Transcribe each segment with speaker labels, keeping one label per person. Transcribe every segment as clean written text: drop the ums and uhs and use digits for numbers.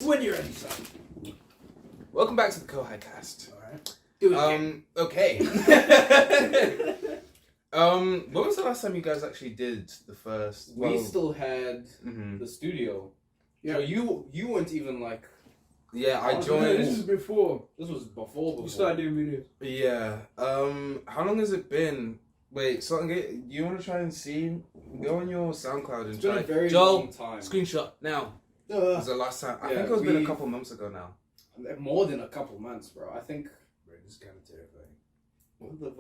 Speaker 1: When you're ready, son.
Speaker 2: Welcome back to the Kohai cast.
Speaker 1: Alright. Do it again.
Speaker 2: Okay. When was the last time you guys actually did the first?
Speaker 3: We still had
Speaker 2: Mhm.
Speaker 3: the studio.
Speaker 1: Yeah.
Speaker 3: So you weren't even like.
Speaker 2: Yeah, I
Speaker 1: No,
Speaker 2: joined.
Speaker 1: this is before.
Speaker 3: This was before.
Speaker 1: You started doing videos.
Speaker 2: Yeah. How long has it been? Wait, you want to try and see? Go on your SoundCloud and
Speaker 3: It's been
Speaker 2: try.
Speaker 3: a very
Speaker 2: Joel,
Speaker 3: long time.
Speaker 2: screenshot now. Was the last time? I think it was been a couple months ago now.
Speaker 3: More than a couple months, bro. I think.
Speaker 1: Bro, this is kind of terrifying.
Speaker 3: What the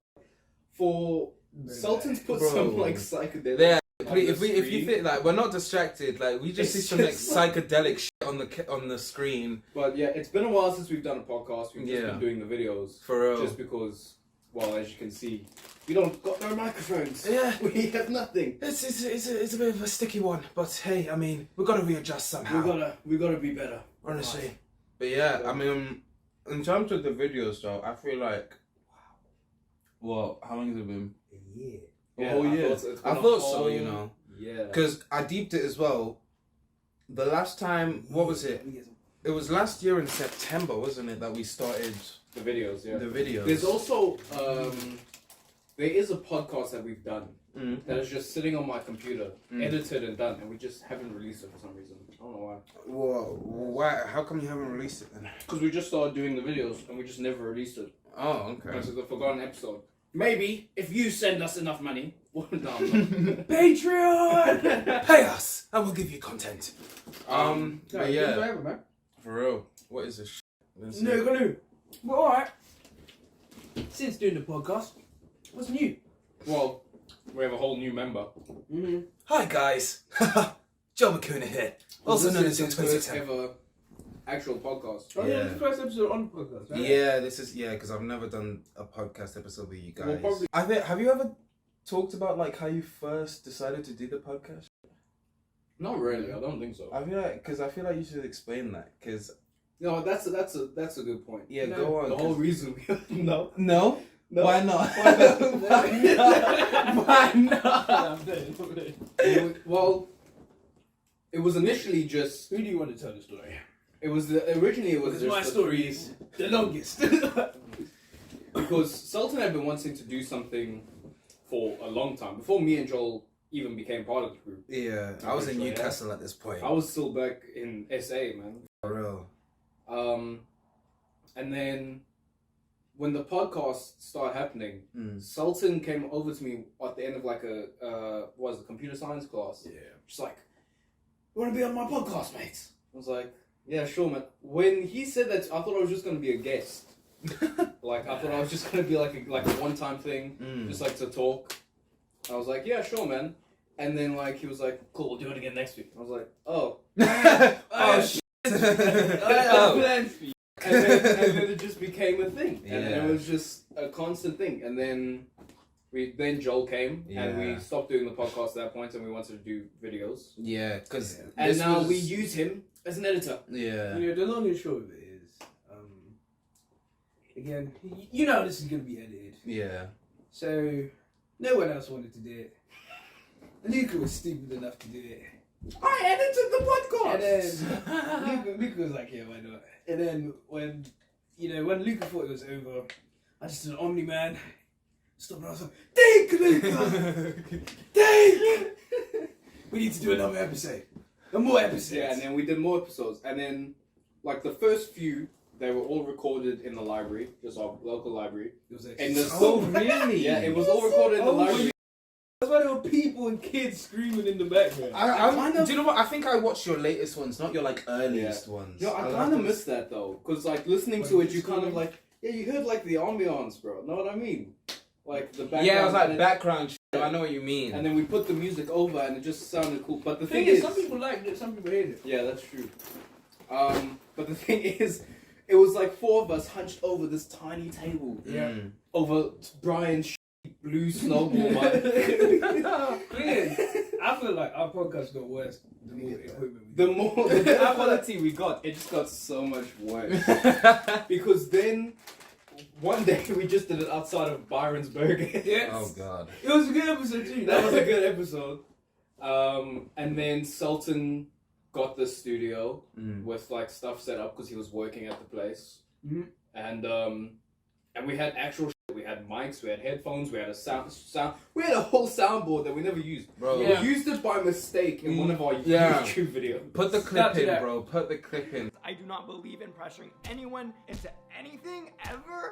Speaker 3: for Sultan's put
Speaker 2: Bro.
Speaker 3: some like psychedelic.
Speaker 2: Yeah.
Speaker 3: on
Speaker 2: Please,
Speaker 3: the
Speaker 2: if you
Speaker 3: screen.
Speaker 2: think like we're not distracted, like we just
Speaker 3: It's
Speaker 2: see some like
Speaker 3: just
Speaker 2: psychedelic shit on the screen.
Speaker 3: But yeah, it's been a while since we've done a podcast. We've just
Speaker 2: Yeah.
Speaker 3: been doing the videos.
Speaker 2: For real.
Speaker 3: Just because, well, as you can see, we don't got no microphones.
Speaker 2: Yeah.
Speaker 3: We have nothing.
Speaker 2: It's a bit of a sticky one, but hey, I mean, we've got to readjust somehow.
Speaker 3: We gotta be better.
Speaker 2: Honestly. But yeah, I mean, in terms of the videos though, I feel like, well, how long has it been?
Speaker 1: A year.
Speaker 3: Yeah,
Speaker 2: Oh yeah, I thought so, you know,
Speaker 3: Yeah.
Speaker 2: because I deeped it as well. The last time, what was it? It was last year in September, wasn't it, that we started
Speaker 3: The videos, yeah.
Speaker 2: the videos.
Speaker 3: There's also there is a podcast that we've done
Speaker 2: Mm.
Speaker 3: that is just sitting on my computer, edited and done, and we just haven't released it for some reason. I don't know why.
Speaker 2: Whoa, why? How come you haven't released it then?
Speaker 3: Because we just started doing the videos and we just never released it.
Speaker 2: Oh, okay.
Speaker 3: Because it's a forgotten episode. Maybe if you send us enough money, we'll
Speaker 2: Patreon, pay us, and we'll give you content. But yeah,
Speaker 1: Forever, man.
Speaker 2: for real. What is this? Shit?
Speaker 1: No clue. Well, alright. Since doing the podcast, what's new?
Speaker 3: Well, we have a whole new member.
Speaker 1: Mm-hmm.
Speaker 2: Hi guys, Joe McCuna here, also known as your
Speaker 3: This is
Speaker 2: Twitter
Speaker 3: his first
Speaker 2: account.
Speaker 3: ever actual podcast.
Speaker 1: Oh, yeah,
Speaker 2: Yeah.
Speaker 1: this is the first episode on the podcast, right?
Speaker 2: Yeah, this is because I've never done a podcast episode with you guys.
Speaker 3: Well, probably-
Speaker 2: I think, have you ever talked about like how you first decided to do the podcast?
Speaker 3: Not really. I don't think so.
Speaker 2: I feel like you should explain that because
Speaker 3: No, that's a good point.
Speaker 2: yeah,
Speaker 1: No,
Speaker 2: go on.
Speaker 3: The whole reason we no.
Speaker 2: No.
Speaker 3: No.
Speaker 2: Why not?
Speaker 3: Why not?
Speaker 2: Why not?
Speaker 3: Well, it was initially just.
Speaker 1: Who do you want to tell the story?
Speaker 3: It was originally it was
Speaker 1: Because
Speaker 3: just
Speaker 1: my
Speaker 3: the
Speaker 1: story
Speaker 3: three-
Speaker 1: is the longest.
Speaker 3: because Sultan had been wanting to do something for a long time before me and Joel even became part of the group.
Speaker 2: Yeah, I was in
Speaker 3: Actually, yeah.
Speaker 2: Newcastle at this point.
Speaker 3: I was still back in SA, man.
Speaker 2: For real.
Speaker 3: And then when the podcast started happening,
Speaker 2: Mm.
Speaker 3: Sultan came over to me at the end of like a computer science class.
Speaker 1: Yeah.
Speaker 3: Just like, you want to be on my podcast, mate? I was like, yeah, sure, man. When he said that, I thought I was just gonna be a guest. Like I thought I was just gonna be like a one-time thing, just like to talk. I was like, yeah, sure, man. And then like he was like, cool, we'll do it again next week. I was like, oh,
Speaker 2: Oh shit.
Speaker 1: Plans for you.
Speaker 3: and then it just became a thing, and
Speaker 2: Yeah.
Speaker 3: it was just a constant thing. And then Joel came, and we
Speaker 2: Yeah.
Speaker 3: stopped doing the podcast at that point, and we wanted to do videos.
Speaker 2: Yeah, because
Speaker 3: And now we use him as an editor.
Speaker 2: Yeah.
Speaker 1: You know, the long and short of it is, again, you know this is going to be edited.
Speaker 2: Yeah.
Speaker 1: So, no one else wanted to do it. Luca was stupid enough to do it.
Speaker 3: I edited the
Speaker 1: And
Speaker 3: podcast.
Speaker 1: then Luca was like, yeah, why not? And then when Luca thought it was over, I just did an Omni Man. Stop and I was like, think, Luca! Think! We need to do another episode. And more episodes.
Speaker 3: Yeah, and then we did more episodes, and then like the first few, they were all recorded in the library, just our local library.
Speaker 1: It was
Speaker 3: And the
Speaker 2: Oh really?
Speaker 3: Yeah, it was all recorded in the
Speaker 1: Oh,
Speaker 3: library.
Speaker 1: That's why there were people and kids screaming in the background.
Speaker 2: Do you know what? I think I watched your latest ones, not your like earliest ones.
Speaker 3: Yo, I
Speaker 2: I'll
Speaker 3: kind
Speaker 2: have
Speaker 3: of
Speaker 2: to-
Speaker 3: miss that though, cause like listening
Speaker 1: What,
Speaker 3: to it,
Speaker 1: just
Speaker 3: you kind of
Speaker 1: screaming?
Speaker 3: like, yeah, you heard like the ambiance, bro. Know what I mean? Like the background.
Speaker 2: Yeah, it was like
Speaker 3: and
Speaker 2: background shit. I know what you mean.
Speaker 3: And then we put the music over, and it just sounded cool. But the
Speaker 1: The thing is, some people liked it, some people hated it.
Speaker 3: yeah, that's true. But the thing is, it was like four of us hunched over this tiny table.
Speaker 2: Mm.
Speaker 3: Over Brian's blue snowball, man.
Speaker 1: Clear. I feel like our podcast got worse the more equipment we
Speaker 3: The
Speaker 1: got.
Speaker 3: more the better quality we got, it just got so much worse. Because then one day we just did it outside of Byron's Burger.
Speaker 1: Yes.
Speaker 2: Oh god.
Speaker 1: It was a good episode too.
Speaker 3: That was a good episode. And then Sultan got this studio
Speaker 2: Mm.
Speaker 3: with like stuff set up because he was working at the place,
Speaker 1: Mhm.
Speaker 3: and we had actual shit. We had mics, we had headphones, we had a sound. We had a whole soundboard that we never used.
Speaker 2: Bro,
Speaker 1: Yeah.
Speaker 3: We used it by mistake in one of our
Speaker 2: Yeah.
Speaker 3: YouTube videos.
Speaker 2: put the clip
Speaker 1: Snapchat.
Speaker 2: in, bro. Put the clip in.
Speaker 4: I do not believe in pressuring anyone into anything ever.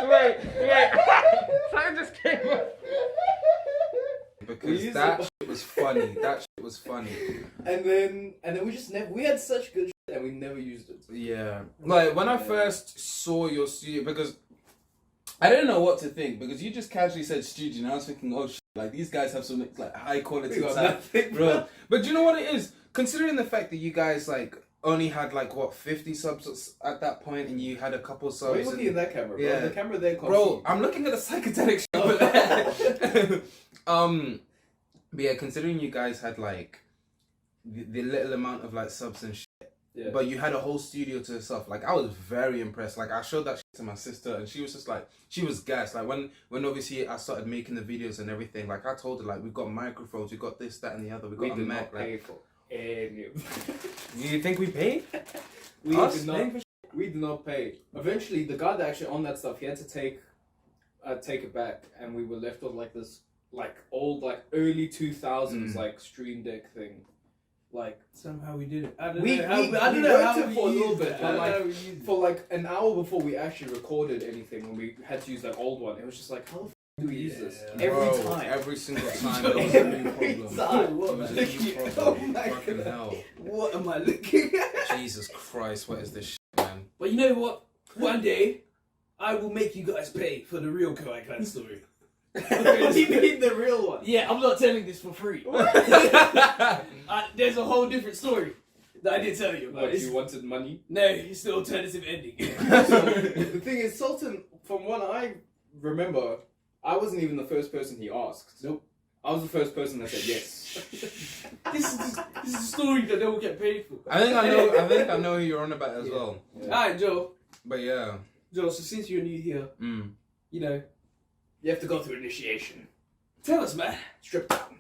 Speaker 4: wait. Something just came up.
Speaker 2: Because
Speaker 3: used
Speaker 2: that
Speaker 3: it-
Speaker 2: shit was funny. That shit was funny.
Speaker 3: And then we just never. We had such good shit and we never used it.
Speaker 2: Yeah. Like, when I first saw your studio, because I didn't know what to think, because you just casually said studio, and I was thinking, oh shit, like, these guys have some, like, high quality
Speaker 3: We got
Speaker 2: sound.
Speaker 3: nothing,
Speaker 2: Bro. But do you know what it is? Considering the fact that you guys, like, only had, like, what, 50 subs at that point, and you had a couple subs.
Speaker 3: Why are you looking at that camera, bro?
Speaker 2: Yeah.
Speaker 3: The camera there can't
Speaker 2: Bro,
Speaker 3: see.
Speaker 2: I'm looking at the psychedelic shit over there. But yeah, considering you guys had like the little amount of like subs and shit,
Speaker 3: Yeah.
Speaker 2: but you had a whole studio to yourself. Like, I was very impressed. Like, I showed that shit to my sister, and she was just like, she was gassed. Like, when obviously I started making the videos and everything, like, I told her, like, we've got microphones, we got this, that, and the other, we
Speaker 3: we
Speaker 2: got a
Speaker 3: did
Speaker 2: Mac.
Speaker 3: not pay for any of
Speaker 2: Like, you think we paid?
Speaker 3: We
Speaker 2: Us
Speaker 3: did not.
Speaker 2: paying for
Speaker 3: We did not pay. Eventually, the guy that actually on that stuff, he had to take it back, and we were left with like this, like old, like early 2000s, like Stream Deck thing, like.
Speaker 1: Somehow we did it. I don't
Speaker 3: We-
Speaker 1: know how
Speaker 3: we-
Speaker 1: I don't
Speaker 3: we
Speaker 1: know
Speaker 3: worked
Speaker 1: how
Speaker 3: it
Speaker 1: we
Speaker 3: for a little
Speaker 1: used
Speaker 3: bit,
Speaker 1: it.
Speaker 3: but
Speaker 1: I don't
Speaker 3: like,
Speaker 1: know how we used it.
Speaker 3: For like an hour before we actually recorded anything, when we had to use that old one, it was just like, how the f do we use this
Speaker 1: Yeah.
Speaker 3: every
Speaker 2: Bro,
Speaker 3: time?
Speaker 2: every single time. It was a new
Speaker 3: Every
Speaker 2: problem.
Speaker 3: time.
Speaker 2: It was a new
Speaker 1: Oh
Speaker 2: problem.
Speaker 1: my
Speaker 2: Fucking
Speaker 1: God.
Speaker 2: hell.
Speaker 1: What am I looking at?
Speaker 2: Jesus Christ, what is this shit, man?
Speaker 1: But you know what? One day, I will make you guys pay for the real Kohai Clan story.
Speaker 3: What do you mean the real one?
Speaker 1: Yeah, I'm not telling this for free. There's a whole different story that I didn't tell you about.
Speaker 3: What,
Speaker 1: It's-
Speaker 3: you wanted money?
Speaker 1: No, it's the alternative ending.
Speaker 3: So, the thing is, Sultan, from what I remember, I wasn't even the first person he asked.
Speaker 1: Nope.
Speaker 3: I was the first person that said yes.
Speaker 1: this is a story that they will get paid for.
Speaker 2: I think I know who you're on about as well.
Speaker 1: Alright, Joe.
Speaker 2: But yeah.
Speaker 1: Joe, so since you're new here, you know, you have to go through initiation. Tell us, man.
Speaker 3: Strip down.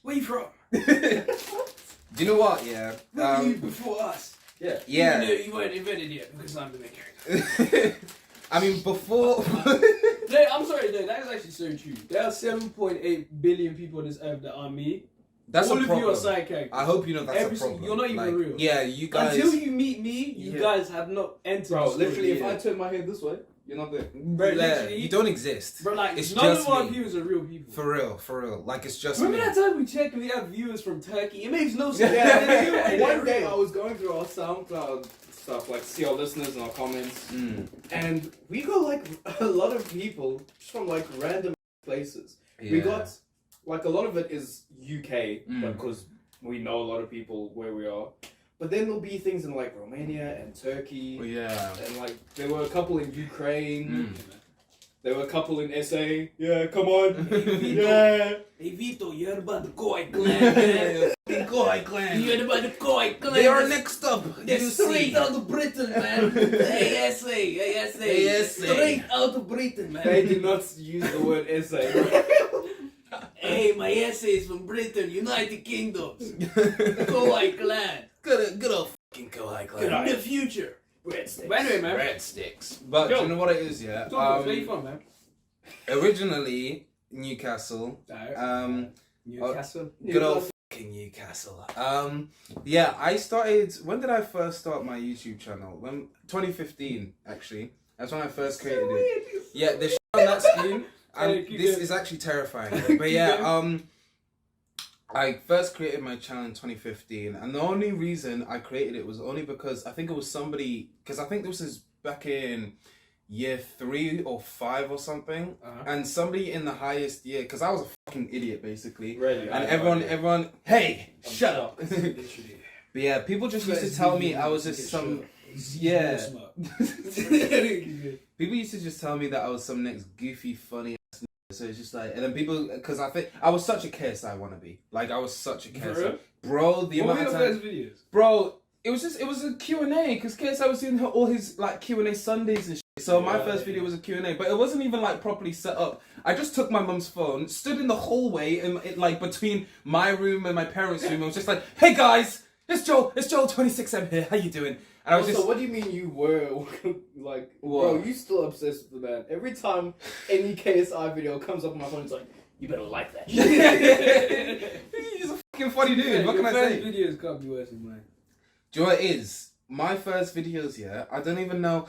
Speaker 1: Where you from?
Speaker 2: Do you know what? Yeah.
Speaker 1: Where were you before us?
Speaker 3: Yeah.
Speaker 2: Yeah.
Speaker 1: Even though you weren't invented yet, because I'm the main character.
Speaker 2: I mean, before.
Speaker 1: No, I'm sorry, no, that is actually so true. There are 7.8 billion people on this earth that are me.
Speaker 2: That's
Speaker 1: All
Speaker 2: a
Speaker 1: of you are
Speaker 2: problem.
Speaker 1: side characters.
Speaker 2: I hope you know that's
Speaker 1: Every
Speaker 2: a problem.
Speaker 1: you're not even real.
Speaker 2: Yeah, you guys.
Speaker 1: Until you meet me, you
Speaker 2: Yeah.
Speaker 1: guys have not entered.
Speaker 3: Bro,
Speaker 1: the story
Speaker 3: literally, if
Speaker 1: yet.
Speaker 3: I turn my head this way, you're not there.
Speaker 1: Bro,
Speaker 2: Yeah,
Speaker 1: literally,
Speaker 2: you don't exist.
Speaker 1: Bro, like,
Speaker 2: It's
Speaker 1: none
Speaker 2: just
Speaker 1: of our
Speaker 2: me.
Speaker 1: viewers are real people.
Speaker 2: For real. Like, it's just
Speaker 1: Remember
Speaker 2: me.
Speaker 1: that time we checked and we have viewers from Turkey? It makes no sense.
Speaker 3: Yeah, one
Speaker 1: They're
Speaker 3: day
Speaker 1: real.
Speaker 3: I was going through our SoundCloud stuff, like see our listeners and our comments, and we got like a lot of people just from like random places. We got like a lot of it is UK, because we know a lot of people where we are. But then there'll be things in like Romania and Turkey,
Speaker 2: Yeah.
Speaker 3: and like there were a couple in Ukraine. There were a couple in SA. Yeah, come on. Yeah.
Speaker 1: Hey Vito, you heard about the Kohai Clan, man?
Speaker 2: The Kohai Clan.
Speaker 1: You heard about the Kohai Clan?
Speaker 2: They are next up.
Speaker 1: They're
Speaker 2: You
Speaker 1: straight
Speaker 2: see.
Speaker 1: out of Britain, man. ASA. Straight out of Britain, man.
Speaker 3: They did not use the word SA.
Speaker 1: Hey, my essay is from Britain, United Kingdoms. Kohai Clan.
Speaker 2: Good old fucking Kohai Clan.
Speaker 1: In the future.
Speaker 3: Breadsticks.
Speaker 1: But anyway, man.
Speaker 2: Breadsticks. But
Speaker 1: Yo.
Speaker 2: do you know what it is, yeah?
Speaker 1: Talk where you from, man?
Speaker 2: Originally, Newcastle.
Speaker 1: Newcastle.
Speaker 2: Good old fucking Newcastle. Yeah, I started. When did I first start my YouTube channel? 2015, actually. That's when I first created it. Yeah, the shit on that screen. And
Speaker 1: keep
Speaker 2: this
Speaker 1: going.
Speaker 2: is actually terrifying. But yeah, I first created my channel in 2015, and the only reason I created it was only because I think it was somebody. Because I think this is back in year 3 or 5 or something, and somebody in the highest year. Because I was a fucking idiot basically.
Speaker 3: Really?
Speaker 2: And everyone, hey, shut up. But yeah, people just used to tell me I was just some. Yeah. People used to just tell me that I was some next goofy, funny ass nigga. So it's just like, and then people, because I think I was such a KSI wannabe. Like, I was such a KSI.
Speaker 1: real?
Speaker 2: Bro, the
Speaker 1: What were
Speaker 2: amount
Speaker 1: your
Speaker 2: of time.
Speaker 1: first videos?
Speaker 2: Bro, it was a Q&A because KSI was doing all his like Q&A Sundays and shit. So my first video was a Q&A, but it wasn't even like properly set up. I just took my mum's phone, stood in the hallway in like between my room and my parents' room. I was just like, "Hey guys, it's Joel 26M here. How you doing?" And I was
Speaker 3: So what do you mean you were like, bro? You still obsessed with the man? Every time any KSI video comes up on my phone, it's like, you better like that shit.
Speaker 2: He's a fucking funny dude. What can I say?
Speaker 1: Videos can't be worse than mine.
Speaker 2: Do you know what it is? My first videos, yeah, I don't even know.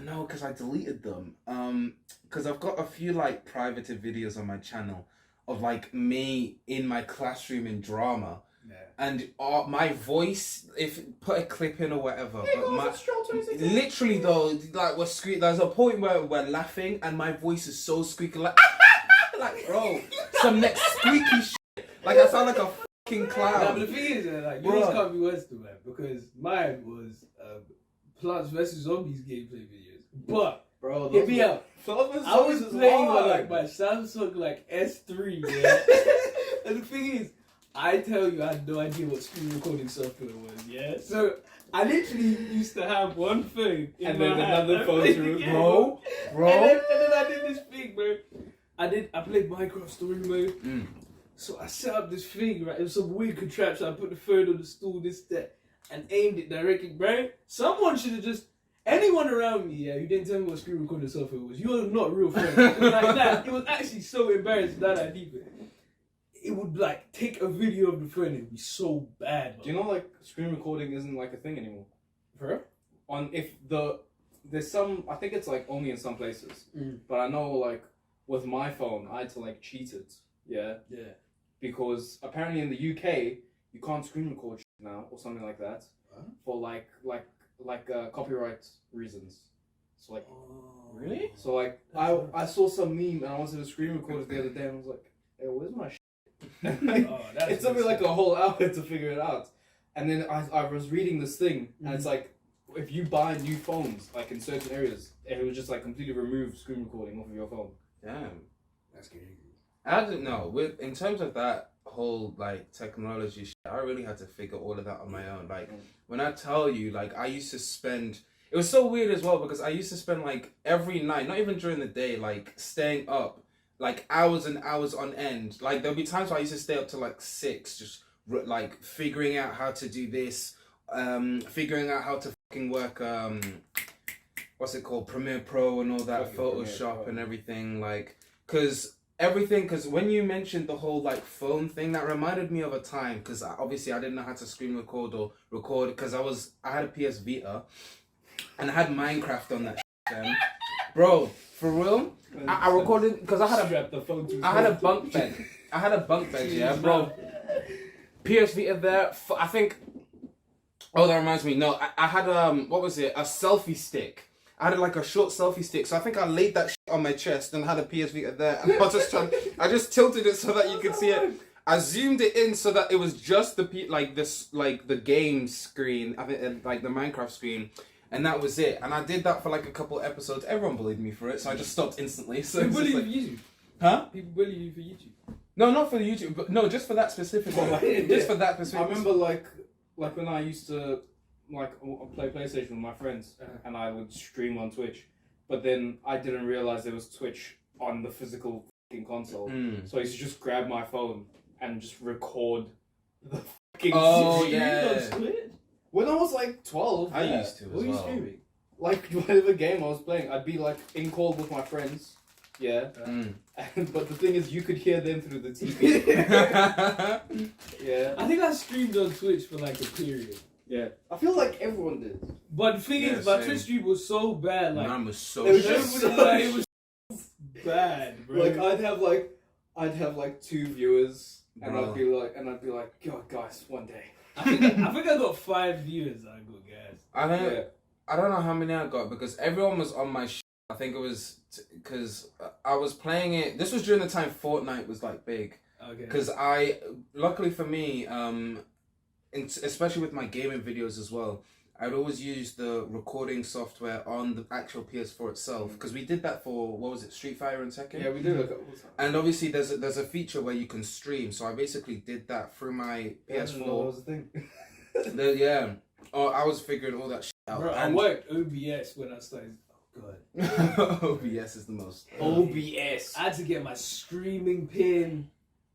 Speaker 2: No, because I deleted them. Because I've got a few like privated videos on my channel of like me in my classroom in drama. Yeah. And my voice, if put a clip in or whatever, but literally though, like we're squeaking. There's a point where we're laughing and my voice is so squeaky, like like bro, some next squeaky shit. Like I sound like a fucking clown.
Speaker 1: Nah, but the thing is, like yours can't be worse than mine because mine was Plants vs Zombies gameplay videos. But
Speaker 3: bro,
Speaker 1: hit me up. I was playing on like my Samsung like S3, yeah. And the thing is, I tell you, I had no idea what screen recording software was, yeah? So, I literally used to have one phone in
Speaker 3: and
Speaker 1: my
Speaker 3: then
Speaker 1: hand.
Speaker 3: another phone to
Speaker 2: bro.
Speaker 1: And then I did this thing, bro. I played Minecraft story mode. So I set up this thing, right? It was some weird contraption. I put the phone on the stool, this, that, and aimed it directly, bro. Someone should have just... Anyone around me, yeah, who didn't tell me what screen recording software was, you're not real friends. It was like that. It was actually so embarrassing that I did it. It would like take a video of the phone and it'd be so bad.
Speaker 3: Do you know like screen recording isn't like a thing anymore?
Speaker 1: For
Speaker 3: real? There's some, I think it's like only in some places. But I know like with my phone I had to like cheat it. Yeah. Yeah. Because apparently in the UK you can't screen record shit now or something like that. For like copyright reasons. So like
Speaker 2: really?
Speaker 3: So like I saw some meme and I wanted to screen record it the other day and I was like, hey, where's my shit? It took me like a whole hour to figure it out. And then I was reading this thing and it's like if you buy new phones like in certain areas, it would just like completely remove screen recording off of your phone.
Speaker 2: Damn.
Speaker 1: That's crazy.
Speaker 2: I don't know. In terms of that whole like technology shit, I really had to figure all of that on my own. Like when I tell you, like I used to spend. It was so weird as well because I used to spend like every night, not even during the day, like staying up like hours and hours on end. Like there'll be times where I used to stay up till like 6, just like figuring out how to do this, figuring out how to fucking work what's it called, Premiere Pro and all that, Photoshop and everything, like because when you mentioned the whole like phone thing, that reminded me of a time because obviously I didn't know how to screen record or record because I had a PS Vita and I had Minecraft on that shit, bro, for real. I recorded because I had a bunk bed. I had a bunk bed, yeah, bro. PS Vita there. I think. Oh, that reminds me. No, I had what was it? A selfie stick. I had like a short selfie stick, so I think I laid that shit on my chest and had a PS Vita there, and I just tilted it so that you could see it. I zoomed it in so that it was just the the game screen, I think, like the Minecraft screen. And that was it. And I did that for like a couple episodes. Everyone bullied me for it, so I just stopped instantly. So
Speaker 1: people bully you for YouTube?
Speaker 2: Huh?
Speaker 1: People bully you for YouTube?
Speaker 2: No, not for the YouTube, but no, just for that specific one. Just for that specific.
Speaker 3: I remember like when I used to play PlayStation with my friends and I would stream on Twitch, but then I didn't realize there was Twitch on the physical fucking console. So I used to just grab my phone and just record the fucking
Speaker 2: yeah.
Speaker 3: When I was like 12,
Speaker 2: I used to as well.
Speaker 3: What were you streaming? Like whatever game I was playing, I'd be like in call with my friends. Yeah. But the thing is, you could hear them through the TV. Yeah.
Speaker 1: I think I streamed on Twitch for like a period.
Speaker 3: Yeah. I feel like everyone did.
Speaker 1: But the thing is, my Twitch stream was so bad. Like,
Speaker 2: mine was so
Speaker 1: it was bad, bro.
Speaker 3: Like I'd have like 2 viewers, and I'd be like, God, guys, one day.
Speaker 1: I think I got 5 viewers. I got guys.
Speaker 2: I don't know how many I got because everyone was on my. I think it was because I was playing it. This was during the time Fortnite was like big. Okay. Because luckily for me, especially with my gaming videos as well, I'd always use the recording software on the actual PS4 itself because we did that for what was it, Street Fighter and Tekken?
Speaker 3: Yeah, we did a couple times.
Speaker 2: And obviously there's a feature where you can stream, so I basically did that through my PS4.
Speaker 3: That was the thing.
Speaker 2: Yeah. Oh, I was figuring all that shit out.
Speaker 1: Bro, I
Speaker 2: and
Speaker 1: worked OBS when I started. Oh god.
Speaker 2: OBS is the most.
Speaker 3: OBS.
Speaker 1: I had to get my streaming pin,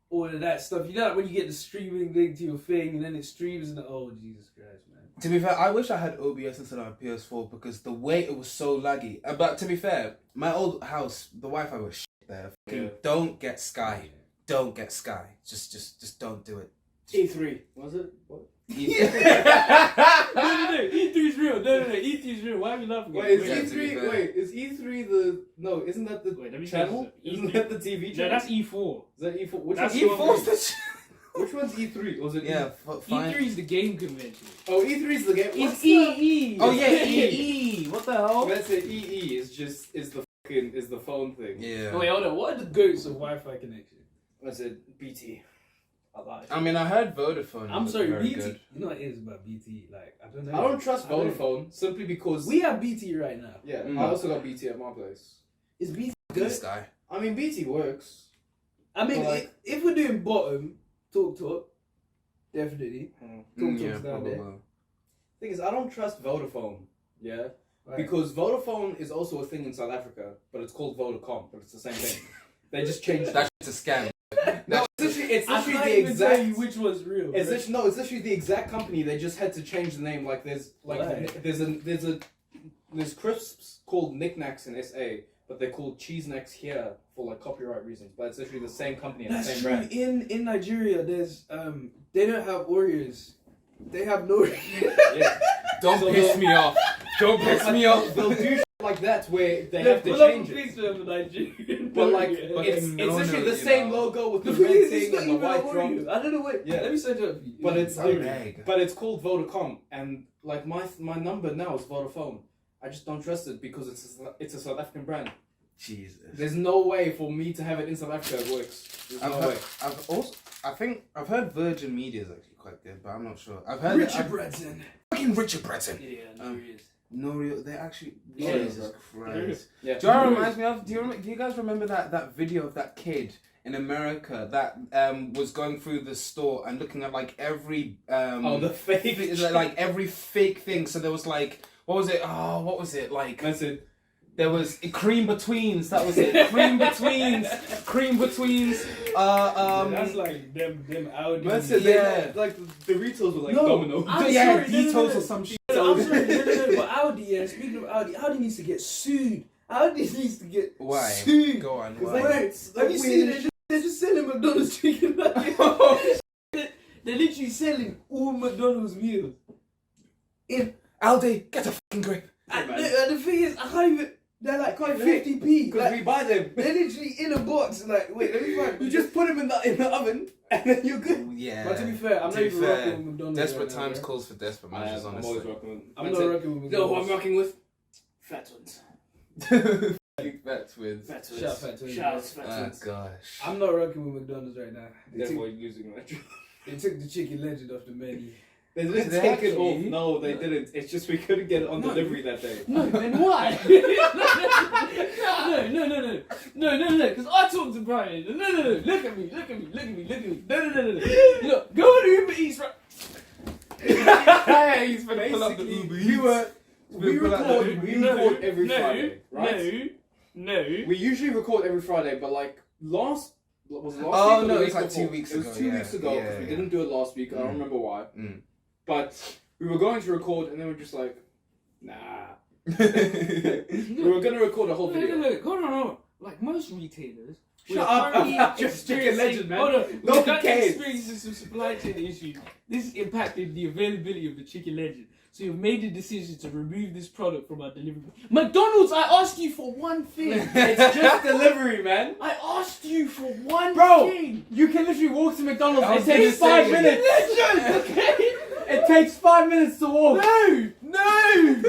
Speaker 1: all of that stuff. You know, like when you get the streaming link to your thing and then it streams and oh Jesus Christ, man.
Speaker 2: To be fair, I wish I had OBS instead of my PS4 because the way it was so laggy. But to be fair, my old house, the Wi-Fi was shit there. Fucking don't get Sky. Don't get Sky. Just don't do it.
Speaker 3: E3 was it? What?
Speaker 1: No, E3's real. No, E3's real. Why are you laughing?
Speaker 3: Wait, is
Speaker 2: Yeah, to be
Speaker 3: E3?
Speaker 2: fair.
Speaker 3: Wait, is E3 the? No, isn't that the
Speaker 5: Wait, let me
Speaker 3: channel?
Speaker 5: check this.
Speaker 3: Isn't that the TV
Speaker 5: No,
Speaker 3: channel?
Speaker 5: that's E4.
Speaker 3: Is that E4? Which
Speaker 5: That's
Speaker 3: one's
Speaker 2: E4's the shit.
Speaker 3: Which one's E3? Was it?
Speaker 2: Yeah, fine.
Speaker 5: E3 is the game convention.
Speaker 3: Oh, E3 is the game.
Speaker 5: It's
Speaker 3: What's the-
Speaker 5: EE.
Speaker 2: Oh yeah, EE. What the hell?
Speaker 3: Let's say EE is the phone thing.
Speaker 2: Yeah.
Speaker 1: Wait, hold on. What are the goats of Wi-Fi connection?
Speaker 3: Let's say BT. I lied.
Speaker 2: I mean, I heard Vodafone.
Speaker 1: I'm
Speaker 2: was
Speaker 1: sorry,
Speaker 2: very
Speaker 1: BT.
Speaker 2: good.
Speaker 1: You know what it is about BT? Like, I don't know.
Speaker 3: I don't trust
Speaker 1: I don't-
Speaker 3: Vodafone simply because
Speaker 1: We have BT right now.
Speaker 3: yeah,
Speaker 2: Mm.
Speaker 3: I also got BT at my place.
Speaker 1: Is BT
Speaker 2: Good
Speaker 1: good?
Speaker 2: Sky.
Speaker 3: I mean, BT works.
Speaker 1: I mean,
Speaker 3: But, like-
Speaker 1: if we're doing bottom, talk, definitely. Talk
Speaker 2: Yeah,
Speaker 1: down there.
Speaker 2: probably.
Speaker 3: Thing is, I don't trust Vodafone. Yeah,
Speaker 1: Right.
Speaker 3: because Vodafone is also a thing in South Africa, but it's called Vodacom, but it's the same thing. They just changed it.
Speaker 2: That shit's a scam.
Speaker 3: No, it's
Speaker 1: I
Speaker 3: literally
Speaker 1: can't
Speaker 3: the
Speaker 1: even tell
Speaker 3: exact.
Speaker 1: you which one's real.
Speaker 3: It's
Speaker 1: bro.
Speaker 3: literally, no, it's literally the exact company. They just had to change the name. Like
Speaker 1: Why?
Speaker 3: there's crisps called Knickknacks in SA, but they're called Cheese Necks here for like copyright reasons. But it's literally the same company and the
Speaker 1: That's
Speaker 3: same
Speaker 1: true.
Speaker 3: brand.
Speaker 1: In Nigeria, there's they don't have Oreos. They have no.
Speaker 3: Yeah.
Speaker 2: Don't
Speaker 3: So
Speaker 2: piss
Speaker 3: they'll-
Speaker 2: me off. Don't piss me off.
Speaker 3: They'll do shit like that where they
Speaker 1: They
Speaker 3: have to
Speaker 1: pull up a
Speaker 3: change it.
Speaker 1: picture of a Nigerian.
Speaker 3: But like,
Speaker 1: Oreo.
Speaker 3: it's
Speaker 2: no,
Speaker 3: literally
Speaker 2: no,
Speaker 3: the
Speaker 2: you
Speaker 3: same
Speaker 2: know.
Speaker 3: logo with the
Speaker 1: The
Speaker 3: red
Speaker 1: thing is,
Speaker 3: thing
Speaker 1: it's not
Speaker 3: and the
Speaker 1: even
Speaker 3: white
Speaker 1: an
Speaker 3: drum.
Speaker 1: Oreo. I don't know what.
Speaker 3: Yeah.
Speaker 1: Let me send it up for you.
Speaker 3: But it's
Speaker 2: Egg.
Speaker 3: but it's called Vodacom, and like my number now is Vodafone. I just don't trust it because it's a South African brand.
Speaker 2: Jesus.
Speaker 3: There's no way for me to have it in South Africa it works. There's no way.
Speaker 2: I've heard Virgin Media is actually quite good, but I'm not sure. I've heard
Speaker 1: Richard
Speaker 2: I've-
Speaker 1: Branson.
Speaker 2: fucking Richard Branson.
Speaker 1: Yeah,
Speaker 2: Um,
Speaker 1: there he is.
Speaker 2: No, they actually.
Speaker 3: Yeah,
Speaker 2: Jesus Christ.
Speaker 3: Yeah.
Speaker 2: Do you know what it reminds me of? Do you guys remember that video of that kid in America that was going through the store and looking at like every
Speaker 3: Oh, the fake.
Speaker 2: like every fake thing. So there was like, what was it? Oh, what was it like?
Speaker 3: That's it.
Speaker 2: There was cream betweens. That was it. Cream betweens. Cream betweens.
Speaker 1: That's like them Audi.
Speaker 3: That's it.
Speaker 2: Yeah.
Speaker 3: Like the retails were like
Speaker 1: No,
Speaker 3: domino.
Speaker 1: I'm
Speaker 2: yeah,
Speaker 1: sorry, no,
Speaker 2: details
Speaker 1: no, no.
Speaker 2: or some shit.
Speaker 1: I'm sorry, no, but Audi, yeah, speaking of Audi needs to get sued. Audi needs to get
Speaker 2: Why?
Speaker 1: sued.
Speaker 2: Go on.
Speaker 3: Because
Speaker 2: Why?
Speaker 3: like,
Speaker 1: Wait,
Speaker 3: it's
Speaker 1: have
Speaker 3: like
Speaker 1: you seen
Speaker 3: weird.
Speaker 1: they're just selling McDonald's chicken nuggets? They're literally selling all McDonald's meals.
Speaker 2: Aldi, get a fucking grip.
Speaker 1: And the thing is, I can't even. They're like
Speaker 3: Can't even hit,
Speaker 1: 50p.
Speaker 3: Because
Speaker 1: Like,
Speaker 3: we buy them.
Speaker 1: they're literally in a box. Like, wait, let me find.
Speaker 3: You just put them in the oven and then you're good.
Speaker 2: Yeah.
Speaker 1: But to be fair, I'm
Speaker 2: To
Speaker 1: not
Speaker 2: be
Speaker 1: even
Speaker 2: fair,
Speaker 1: rocking with McDonald's.
Speaker 2: Desperate
Speaker 1: right now,
Speaker 2: times
Speaker 1: bro.
Speaker 2: calls for desperate measures,
Speaker 3: I'm always
Speaker 2: honestly.
Speaker 3: rocking with.
Speaker 1: I'm
Speaker 3: That's
Speaker 1: not
Speaker 3: it.
Speaker 1: rocking with
Speaker 3: You know who
Speaker 1: McDonald's.
Speaker 3: I'm rocking with? Fat ones.
Speaker 2: Big bets with.
Speaker 3: Fat
Speaker 1: Shout out Fat Twins.
Speaker 3: Shout out Fat
Speaker 2: Oh
Speaker 3: Twins.
Speaker 2: gosh.
Speaker 1: I'm not rocking with McDonald's right now.
Speaker 3: That's why you're using that.
Speaker 1: They took the chicken legend off the menu.
Speaker 3: They didn't
Speaker 2: They
Speaker 3: take it
Speaker 2: actually-
Speaker 3: off. No, they didn't. It's just we couldn't get it on delivery that day.
Speaker 1: No, then why? No, because I talked to Brian. No, look at me. No, go on Uber Eats right.
Speaker 2: Hey, he's gonna pull up the
Speaker 3: Basically,
Speaker 2: Uber
Speaker 3: we
Speaker 2: Eats.
Speaker 3: record every Friday, right?
Speaker 5: No.
Speaker 3: We usually record every Friday, but like last was it last
Speaker 2: Oh,
Speaker 3: week or
Speaker 2: no,
Speaker 3: the
Speaker 2: it's
Speaker 3: week
Speaker 2: like 2
Speaker 3: before?
Speaker 2: weeks
Speaker 3: It was
Speaker 2: ago,
Speaker 3: 2
Speaker 2: yeah.
Speaker 3: weeks ago because
Speaker 2: Yeah,
Speaker 3: we
Speaker 2: yeah.
Speaker 3: didn't do it last week. I don't
Speaker 2: Mm.
Speaker 3: remember why.
Speaker 2: Mm.
Speaker 3: But we were going to record and then we were just like, nah. We were gonna record a whole video.
Speaker 5: Hold on. Like most retailers,
Speaker 3: Shut up, I'm just chicken legend, man.
Speaker 5: Hold on.
Speaker 3: No
Speaker 5: We're
Speaker 3: one
Speaker 5: currently
Speaker 3: cares.
Speaker 5: experiencing some supply chain issues. This impacted the availability of the chicken legend. So you've made the decision to remove this product from our delivery. McDonald's, I asked you for one thing.
Speaker 3: It's just delivery, man.
Speaker 5: I asked you for one
Speaker 3: Bro,
Speaker 5: thing.
Speaker 3: you can literally walk to McDonald's.
Speaker 2: I
Speaker 3: It
Speaker 2: was
Speaker 3: takes
Speaker 2: gonna
Speaker 3: 5
Speaker 2: say-
Speaker 3: minutes.
Speaker 5: Okay?
Speaker 3: It takes 5 minutes to walk.
Speaker 5: No!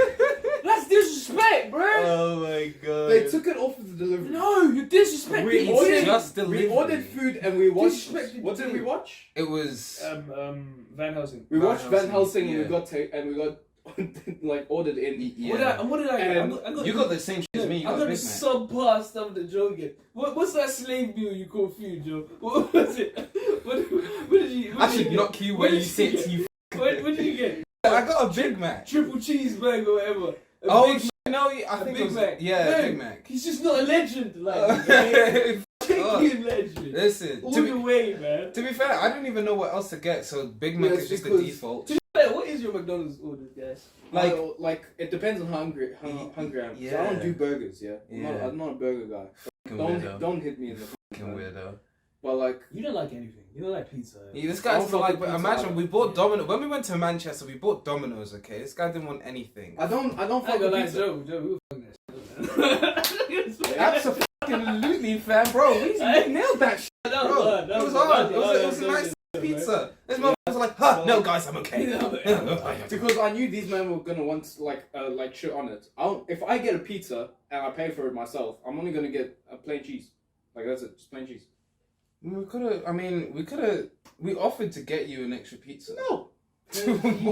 Speaker 5: That's disrespect, bro.
Speaker 2: Oh my god.
Speaker 3: They took it off of the delivery.
Speaker 5: No, you're disrespecting
Speaker 3: We
Speaker 5: the
Speaker 3: ordered,
Speaker 5: team.
Speaker 2: just
Speaker 3: we
Speaker 2: delivery.
Speaker 3: ordered food and we watched.
Speaker 1: Disrespected
Speaker 3: What did we
Speaker 1: team.
Speaker 3: watch?
Speaker 2: It was.
Speaker 1: Van Helsing.
Speaker 3: We
Speaker 2: Van
Speaker 3: watched Van
Speaker 2: Helsing,
Speaker 3: Helsing and we
Speaker 2: yeah.
Speaker 3: got like ordered in.
Speaker 2: Yeah.
Speaker 1: What did I get?
Speaker 3: And
Speaker 1: I got
Speaker 2: You got the same shit as me. You
Speaker 1: I
Speaker 2: got
Speaker 1: got
Speaker 2: a
Speaker 1: the
Speaker 2: Big Mac.
Speaker 1: subpar stuff that Joe get. What's that slave meal you call food, Joe? What was it? What did you?
Speaker 2: I should knock you where
Speaker 1: What
Speaker 2: you
Speaker 1: did
Speaker 2: sit.
Speaker 1: get?
Speaker 2: You.
Speaker 1: What did you get?
Speaker 2: I got a Big Mac.
Speaker 5: triple cheeseburger or whatever. A
Speaker 2: Oh,
Speaker 5: Big
Speaker 2: no, I
Speaker 5: a
Speaker 2: think
Speaker 5: Big
Speaker 2: it was
Speaker 5: Mac.
Speaker 2: yeah,
Speaker 5: No,
Speaker 2: Big Mac.
Speaker 5: He's just not a legend. Like, man. Chicken legend.
Speaker 2: Listen,
Speaker 5: All
Speaker 2: to
Speaker 5: the way, man.
Speaker 2: be fair, I don't even know what else to get, so Big Mac
Speaker 3: Yeah,
Speaker 2: is just the
Speaker 3: because-
Speaker 2: default.
Speaker 5: What is your McDonald's order, guys?
Speaker 3: Like it depends on how hungry I am.
Speaker 2: Yeah.
Speaker 3: So I don't do burgers. Yeah,
Speaker 2: Yeah.
Speaker 3: I'm not a burger guy.
Speaker 2: Fucking weirdo.
Speaker 3: Don't hit me in the.
Speaker 2: Fucking weirdo.
Speaker 3: But like,
Speaker 5: You don't like anything. You don't like pizza.
Speaker 2: Yeah, this
Speaker 3: I
Speaker 2: guy's
Speaker 3: don't fuck
Speaker 2: like,
Speaker 3: with pizza
Speaker 2: imagine
Speaker 3: either.
Speaker 2: we bought Domino's when we went to Manchester. We bought Domino's. Okay, this guy didn't want anything.
Speaker 3: I don't
Speaker 5: I
Speaker 3: fuck
Speaker 5: go
Speaker 3: with
Speaker 5: like
Speaker 3: pizza.
Speaker 5: Joe, we were fucking that shit.
Speaker 2: Absolutely, fam, bro. We nailed that shit, bro. It was hard. It was a nice pizza. This motherfucker was like, huh, no, guys, I'm okay.
Speaker 3: Because I knew these men were gonna want like shit on it. If I get a pizza and I pay for it myself, I'm only gonna get a plain cheese. Like that's it, just plain cheese.
Speaker 2: We offered to get you an extra pizza.
Speaker 3: No.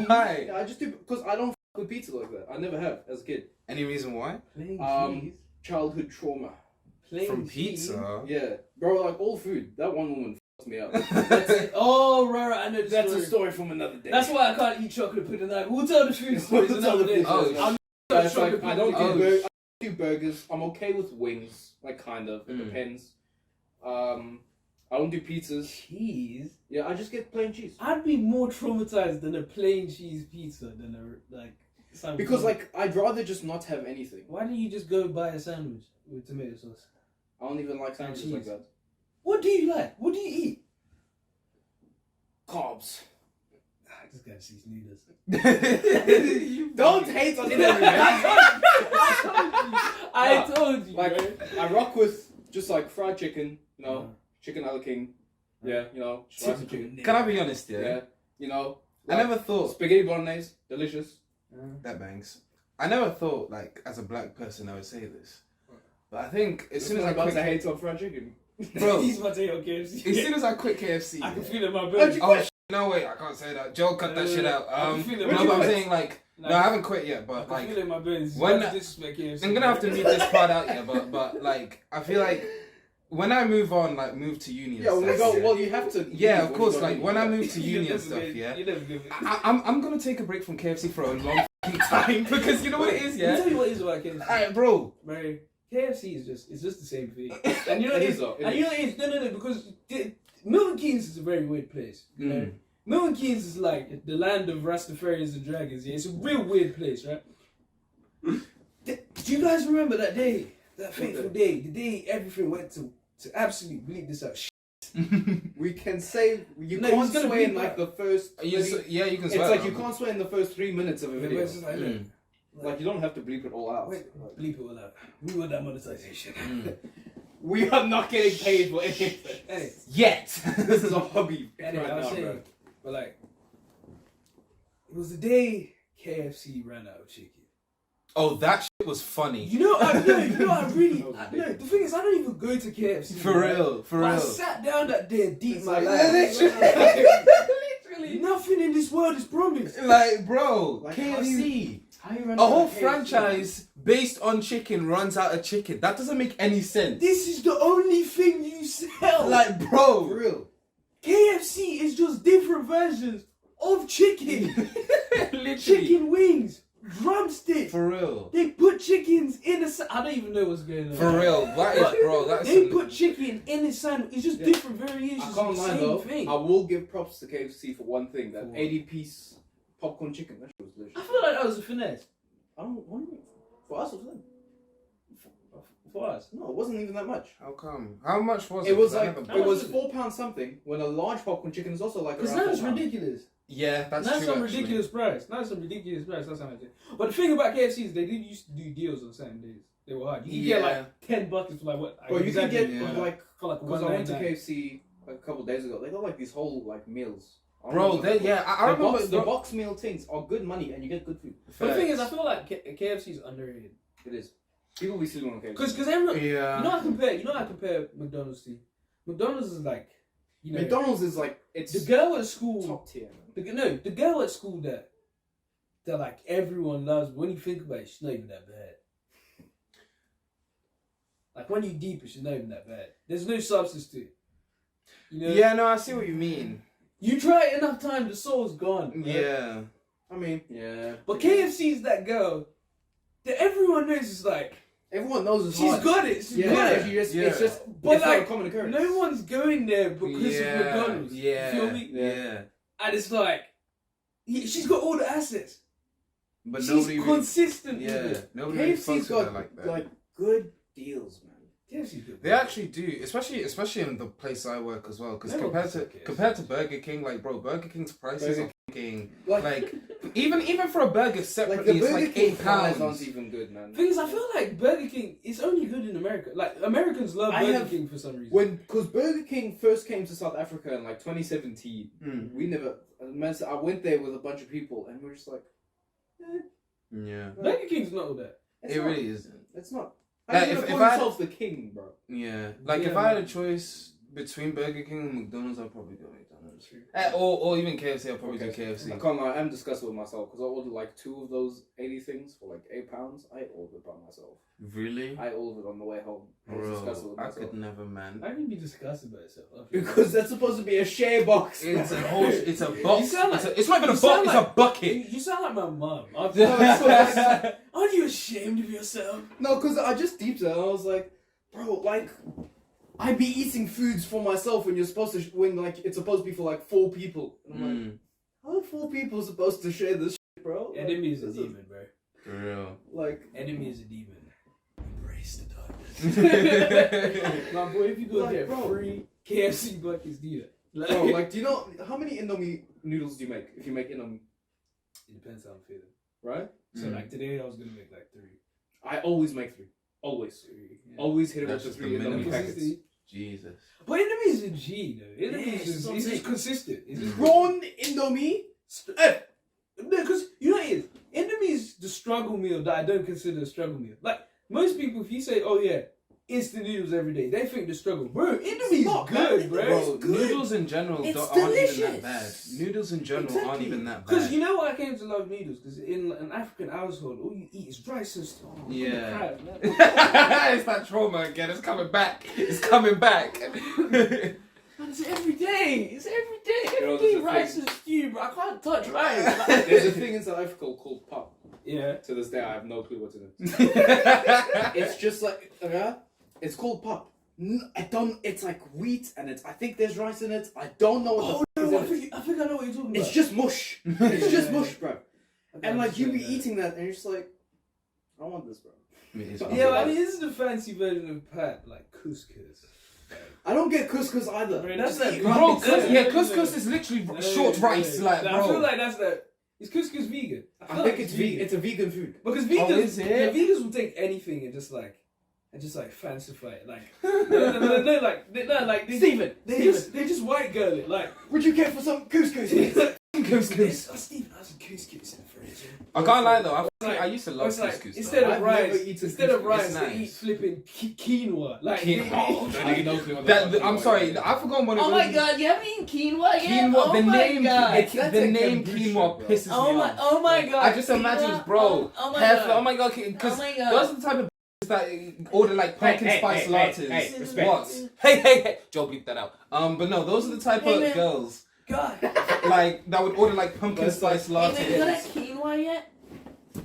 Speaker 2: Why?
Speaker 3: I just do because I don't fuck with pizza like that. I never have as a kid.
Speaker 2: Any reason why?
Speaker 3: Childhood trauma.
Speaker 2: From pizza?
Speaker 3: Yeah, bro. Like all food. That one woman fucked me up.
Speaker 5: That's it. Oh, right, I know the
Speaker 3: That's
Speaker 5: story.
Speaker 3: a story from another day.
Speaker 5: That's why I can't eat chocolate pudding. Like, we'll tell the food stories
Speaker 3: We'll tell
Speaker 5: another
Speaker 3: the
Speaker 5: day.
Speaker 3: food
Speaker 2: stories.
Speaker 5: I'm
Speaker 3: Yeah, it's like,
Speaker 5: chocolate
Speaker 3: I don't
Speaker 5: pudding.
Speaker 3: do I do burgers. I'm okay with wings. Like kind of. It
Speaker 2: Mm.
Speaker 3: depends. I don't do pizzas.
Speaker 5: Cheese?
Speaker 3: Yeah, I just get plain cheese.
Speaker 5: I'd be more traumatized than a plain cheese pizza than a, like, sandwich.
Speaker 3: Because like I'd rather just not have anything.
Speaker 5: Why don't you just go buy a sandwich with tomato sauce?
Speaker 3: I don't even like sandwiches like
Speaker 5: cheese.
Speaker 3: that.
Speaker 5: What do you like? What do you eat?
Speaker 3: Carbs.
Speaker 5: This guy sees noodles.
Speaker 3: Don't hate on it, man.
Speaker 5: I told you,
Speaker 3: Like
Speaker 5: bro.
Speaker 3: I rock with just like fried chicken, you know, chicken a la king. Yeah, you know, spicy chicken.
Speaker 2: Can I be honest? Yeah.
Speaker 3: Yeah, you know.
Speaker 2: I never thought
Speaker 3: Spaghetti bolognese, delicious.
Speaker 2: that bangs. I never thought like as a black person I would say this, but I think as soon as I
Speaker 3: about
Speaker 2: quit,
Speaker 3: to hate on fried chicken.
Speaker 2: bro,
Speaker 5: He's about to eat on KFC.
Speaker 2: as soon as I quit KFC,
Speaker 5: I can feel it in my belly.
Speaker 2: oh no wait, I can't say that. Joel, cut that shit out.
Speaker 5: I can feel it in
Speaker 2: No,
Speaker 5: my
Speaker 2: but I'm
Speaker 5: belly.
Speaker 2: saying like no, I haven't quit yet,
Speaker 5: I
Speaker 2: but
Speaker 5: can
Speaker 2: like
Speaker 5: feel it in my bones.
Speaker 2: when-
Speaker 5: When disrespect KFC.
Speaker 2: I'm gonna have to mute this part out, yeah. But like I feel like when I move to uni and
Speaker 3: Yeah,
Speaker 2: stuff,
Speaker 3: when we go, well, you have to.
Speaker 2: yeah,
Speaker 3: leave
Speaker 2: of
Speaker 3: when
Speaker 2: course.
Speaker 3: you go
Speaker 2: Like
Speaker 3: uni.
Speaker 2: when I move to
Speaker 5: You
Speaker 2: uni and
Speaker 5: never
Speaker 2: stuff,
Speaker 5: give-
Speaker 2: yeah.
Speaker 5: You never give it.
Speaker 2: I'm gonna take a break from KFC for a long fucking time because you know what it is,
Speaker 5: Let me
Speaker 2: yeah.
Speaker 5: tell you what it is about KFC.
Speaker 2: Alright, bro.
Speaker 5: Bro, KFC is just the same thing. And you know
Speaker 3: It
Speaker 5: it
Speaker 3: is
Speaker 5: is.
Speaker 3: though, it
Speaker 5: And you know it is. No, because Milton Keynes is a very weird place. You know? Milton Keynes is like the land of Rastafarians and dragons. Yeah, it's a real weird place, right? Do you guys remember that day, that fateful day, the day everything went to absolute bleep this out?
Speaker 3: We can say you
Speaker 5: No,
Speaker 3: can't
Speaker 5: he's gonna
Speaker 3: swear
Speaker 5: bleep
Speaker 3: in like
Speaker 5: that.
Speaker 3: the first.
Speaker 2: Yeah, you can
Speaker 3: It's
Speaker 2: swear.
Speaker 3: like you can't swear in the first 3 minutes of a video.
Speaker 5: It's just like,
Speaker 2: Mm.
Speaker 3: Like you don't have to bleep it all out.
Speaker 5: wait, bleep it all out. We want that monetization.
Speaker 3: We are not getting paid for anything.
Speaker 5: Hey,
Speaker 2: Yet.
Speaker 3: This is a hobby
Speaker 5: anyway,
Speaker 3: right
Speaker 5: I was
Speaker 3: now,
Speaker 5: saying,
Speaker 3: bro.
Speaker 5: but like, it was the day KFC ran out of chicken.
Speaker 2: Oh, that shit was funny.
Speaker 5: You know, I really,
Speaker 3: That was
Speaker 5: no, the thing is, I don't even go to KFC.
Speaker 2: For
Speaker 5: right?
Speaker 2: real, for
Speaker 5: But I
Speaker 2: real.
Speaker 5: sat down that day and deep
Speaker 3: It's
Speaker 5: my
Speaker 3: like,
Speaker 5: life.
Speaker 2: Literally.
Speaker 5: Nothing in this world is promised.
Speaker 2: Like, bro,
Speaker 3: Like,
Speaker 2: KFC.
Speaker 3: How you run
Speaker 2: A
Speaker 3: out
Speaker 2: whole
Speaker 3: of KFC?
Speaker 2: franchise based on chicken runs out of chicken. That doesn't make any sense.
Speaker 5: This is the only thing you sell.
Speaker 2: Like,
Speaker 3: For
Speaker 2: bro.
Speaker 3: real.
Speaker 5: KFC is just different versions of chicken.
Speaker 2: Literally.
Speaker 5: Chicken wings, drumsticks.
Speaker 2: For real.
Speaker 5: They put chickens in a. I don't even know what's going on.
Speaker 2: For real. That is, bro. That's
Speaker 5: They put chicken in a sandwich. It's just
Speaker 3: Yeah.
Speaker 5: different variations
Speaker 3: I
Speaker 5: of
Speaker 3: can't
Speaker 5: the
Speaker 3: lie
Speaker 5: same
Speaker 3: though.
Speaker 5: thing.
Speaker 3: I will give props to KFC for one thing. That
Speaker 5: For what?
Speaker 3: 80-piece popcorn chicken. That shit was delicious.
Speaker 5: I feel like that was a finesse.
Speaker 3: I don't. What do you mean? For us, it was them.
Speaker 5: For us.
Speaker 3: No, it wasn't even that much.
Speaker 2: How come? How much was it?
Speaker 3: It was
Speaker 2: 'Cause I
Speaker 3: like
Speaker 2: never
Speaker 3: it was
Speaker 5: bought
Speaker 3: £4 something. When a large popcorn chicken is also like
Speaker 5: Because
Speaker 3: around
Speaker 5: now it's
Speaker 3: £4.
Speaker 5: ridiculous.
Speaker 2: Yeah, that's
Speaker 5: That's
Speaker 2: true.
Speaker 5: some
Speaker 2: actually.
Speaker 5: ridiculous price. That's some ridiculous price. That's how I think. But the thing about KFC is they did used to do deals on certain days. They were hard. You could get like 10 buckets for like what?
Speaker 3: Well, you can get
Speaker 2: Yeah.
Speaker 3: like
Speaker 5: for like
Speaker 3: because I went to
Speaker 5: $1.99.
Speaker 3: KFC like a couple days ago. They got like these whole like meals. I don't
Speaker 2: Bro,
Speaker 3: know
Speaker 2: they,
Speaker 3: what
Speaker 2: yeah, I
Speaker 3: the
Speaker 2: remember
Speaker 3: box, the box meal things are good money and you get good food.
Speaker 5: But the thing is, I feel like KFC is underrated.
Speaker 3: It is. People be sleeping on KFC.
Speaker 5: Because everyone,
Speaker 2: Yeah.
Speaker 5: you know I compare McDonald's to. McDonald's is like, you know,
Speaker 3: McDonald's is like it's
Speaker 5: the girl at school.
Speaker 3: top tier.
Speaker 5: The girl at school that like everyone loves. When you think about it, she's not even that bad. Like when you deep it, she's not even that bad. There's no substance to it. You know?
Speaker 2: Yeah, no, I see what you mean.
Speaker 5: You try it enough time, the soul's gone. Right?
Speaker 2: Yeah. I mean,
Speaker 3: Yeah.
Speaker 5: But KFC's that girl that everyone knows is like,
Speaker 3: Everyone knows it's
Speaker 5: she's
Speaker 3: hard.
Speaker 5: got it. She's
Speaker 3: Yeah,
Speaker 5: got
Speaker 3: yeah,
Speaker 5: it.
Speaker 3: it's just,
Speaker 5: But
Speaker 3: it's not
Speaker 5: like,
Speaker 3: a common occurrence.
Speaker 5: no one's going there because of McDonald's.
Speaker 2: Yeah.
Speaker 5: You feel me?
Speaker 2: Yeah.
Speaker 5: And it's like, she's got all the assets.
Speaker 2: But
Speaker 5: She's
Speaker 2: nobody really,
Speaker 5: consistent with
Speaker 2: yeah,
Speaker 5: it.
Speaker 2: nobody really
Speaker 3: KFC's
Speaker 2: fucks with her
Speaker 3: got
Speaker 2: like that.
Speaker 3: like good deals, man.
Speaker 5: KFC's good.
Speaker 2: They actually do, especially in the place I work as well. Because
Speaker 5: No one
Speaker 2: compared to Burger King, like bro, Burger King's prices
Speaker 3: Burger
Speaker 2: are fucking
Speaker 3: Like-
Speaker 2: like even for a burger
Speaker 3: Like
Speaker 2: separately,
Speaker 3: the
Speaker 2: it's
Speaker 3: Burger
Speaker 2: like
Speaker 3: King
Speaker 2: £8.
Speaker 3: aren't even good, man.
Speaker 5: Thing is, I feel like Burger King is only good in America. Like Americans love
Speaker 3: I
Speaker 5: Burger
Speaker 3: have-
Speaker 5: King for some reason.
Speaker 3: Because Burger King first came to South Africa in like 2017,
Speaker 2: Mm.
Speaker 3: we never. I went there with a bunch of people, and we're just like,
Speaker 2: Yeah,
Speaker 5: Burger King's not all that.
Speaker 3: it's
Speaker 2: it
Speaker 3: not,
Speaker 2: really isn't.
Speaker 3: It's not.
Speaker 2: Like,
Speaker 3: How you
Speaker 2: if
Speaker 3: gonna call
Speaker 2: I-
Speaker 3: yourself the king, bro?
Speaker 2: Yeah, like
Speaker 5: Yeah,
Speaker 2: if I had a
Speaker 5: man.
Speaker 2: choice between Burger King and McDonald's, I'd probably go McDonald's.
Speaker 5: True.
Speaker 2: Or even KFC, I'll probably do
Speaker 3: I
Speaker 2: KFC.
Speaker 3: can't lie, I'm disgusted with myself because I ordered like 2 of those 80 things for like £8. I ordered by myself.
Speaker 2: Really?
Speaker 3: I ordered on the way home. I was disgusted
Speaker 2: Bro,
Speaker 3: with
Speaker 2: I
Speaker 3: myself.
Speaker 2: could never, man.
Speaker 5: I can be disgusted by yourself.
Speaker 3: Because that's supposed to be a share box.
Speaker 2: It's
Speaker 3: bro.
Speaker 2: a whole. It's a box.
Speaker 5: sound like-
Speaker 2: It's not even a
Speaker 5: you sound
Speaker 2: box.
Speaker 5: like-
Speaker 2: It's a bucket.
Speaker 5: You sound like my mum.
Speaker 3: No,
Speaker 5: Aren't you ashamed of yourself?
Speaker 3: No, because I just deeped it and I was like, bro, like, I be eating foods for myself when you're supposed to, when like, it's supposed to be for like 4 people. And I'm like,
Speaker 2: Mm,
Speaker 3: how are 4 people supposed to share this shit, bro? Like,
Speaker 5: Enemy is a
Speaker 3: this
Speaker 5: demon, bro.
Speaker 2: for real.
Speaker 3: Like,
Speaker 5: Enemy is a demon. Embrace the darkness. My boy, if you go
Speaker 3: Like,
Speaker 5: there
Speaker 3: bro.
Speaker 5: free KFC buckets, do that.
Speaker 3: bro, like, do you know, how many Indomie noodles do you make if you make Indomie,
Speaker 5: It depends how I'm feeling.
Speaker 3: right?
Speaker 5: So
Speaker 2: Mm.
Speaker 5: like today, I was gonna make like 3.
Speaker 3: I always make 3. Always.
Speaker 5: 3. Yeah.
Speaker 3: Always hit it
Speaker 2: That's
Speaker 3: with the
Speaker 2: just
Speaker 3: 3
Speaker 2: the
Speaker 3: Indomie
Speaker 2: minimum.
Speaker 3: packets.
Speaker 5: Consistency.
Speaker 2: Jesus.
Speaker 5: But Enemy is a G though. Enemy
Speaker 3: Yeah,
Speaker 5: is just,
Speaker 3: it's
Speaker 5: it's just
Speaker 3: something.
Speaker 5: consistent. It's just
Speaker 3: Prawn Indomie?
Speaker 5: because you know what it is. Enemy is the struggle meal that I don't consider a struggle meal. Like most people, if you say, "Oh yeah, instant noodles every day," they think the struggle. Bro, Enemy is
Speaker 3: not,
Speaker 5: good,
Speaker 3: man.
Speaker 5: bro.
Speaker 2: Bro,
Speaker 3: good.
Speaker 2: noodles in general
Speaker 3: It's
Speaker 2: aren't even that
Speaker 3: delicious.
Speaker 2: bad. Noodles in general aren't
Speaker 3: Exactly.
Speaker 2: even that
Speaker 5: Because
Speaker 2: bad.
Speaker 5: you know why I came to love noodles? Because in an African household, all you eat is rice and stuff. Oh, I'm gonna
Speaker 2: Yeah.
Speaker 5: cry, man.
Speaker 2: It's that trauma again. It's coming back. It's coming back.
Speaker 5: Man, it's every day. It's every day.
Speaker 3: You know,
Speaker 5: Every day
Speaker 3: there's a
Speaker 5: rice
Speaker 3: thing-
Speaker 5: and stew, bro. I can't touch rice. Like-
Speaker 3: There's a thing in South Africa called pop.
Speaker 5: yeah.
Speaker 3: To this day, I have no clue what's in it. It's just like, it's called pop. I don't, it's like wheat and it's, I think there's rice in it. I don't know what
Speaker 5: Oh
Speaker 3: the
Speaker 5: no,
Speaker 3: fuck is in it.
Speaker 5: I think I know what you're talking about.
Speaker 3: It's just mush. It's just
Speaker 5: Yeah.
Speaker 3: mush, bro.
Speaker 5: Okay,
Speaker 3: And
Speaker 5: I
Speaker 3: like you be
Speaker 5: understand that.
Speaker 3: eating that and you're just like, I want this, bro.
Speaker 5: Yeah, well, I mean, this is the fancy version of pat, like couscous.
Speaker 3: I don't get couscous either.
Speaker 5: Bro, that's
Speaker 3: Just
Speaker 5: that
Speaker 3: eat
Speaker 5: rice.
Speaker 2: Bro,
Speaker 3: rice.
Speaker 2: couscous is literally short rice, like,
Speaker 5: I
Speaker 2: bro.
Speaker 5: feel like that's that. Is couscous vegan?
Speaker 3: I
Speaker 5: feel
Speaker 3: think
Speaker 5: like
Speaker 3: it's vegan. It's a vegan food.
Speaker 5: Because vegans,
Speaker 2: is it?
Speaker 5: yeah, vegans will take anything and just like fancify it. Like no, like they,
Speaker 3: Steven,
Speaker 5: they just white girl it. Like
Speaker 3: would you care for some couscous?
Speaker 5: couscous. Oh, Stephen, I have some couscous in the fridge.
Speaker 2: I can't lie though.
Speaker 5: Like-
Speaker 2: I used to love
Speaker 5: It's like
Speaker 2: couscous.
Speaker 5: instead
Speaker 3: I've
Speaker 5: of
Speaker 3: never
Speaker 5: rice,
Speaker 3: eaten
Speaker 5: instead of
Speaker 3: couscous.
Speaker 5: rice,
Speaker 2: It's
Speaker 5: they
Speaker 2: nice.
Speaker 5: eat flipping quinoa. Like
Speaker 2: Quinoa.
Speaker 3: I don't know what the
Speaker 2: That,
Speaker 3: fuck
Speaker 2: I'm
Speaker 3: you
Speaker 2: sorry,
Speaker 3: want.
Speaker 2: I forgot what it
Speaker 6: Oh
Speaker 2: was.
Speaker 6: my god, you haven't eaten quinoa yet?
Speaker 2: Quinoa,
Speaker 6: Oh
Speaker 2: the
Speaker 6: my
Speaker 2: name,
Speaker 6: god.
Speaker 2: it's,
Speaker 3: That's
Speaker 2: the
Speaker 3: like
Speaker 2: name
Speaker 3: kombucha,
Speaker 2: quinoa
Speaker 3: bro.
Speaker 2: pisses
Speaker 6: Oh
Speaker 2: me
Speaker 6: my,
Speaker 2: off.
Speaker 6: oh my god.
Speaker 2: I just imagine,
Speaker 6: Quinoa?
Speaker 2: bro,
Speaker 6: Oh my
Speaker 2: hair
Speaker 6: god.
Speaker 2: flip, oh my god, because
Speaker 6: Oh my god.
Speaker 2: those are the type of that order like pumpkin spice lattes.
Speaker 3: hey, respect.
Speaker 2: What? Hey, Joe, bleep that out. But no, those are the type
Speaker 6: Hey,
Speaker 2: of
Speaker 6: man.
Speaker 2: girls
Speaker 5: God.
Speaker 2: like that would order like pumpkin
Speaker 3: That's
Speaker 2: spice
Speaker 6: Hey man, you got that
Speaker 2: lattes.
Speaker 6: quinoa yet?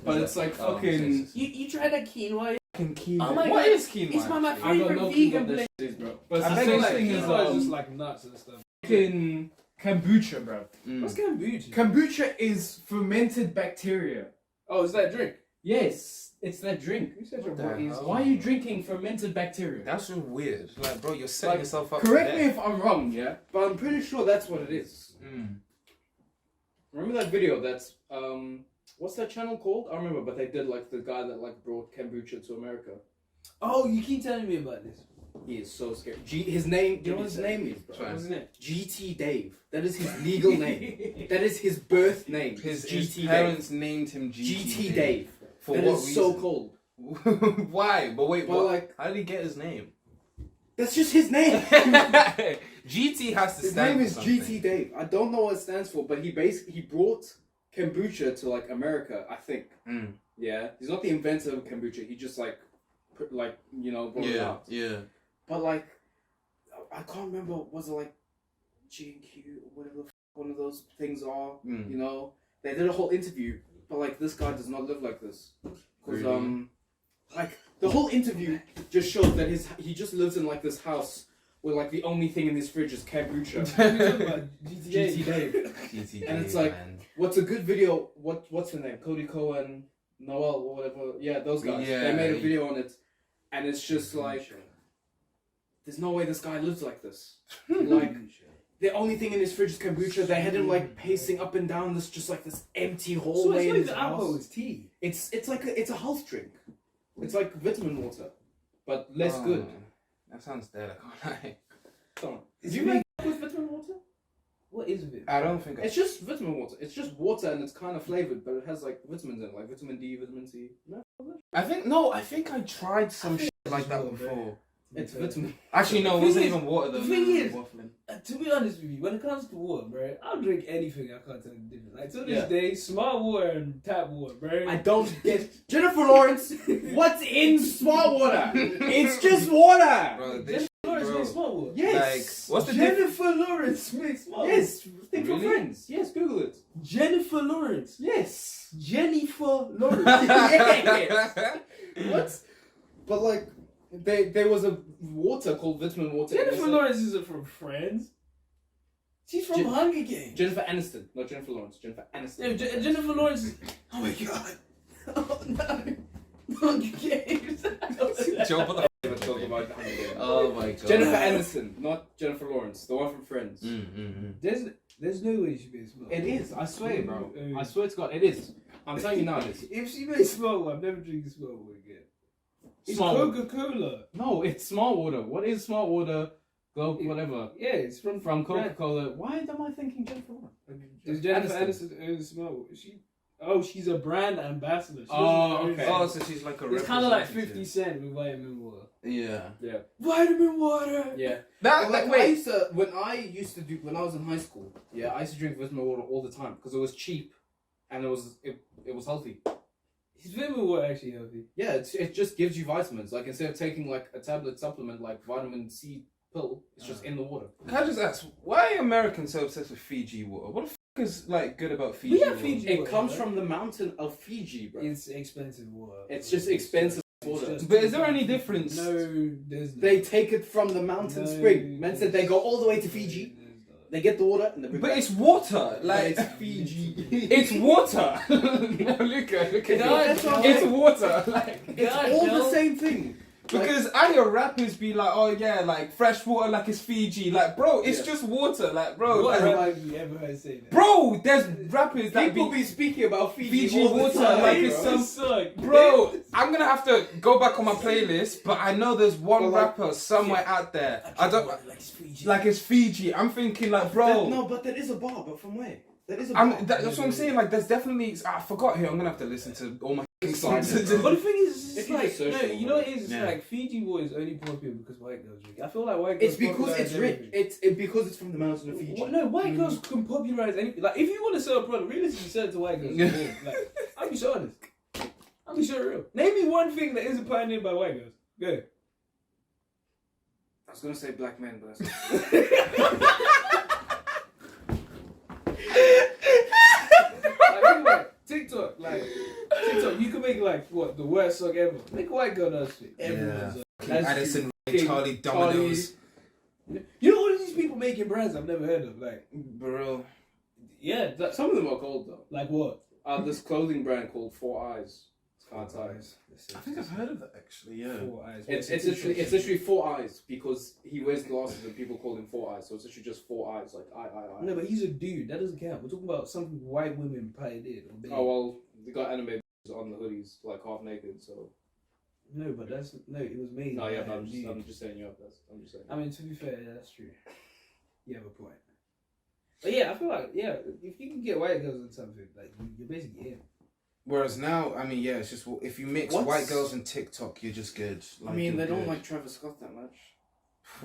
Speaker 3: But it's like fucking.
Speaker 6: You tried that quinoa yet?
Speaker 2: Fucking quinoa.
Speaker 6: Oh my
Speaker 2: What
Speaker 6: god.
Speaker 2: is quinoa?
Speaker 6: It's my
Speaker 2: actually?
Speaker 3: I don't
Speaker 6: favorite
Speaker 3: know clue
Speaker 6: vegan
Speaker 3: what
Speaker 6: place.
Speaker 3: this is, bro. But it's
Speaker 2: I
Speaker 3: the
Speaker 2: bet
Speaker 3: same
Speaker 2: it's like
Speaker 3: thing as
Speaker 5: Quinoa is just like nuts and stuff.
Speaker 7: fucking kombucha, bro.
Speaker 5: What's
Speaker 2: Mm.
Speaker 5: kombucha?
Speaker 7: Kombucha is fermented bacteria.
Speaker 5: Oh, is that a drink?
Speaker 7: Yes, it's that drink.
Speaker 5: You said
Speaker 2: What
Speaker 5: your
Speaker 2: the
Speaker 5: body is.
Speaker 2: hell?
Speaker 7: Why are you drinking fermented bacteria?
Speaker 2: That's just weird. Like, bro, you're setting
Speaker 3: Like,
Speaker 2: yourself up.
Speaker 3: Correct
Speaker 2: for
Speaker 3: me
Speaker 2: death.
Speaker 3: if I'm wrong, yeah, but I'm pretty sure that's what it is. Remember that video? That's what's that channel called? I don't remember, but they did like the guy that like brought kombucha to America.
Speaker 5: Oh, you keep telling me about this.
Speaker 3: He is so scary. His name. Do you know what his name is, bro?
Speaker 2: Sorry.
Speaker 5: Wasn't it?
Speaker 3: GT Dave. That is his legal name. That is his birth name.
Speaker 2: His
Speaker 3: GT
Speaker 2: parents named him
Speaker 3: GT Dave.
Speaker 2: For
Speaker 3: That
Speaker 2: what
Speaker 3: is
Speaker 2: reason?
Speaker 3: so cold.
Speaker 2: Why? But wait,
Speaker 3: But
Speaker 2: what?
Speaker 3: like,
Speaker 2: How did he get his name?
Speaker 3: that's just his name.
Speaker 2: GT has to
Speaker 3: His
Speaker 2: stand
Speaker 3: name
Speaker 2: for
Speaker 3: is
Speaker 2: something.
Speaker 3: GT Dave. I don't know what it stands for, but he brought kombucha to like America, I think.
Speaker 2: Mm.
Speaker 3: Yeah, he's not the inventor of kombucha. He just like, brought it
Speaker 2: Yeah,
Speaker 3: out.
Speaker 2: yeah.
Speaker 3: But like, I can't remember. Was it like G&Q or whatever one of those things are?
Speaker 2: Mm.
Speaker 3: You know. they did a whole interview, but like this guy does not live like this. Because
Speaker 2: Really?
Speaker 3: like the whole interview just shows that he just lives in like this house where like the only thing in his fridge is kombucha.
Speaker 5: GTA.
Speaker 3: And it's like, what's a good video? What's her name? Cody Cohen, Noel, or whatever. Yeah, those guys.
Speaker 2: Yeah.
Speaker 3: They made a video on it, and it's just like, there's no way this guy lives like this. Like, the only thing in his fridge is kombucha. They had him like pacing up and down this just like this empty
Speaker 5: So
Speaker 3: hallway
Speaker 5: it's
Speaker 3: in
Speaker 5: like
Speaker 3: his
Speaker 5: the
Speaker 3: house.
Speaker 5: alcohol is tea.
Speaker 3: It's like it's a health drink. It's like vitamin water, but less
Speaker 2: Oh,
Speaker 3: good.
Speaker 2: That sounds dead. I can't lie.
Speaker 3: Come on.
Speaker 5: Is
Speaker 3: Do
Speaker 5: it
Speaker 3: you
Speaker 5: really-
Speaker 3: make with vitamin water?
Speaker 5: What is it?
Speaker 2: I don't think.
Speaker 3: It's just vitamin water. It's just water and it's kind of flavored, but it has like vitamins in it, like vitamin D, vitamin C. No,
Speaker 2: I think I tried some shit like that
Speaker 5: well,
Speaker 2: before.
Speaker 3: it's vitamin.
Speaker 2: Actually, no, it
Speaker 5: The
Speaker 2: wasn't
Speaker 5: thing
Speaker 2: even water though.
Speaker 5: the thing is-
Speaker 2: waffling.
Speaker 5: To be honest with you, when it comes to water, bro, I'll drink anything. I can't tell the difference. Like to this
Speaker 3: Yeah.
Speaker 5: day, smart water and tap water, bro.
Speaker 3: I don't get Jennifer Lawrence. What's in smart water? It's just water.
Speaker 2: Bro,
Speaker 5: Jennifer
Speaker 2: this
Speaker 5: Lawrence
Speaker 2: bro.
Speaker 5: makes smart water.
Speaker 3: Yes.
Speaker 2: Like, what's the difference?
Speaker 5: Jennifer Lawrence makes smart water.
Speaker 3: Yes. Think for
Speaker 2: Really?
Speaker 3: friends. Yes. Google it.
Speaker 5: Jennifer Lawrence.
Speaker 3: Yes.
Speaker 5: Jennifer Lawrence.
Speaker 3: Yes. What? But like, there was a water called vitamin water. and
Speaker 5: Jennifer
Speaker 3: it's
Speaker 5: Lawrence isn't from Friends. She's from
Speaker 3: Jen-
Speaker 5: Hunger Games.
Speaker 3: Jennifer Aniston, not Jennifer Lawrence. Jennifer Aniston.
Speaker 5: Yeah, Jennifer Lawrence is... Oh my god. Oh no. Hunger Games.
Speaker 2: Joe, what the
Speaker 3: Never talk about Hunger Games.
Speaker 2: Oh my god.
Speaker 3: Jennifer Aniston, not Jennifer Lawrence, the one from Friends.
Speaker 5: There's no way she made smart.
Speaker 3: It is, I swear, bro.
Speaker 5: Mm.
Speaker 3: I swear to God, it is. I'm telling you now, it is.
Speaker 5: If she made smart water, I'm never drinking smart water again. It's
Speaker 3: Smart water.
Speaker 5: Coca-Cola.
Speaker 3: No, it's smart water. What is smart water? Go whatever.
Speaker 5: Yeah, it's from
Speaker 3: Coca-Cola. Why am I thinking Jennifer Lawrence?
Speaker 5: Is Jennifer Aniston owns smart water? She's a brand ambassador. She
Speaker 3: Oh,
Speaker 5: doesn't own
Speaker 3: okay.
Speaker 5: it.
Speaker 2: Oh, so she's like a
Speaker 5: It's kind of like
Speaker 2: representative.
Speaker 5: 50 Cent with vitamin water.
Speaker 2: Yeah.
Speaker 3: Yeah.
Speaker 5: Vitamin water.
Speaker 3: Yeah.
Speaker 2: That
Speaker 3: Like
Speaker 2: wait.
Speaker 3: when I was in high school, yeah, I used to drink vitamin water all the time because it was cheap, and it was healthy.
Speaker 5: Is vitamin water actually healthy?
Speaker 3: Yeah, it just gives you vitamins. Like instead of taking like a tablet supplement like vitamin C pill, it's just in the water.
Speaker 2: Can I just ask, why are Americans so obsessed with Fiji water? What the fuck is like good about Fiji
Speaker 5: We have
Speaker 2: water?
Speaker 5: Fiji.
Speaker 3: It
Speaker 5: water,
Speaker 3: comes
Speaker 5: right?
Speaker 3: from the mountain of Fiji, bro.
Speaker 5: It's expensive water.
Speaker 3: It's just expensive water.
Speaker 5: just-
Speaker 2: But is there any difference?
Speaker 5: No, there's not.
Speaker 3: They take it from the mountain
Speaker 5: No,
Speaker 3: spring. Man said they go all the way to Fiji. They get the water and they bring
Speaker 2: But
Speaker 3: it
Speaker 2: it's water, like
Speaker 3: it's Fiji.
Speaker 2: it's water. No, look at
Speaker 3: No,
Speaker 2: it.
Speaker 3: that's what I'm
Speaker 2: It's
Speaker 3: saying.
Speaker 2: water, like
Speaker 3: It's all the same thing.
Speaker 2: because I hear rappers be like, oh yeah, like fresh water, like it's Fiji, like bro, it's
Speaker 3: Yeah.
Speaker 2: just water, like bro,
Speaker 5: What
Speaker 2: like,
Speaker 5: have you ever heard say that?
Speaker 2: bro. There's rappers that
Speaker 3: People
Speaker 2: be
Speaker 3: be speaking about Fiji,
Speaker 2: Fiji
Speaker 3: all the
Speaker 2: water,
Speaker 3: time,
Speaker 2: like
Speaker 3: bro.
Speaker 2: it's some
Speaker 5: suck.
Speaker 2: bro. I'm gonna have to go back on my playlist, but I know there's one
Speaker 3: But, like,
Speaker 2: rapper somewhere out there. I don't
Speaker 5: like it's Fiji.
Speaker 2: like it's Fiji. I'm thinking like, bro.
Speaker 3: No, but there is a bar, but from where? There is a bar.
Speaker 2: That's what I'm saying. Like, there's definitely. I forgot here. I'm gonna have to listen to all my songs.
Speaker 5: But the thing is,
Speaker 3: If
Speaker 5: it's
Speaker 3: you
Speaker 5: like
Speaker 3: just search
Speaker 5: no,
Speaker 3: for
Speaker 5: you know what it is? It's
Speaker 2: Yeah.
Speaker 5: like Fiji water is only popular because white girls drink it. I feel like white girls.
Speaker 3: It's because
Speaker 5: popularize
Speaker 3: it's rich.
Speaker 5: everything.
Speaker 3: It's because it's from the mountain of Fiji.
Speaker 5: Well, no, white girls can popularize anything. Like, if you want to sell a product, realistically, sell it to white girls. Like, I'll be so honest. I'll be so real. Name me one thing that isn't pioneered by white girls. Go.
Speaker 3: I was gonna say black men, but
Speaker 5: Like, think about it. TikTok, you can make like what the worst song ever. Make a white girl does shit. Everyone's
Speaker 2: Yeah.
Speaker 5: That's
Speaker 2: Addison
Speaker 5: true.
Speaker 2: Rae, Charlie Dominoes,
Speaker 5: You know all of these people making brands I've never heard of. Like,
Speaker 2: bro.
Speaker 5: yeah, like,
Speaker 3: some of them are gold though.
Speaker 5: like what?
Speaker 3: This clothing brand called Four Eyes. It's can't tell.
Speaker 2: I think I've heard of that actually. Yeah.
Speaker 5: Four eyes.
Speaker 3: It's literally four eyes because he wears glasses and people call him Four Eyes. So it's literally just four eyes, like eye.
Speaker 5: No, but he's a dude. That doesn't count. We're talking about something white women pioneered. Or made.
Speaker 3: Oh well, they got anime on the hoodies, like half naked. So
Speaker 5: No, but that's no. It was made.
Speaker 3: no, yeah,
Speaker 5: by
Speaker 3: but
Speaker 5: a
Speaker 3: I'm
Speaker 5: dude.
Speaker 3: just saying you up. I'm just saying.
Speaker 5: I mean, to be fair, yeah, that's true. You have a point. But yeah, I feel like if you can get white girls in something, like you're basically in.
Speaker 2: Whereas now, I mean, yeah, it's just if you mix
Speaker 3: What's-
Speaker 2: white girls and TikTok, you're just good.
Speaker 3: I mean,
Speaker 2: you're
Speaker 3: they don't
Speaker 2: good.
Speaker 3: like Travis Scott that much.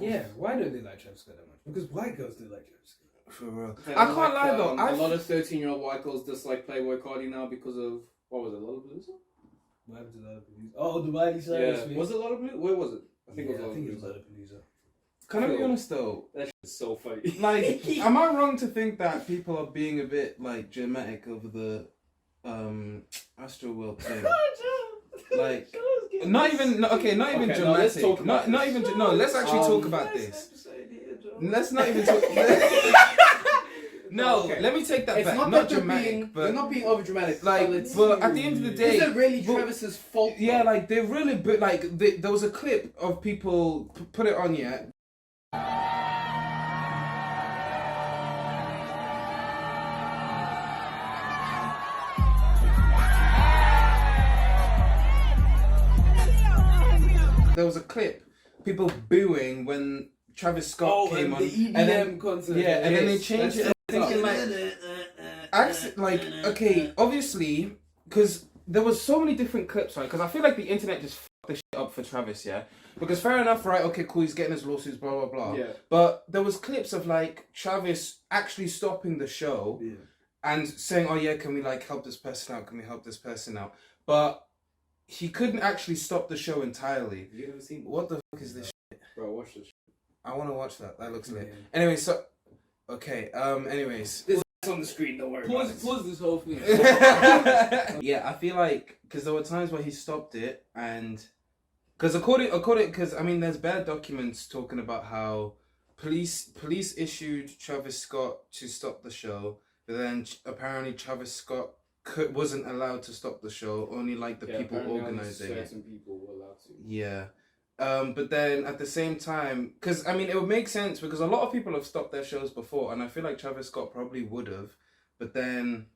Speaker 5: Yeah, why don't they like Travis Scott that much? Because white girls do like Travis Scott.
Speaker 2: For real.
Speaker 3: They
Speaker 2: I
Speaker 3: don't
Speaker 2: can't lie though.
Speaker 3: A lot of 13-year-old white girls dislike Playboy Cardi now because of what was it, Lollapalooza?
Speaker 5: What happened to Lollapalooza? Oh, the Miley Cyrus
Speaker 3: Yeah,
Speaker 5: thing.
Speaker 3: was it Lollapalooza? Where was it? I think it was
Speaker 5: I think it
Speaker 3: Lollapalooza.
Speaker 5: was Lollapalooza.
Speaker 2: Can I be
Speaker 3: Phil.
Speaker 2: honest though?
Speaker 3: That shit is so funny.
Speaker 2: Like, am I wrong to think that people are being a bit like dramatic over the Astro World thing? Like, not even not even
Speaker 3: Okay, now
Speaker 2: dramatic.
Speaker 3: let's talk about
Speaker 2: not
Speaker 3: this.
Speaker 2: even no. Let's actually talk about this. Let's not even talk. No,
Speaker 3: Okay.
Speaker 2: let me take that
Speaker 3: It's
Speaker 2: back.
Speaker 3: not
Speaker 2: Not
Speaker 3: that they're
Speaker 2: dramatic,
Speaker 3: being,
Speaker 2: but
Speaker 3: they're not being over dramatic.
Speaker 2: like, but at the end of the day,
Speaker 3: is it really
Speaker 2: but-
Speaker 3: Travis's fault?
Speaker 2: yeah,
Speaker 3: though?
Speaker 2: like they're really, but like there was a clip of people put it on yet. There was a clip, people booing when Travis Scott came
Speaker 5: and
Speaker 2: on,
Speaker 5: the EDM
Speaker 2: and then
Speaker 5: concert.
Speaker 2: yeah, and then they
Speaker 3: Yes,
Speaker 2: changed it.
Speaker 3: that's
Speaker 2: Thinking like, okay, obviously, because there was so many different clips, right? Because I feel like the internet just fucked the shit up for Travis, yeah. Because fair enough, right? Okay, cool, he's getting his lawsuits, blah blah blah.
Speaker 3: Yeah.
Speaker 2: But there was clips of like Travis actually stopping the show
Speaker 5: Yeah.
Speaker 2: and saying, "Oh yeah, can we like help this person out? Can we help this person out?" But he couldn't actually stop the show entirely.
Speaker 3: You ever seen?
Speaker 2: What the fuck is this?
Speaker 3: Bro, watch this.
Speaker 2: I want to watch that. That looks lit.
Speaker 5: Yeah.
Speaker 2: Anyway, so okay. Anyways.
Speaker 3: It's on the screen. Don't worry.
Speaker 5: Pause this whole thing.
Speaker 2: Yeah, I feel like because there were times where he stopped it, and because according because I mean there's bad documents talking about how police issued Travis Scott to stop the show, but then apparently Travis Scott wasn't allowed to stop the show. Only like the people organizing it.
Speaker 3: Certain people were allowed to.
Speaker 2: Yeah. But then at the same time, because I mean, it would make sense because a lot of people have stopped their shows before, and I feel like Travis Scott probably would have. But then,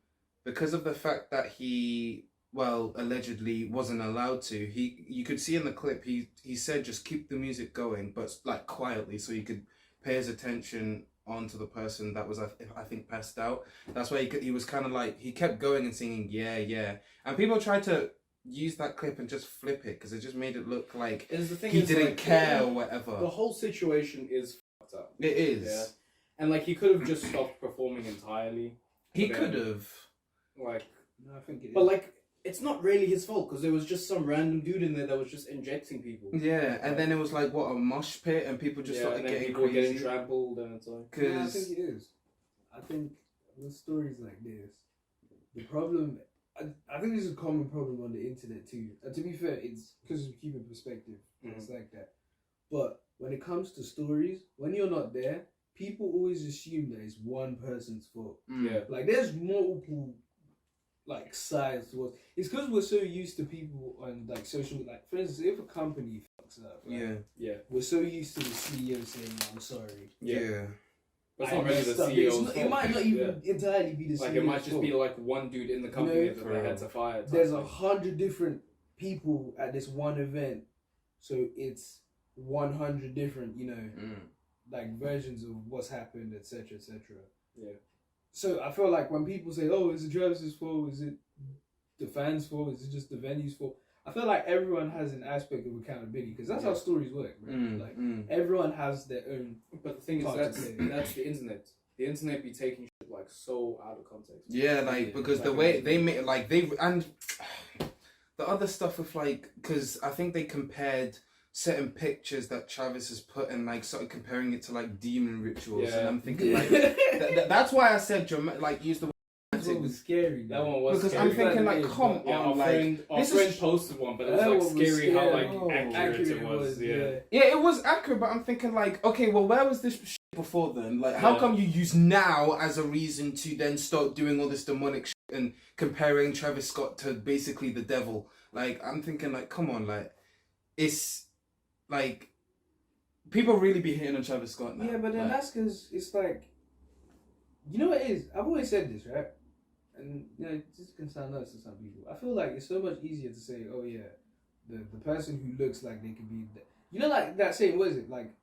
Speaker 2: because of the fact that he, well, allegedly wasn't allowed to, you could see in the clip, he said just keep the music going, but like quietly, so he could pay his attention onto the person that was, I think, passed out. That's why he was kind of like, he kept going and singing, yeah, yeah. And people tried to use that clip and just flip it because it just made it look like
Speaker 3: And the thing
Speaker 2: he
Speaker 3: is,
Speaker 2: didn't
Speaker 3: like,
Speaker 2: care or
Speaker 3: The
Speaker 2: whatever.
Speaker 3: whole situation is fucked up.
Speaker 2: It is.
Speaker 3: Yeah. And like he could have just stopped performing entirely.
Speaker 2: He
Speaker 3: But
Speaker 2: could
Speaker 3: then,
Speaker 2: have.
Speaker 3: Like,
Speaker 5: No, I think it
Speaker 3: but like it's not really his fault because there was just some random dude in there that was just injecting people.
Speaker 2: Yeah, and then it was like, what, a mosh pit, and people just
Speaker 3: Yeah,
Speaker 2: started
Speaker 3: and then
Speaker 2: getting
Speaker 3: people were getting
Speaker 2: crazy.
Speaker 3: trampled, and it's like.
Speaker 5: No, I
Speaker 2: Because
Speaker 5: think it is. I think with stories like this, the problem. I think this is a common problem on the internet too. And to be fair, it's because of human perspective. It's like that. But when it comes to stories, when you're not there, people always assume that it's one person's fault.
Speaker 3: Yeah.
Speaker 5: Like there's multiple like sides to what. It's because we're so used to people on like social. Like for instance, if a company fucks up, right,
Speaker 2: yeah,
Speaker 3: Yeah.
Speaker 5: we're so used to the CEO saying, "I'm sorry."
Speaker 2: yeah.
Speaker 3: But it's
Speaker 5: I
Speaker 3: not really the
Speaker 5: messed up.
Speaker 3: CEO's
Speaker 5: It's not-
Speaker 3: fault.
Speaker 5: It might not even
Speaker 3: Yeah.
Speaker 5: entirely be the
Speaker 3: Like
Speaker 5: CEO's
Speaker 3: it might just
Speaker 5: fault.
Speaker 3: be like one dude in the company
Speaker 5: know,
Speaker 3: that they had to fire. type
Speaker 5: There's
Speaker 3: thing.
Speaker 5: 100 different people at this one event, so it's 100 different, like versions of what's happened, etc., etc.
Speaker 3: Yeah.
Speaker 5: So I feel like when people say, "Oh, is it Travis's fault? Is it the fans' fault? Is it just the venue's fault?" I feel like everyone has an aspect of accountability because that's how stories work. Right? Like everyone has their own.
Speaker 3: But the thing is,
Speaker 5: Part to
Speaker 3: that's
Speaker 5: play.
Speaker 3: the internet. The internet be taking shit like so out of context.
Speaker 2: Yeah, like, because the way they made, like, and the other stuff with, like, because I think they compared certain pictures that Travis has put and, like, started comparing it to, like, demon rituals, and I'm thinking, like, that's why I said, use the word
Speaker 5: That
Speaker 2: dramatic,
Speaker 5: was scary.
Speaker 3: That one was
Speaker 2: because
Speaker 3: scary.
Speaker 2: I'm thinking, like, come
Speaker 3: Yeah,
Speaker 2: on, like,
Speaker 3: our
Speaker 2: this
Speaker 3: friend
Speaker 2: is...
Speaker 3: posted one, but it was
Speaker 5: That
Speaker 3: like
Speaker 5: one was
Speaker 3: scary how
Speaker 5: scary.
Speaker 3: like
Speaker 2: Oh,
Speaker 3: accurate it was. Yeah.
Speaker 2: Yeah, it was accurate, but I'm thinking, like, okay, well, where was this shit before then? Like, how
Speaker 3: Yeah.
Speaker 2: come you use now as a reason to then start doing all this demonic shit and comparing Travis Scott to basically the devil? Like, I'm thinking, like, come on, like, it's, like, people really be hating on Travis Scott now.
Speaker 5: Yeah, but then
Speaker 2: like,
Speaker 5: that's because it's like, you know what it is? I've always said this, right? And, this can sound nuts to some people. I feel like it's so much easier to say, oh, yeah, the person who looks like they could be... like that saying, what is it? Like,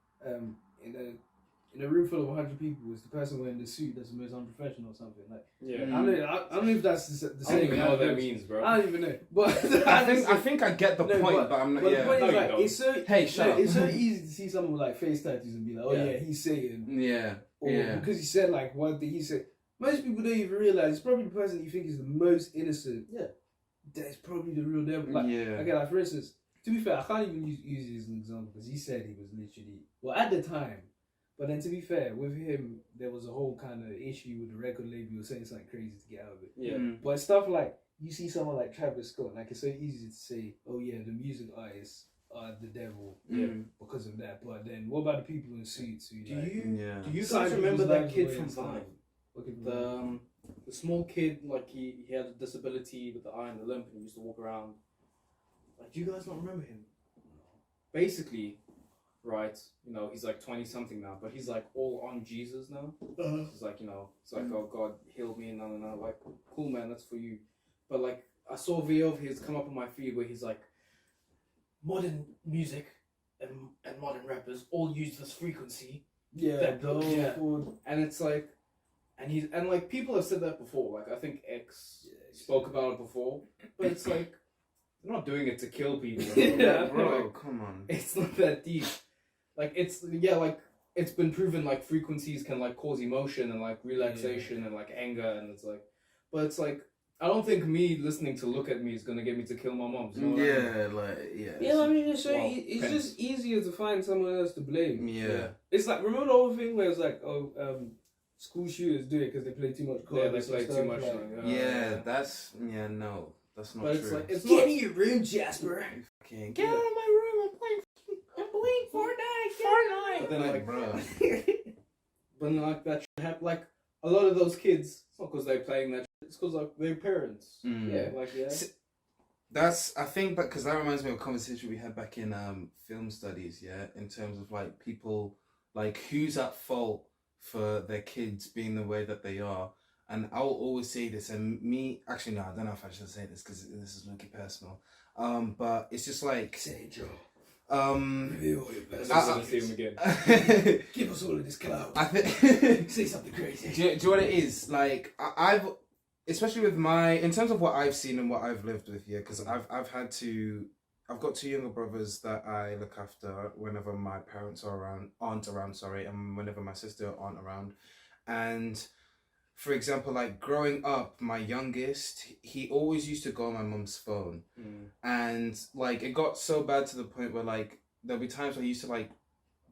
Speaker 5: in a room full of 100 people, is the person wearing the suit that's the most unprofessional or something. Like,
Speaker 3: Yeah.
Speaker 5: I don't know if that's the
Speaker 3: I don't
Speaker 5: same.
Speaker 3: even know what that means, bro.
Speaker 5: I don't even know. But
Speaker 2: I think I get the
Speaker 5: No,
Speaker 2: point, but I'm not,
Speaker 5: But
Speaker 2: yeah.
Speaker 5: the point
Speaker 3: No,
Speaker 5: is,
Speaker 3: you
Speaker 5: like,
Speaker 3: don't.
Speaker 5: it's so...
Speaker 2: Hey, shut up.
Speaker 5: It's so easy to see someone with, like, face tattoos and be like, oh,
Speaker 3: Yeah.
Speaker 5: yeah, he's Satan.
Speaker 2: Yeah,
Speaker 5: Or
Speaker 2: yeah.
Speaker 5: because he said like one thing, he said most people don't even realize it's probably the person you think is the most innocent.
Speaker 3: Yeah.
Speaker 5: That's probably the real devil. Like,
Speaker 2: Yeah.
Speaker 5: okay, like for instance, To be fair, I can't even use it as an example because he said he was literally well at the time. But then to be fair, with him, there was a whole kind of issue with the record label. He was saying something crazy to get out of it.
Speaker 3: Yeah.
Speaker 5: But stuff like you see someone like Travis Scott, like it's so easy to say, oh yeah, the music artists are the devil because of that. But then what about the people in suits who
Speaker 3: Do
Speaker 5: like,
Speaker 3: you guys
Speaker 5: Sign
Speaker 3: remember
Speaker 5: people's
Speaker 3: that
Speaker 5: lives
Speaker 3: kid
Speaker 5: away
Speaker 3: from
Speaker 5: and stuff?
Speaker 3: Vine? The small kid, like he had a disability with the eye and the limp, and he used to walk around. Like, do you guys not remember him? Basically, right? You know, he's like 20 something now, but he's like all on Jesus now. He's like, you know, it's like, oh God, heal me, no. Like, cool man, that's for you. But like, I saw a video of his come up on my feed where he's like, modern music and modern rappers all use this frequency.
Speaker 5: yeah,
Speaker 3: And it's like, and like people have said that before. Like I think X spoke about it before, but it's like they're not doing it to kill people.
Speaker 5: Yeah,
Speaker 2: Bro,
Speaker 3: Like,
Speaker 2: come on.
Speaker 3: it's not that deep. Like like it's been proven like frequencies can like cause emotion and like relaxation and like anger, and it's like, but it's like I don't think me listening to Look at Me is gonna get me to kill my mom. You know what I mean?
Speaker 2: Yeah, like, yeah.
Speaker 5: Yeah, I mean, it's,
Speaker 3: Well,
Speaker 5: it's just easier to find someone else to blame.
Speaker 2: Yeah.
Speaker 5: It's like, remember the whole thing where it's like, school shooters do it because they play too much
Speaker 3: Yeah,
Speaker 5: cards
Speaker 3: they
Speaker 5: and
Speaker 3: play
Speaker 5: stuff,
Speaker 3: too much.
Speaker 5: like-
Speaker 2: Yeah, that's no, that's not
Speaker 3: But
Speaker 2: true.
Speaker 3: it's like it's
Speaker 5: Get
Speaker 3: not.
Speaker 5: in your room, Jasper.
Speaker 2: Fucking
Speaker 5: Get out of my room. I'm playing Fortnite.
Speaker 3: But then like,
Speaker 2: bro.
Speaker 3: but then, like that shit happen. Like a lot of those kids, it's not because they're playing that. Shit, it's because like their parents.
Speaker 2: Mm.
Speaker 3: Yeah, like yeah.
Speaker 2: That's I think, but because that reminds me of a conversation we had back in film studies, yeah, in terms of like people, like who's at fault for their kids being the way that they are, and I'll always say this, and me actually no, I don't know if I should say this because this is looking personal, but it's just like
Speaker 5: Say, Joe.
Speaker 2: um.
Speaker 5: Reveal your best.
Speaker 3: I see him again.
Speaker 5: Give us all of this clout.
Speaker 2: I think
Speaker 5: Say something crazy.
Speaker 2: do you know what it is? Like I've, especially with in terms of what I've seen and what I've lived with, yeah, because I've got 2 younger brothers that I look after whenever my parents aren't around, and whenever my sister aren't around. And for example, like growing up, my youngest, he always used to go on my mum's phone. And like it got so bad to the point where like there'll be times where I used to like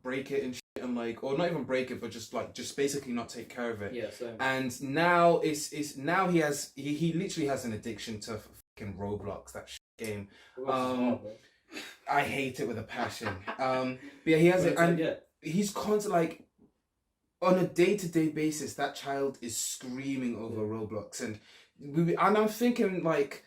Speaker 2: break it and shit, and like, or not even break it, but just basically not take care of it.
Speaker 3: Yeah, same.
Speaker 2: And now it's now he literally has an addiction to fucking Roblox, that shit game. I hate it with a passion. But yeah, he has it, and he's constantly like on a day-to-day basis. That child is screaming over Roblox, and I'm thinking like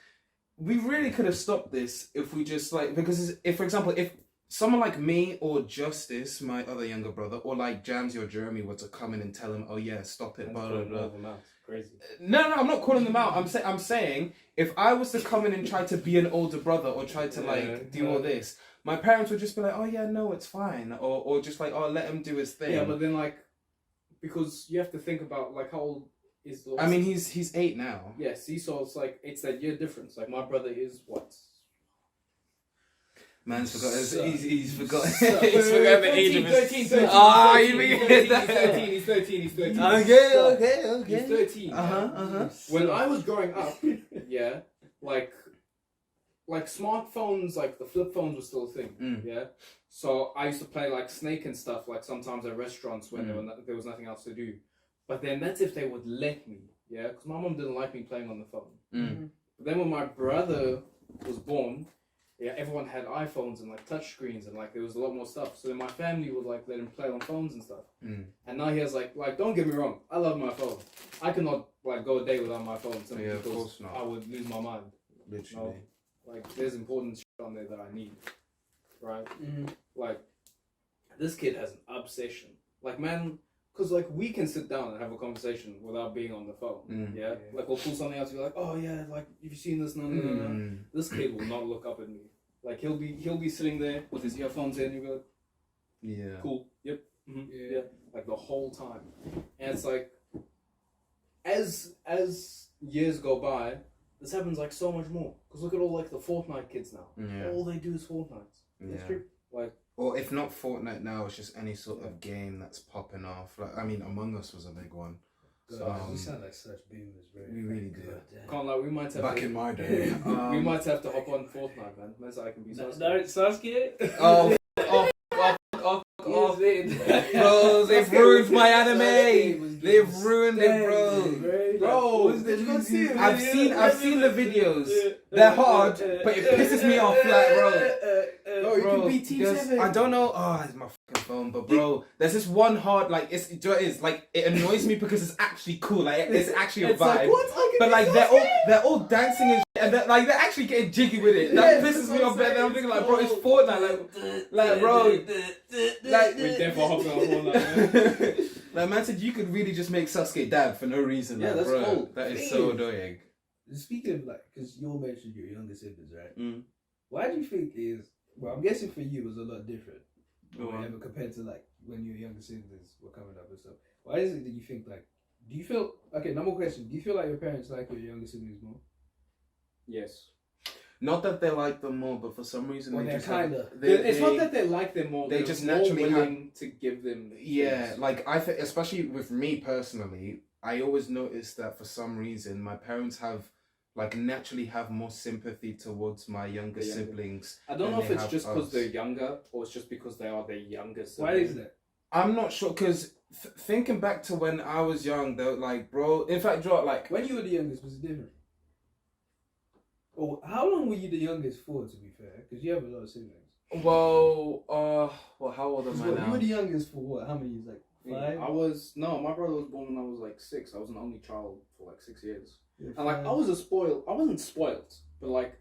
Speaker 2: we really could have stopped this if we just like, because if for example if someone like me or Justice, my other younger brother, or like Jamsy or Jeremy were to come in and tell him, oh yeah, stop it, blah blah blah.
Speaker 3: Crazy.
Speaker 2: No, I'm not calling them out. I'm saying if I was to come in and try to be an older brother or try to like do all this, my parents would just be like, oh yeah, no, it's fine, or just like, oh, let him do his thing.
Speaker 3: Yeah, but then like, because you have to think about like how old is the.
Speaker 2: I mean, he's 8 now.
Speaker 3: Yeah, see, so it's like it's that year difference. Like my brother is what.
Speaker 2: Man's forgot. He's forgot.
Speaker 3: So,
Speaker 2: He's forgot the age of his.
Speaker 3: 13.
Speaker 2: Ah, you forget that.
Speaker 3: He's 13. He's 13.
Speaker 2: Okay.
Speaker 3: He's 13.
Speaker 2: Uh-huh.
Speaker 3: When I was growing up, yeah, like smartphones, like the flip phones were still a thing, yeah. So I used to play like Snake and stuff, like sometimes at restaurants when there was nothing else to do. But then that's if they would let me, yeah, because my mom didn't like me playing on the phone. But then when my brother was born, yeah, everyone had iPhones and like touch screens and like there was a lot more stuff. So then my family would like let him play on phones and stuff. And now he has like don't get me wrong, I love my phone. I cannot like go a day without my phone simply
Speaker 2: Yeah, of
Speaker 3: because
Speaker 2: course not.
Speaker 3: I would lose my mind.
Speaker 2: Literally.
Speaker 3: Like there's important shit on there that I need, right? Like this kid has an obsession. Like man, because like we can sit down and have a conversation without being on the phone. Yeah, like we'll pull something out. You're like, oh yeah, like have you seen this? No. This kid will not look up at me. Like he'll be sitting there with his earphones in. You go,
Speaker 2: Yeah.
Speaker 3: cool. Yep. Yeah. Like the whole time, and it's like, as years go by, this happens like so much more. Because look at all like the Fortnite kids now.
Speaker 2: Yeah.
Speaker 3: All they do is Fortnite. That's true. Like.
Speaker 2: Or if not Fortnite now, it's just any sort of game that's popping off. Like I mean, Among Us was a big one.
Speaker 1: God, we sound like such boomers, bro.
Speaker 2: We really do.
Speaker 3: Can't lie, we might have
Speaker 2: Back
Speaker 3: to,
Speaker 2: in my day.
Speaker 3: we might have to hop on Fortnite, man. That's how I can be
Speaker 5: No,
Speaker 3: Sasuke.
Speaker 5: Sasuke?
Speaker 2: Oh,
Speaker 5: Yes, it-
Speaker 2: bro, they've
Speaker 1: Sasuke
Speaker 2: ruined
Speaker 1: was
Speaker 2: my
Speaker 1: getting- Sasuke
Speaker 2: anime.
Speaker 1: was
Speaker 2: They've
Speaker 1: getting
Speaker 2: ruined it, bro.
Speaker 1: standard,
Speaker 2: Bro,
Speaker 1: Like, did you not see it?
Speaker 2: I've seen the videos. They're hard, but it pisses me off, like, bro.
Speaker 1: Oh, you
Speaker 2: Bro,
Speaker 1: can beat Team
Speaker 2: because
Speaker 1: 7.
Speaker 2: I don't know. Oh, it's my fucking phone. But bro, there's this one hard like do you know what it is like it annoys me because it's actually cool. Like it's actually a
Speaker 1: It's like,
Speaker 2: vibe.
Speaker 1: what? I can
Speaker 2: But
Speaker 1: be
Speaker 2: like
Speaker 1: Sasuke?
Speaker 2: they're all dancing and shit, and they're actually getting jiggy with it. That
Speaker 1: Yeah,
Speaker 2: pisses
Speaker 1: that's
Speaker 2: me
Speaker 1: what
Speaker 2: off.
Speaker 1: I'm
Speaker 2: But then
Speaker 1: saying.
Speaker 2: I'm thinking like, bro, it's Fortnite. Like bro, like
Speaker 3: We're definitely hopping on Fortnite, man.
Speaker 2: like man said, you could really just make Sasuke dab for no reason.
Speaker 3: Yeah,
Speaker 2: like,
Speaker 3: that's
Speaker 2: bro,
Speaker 3: cool.
Speaker 2: that is so annoying.
Speaker 1: Speaking of like, because you all mentioned your younger siblings, right?
Speaker 2: Mm.
Speaker 1: Why do you think is? Well, I'm guessing for you it was a lot different.
Speaker 2: Go on.
Speaker 1: Whatever, compared to like when your younger siblings were coming up and stuff. Why is it that you think like? Do you feel okay? Number one question: do you feel like your parents like your younger siblings more?
Speaker 3: Yes.
Speaker 2: Not that they like them more, but for some reason
Speaker 1: Well,
Speaker 2: they
Speaker 1: they're
Speaker 2: just have-
Speaker 1: kinda.
Speaker 3: It's not that they like them more.
Speaker 2: they
Speaker 3: they're
Speaker 2: just
Speaker 3: more
Speaker 2: naturally
Speaker 3: willing to give them.
Speaker 2: Yeah,
Speaker 3: things.
Speaker 2: like I think, especially with me personally, I always notice that for some reason my parents naturally have more sympathy towards my younger
Speaker 3: The younger.
Speaker 2: siblings.
Speaker 3: I don't
Speaker 2: than
Speaker 3: know if
Speaker 2: they
Speaker 3: it's
Speaker 2: have
Speaker 3: just because
Speaker 2: us.
Speaker 3: they're younger or it's just because they are the youngest.
Speaker 1: Why is that?
Speaker 2: I'm not sure because thinking back to when I was young, though, like bro, in fact, Joe, like
Speaker 1: When you were the youngest, was it different? Or how long were you the youngest for? To be fair, because you have a lot of siblings.
Speaker 2: well, how old am
Speaker 1: 'Cause
Speaker 2: I
Speaker 1: what,
Speaker 2: now?
Speaker 1: you were the youngest for what? How many years? Like
Speaker 3: Yeah,
Speaker 1: 5.
Speaker 3: my brother was born when I was like 6. I was an only child for like 6 years.
Speaker 1: Yeah,
Speaker 3: And like
Speaker 1: 5.
Speaker 3: I wasn't spoiled, but like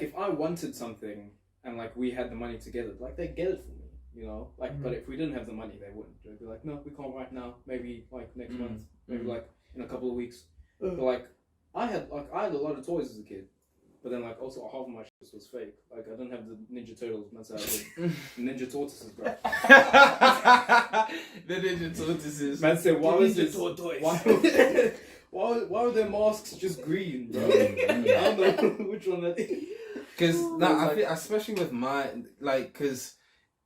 Speaker 3: if I wanted something and like we had the money together, like they'd get it for me, you know. Like, but if we didn't have the money, they wouldn't. They'd be like, no, we can't right now. Maybe like next month. Maybe like in a couple of weeks. But like I had a lot of toys as a kid, but then like also half of my shit was fake. Like I didn't have the Ninja Turtles. That's how I did Ninja Tortoises, bro.
Speaker 2: The Ninja Tortoises.
Speaker 3: Man said, why was this?
Speaker 1: toys?
Speaker 3: Why were their masks just green, bro?
Speaker 2: Mm.
Speaker 3: I don't know which one that is.
Speaker 2: Because
Speaker 3: Like-
Speaker 2: I feel, especially with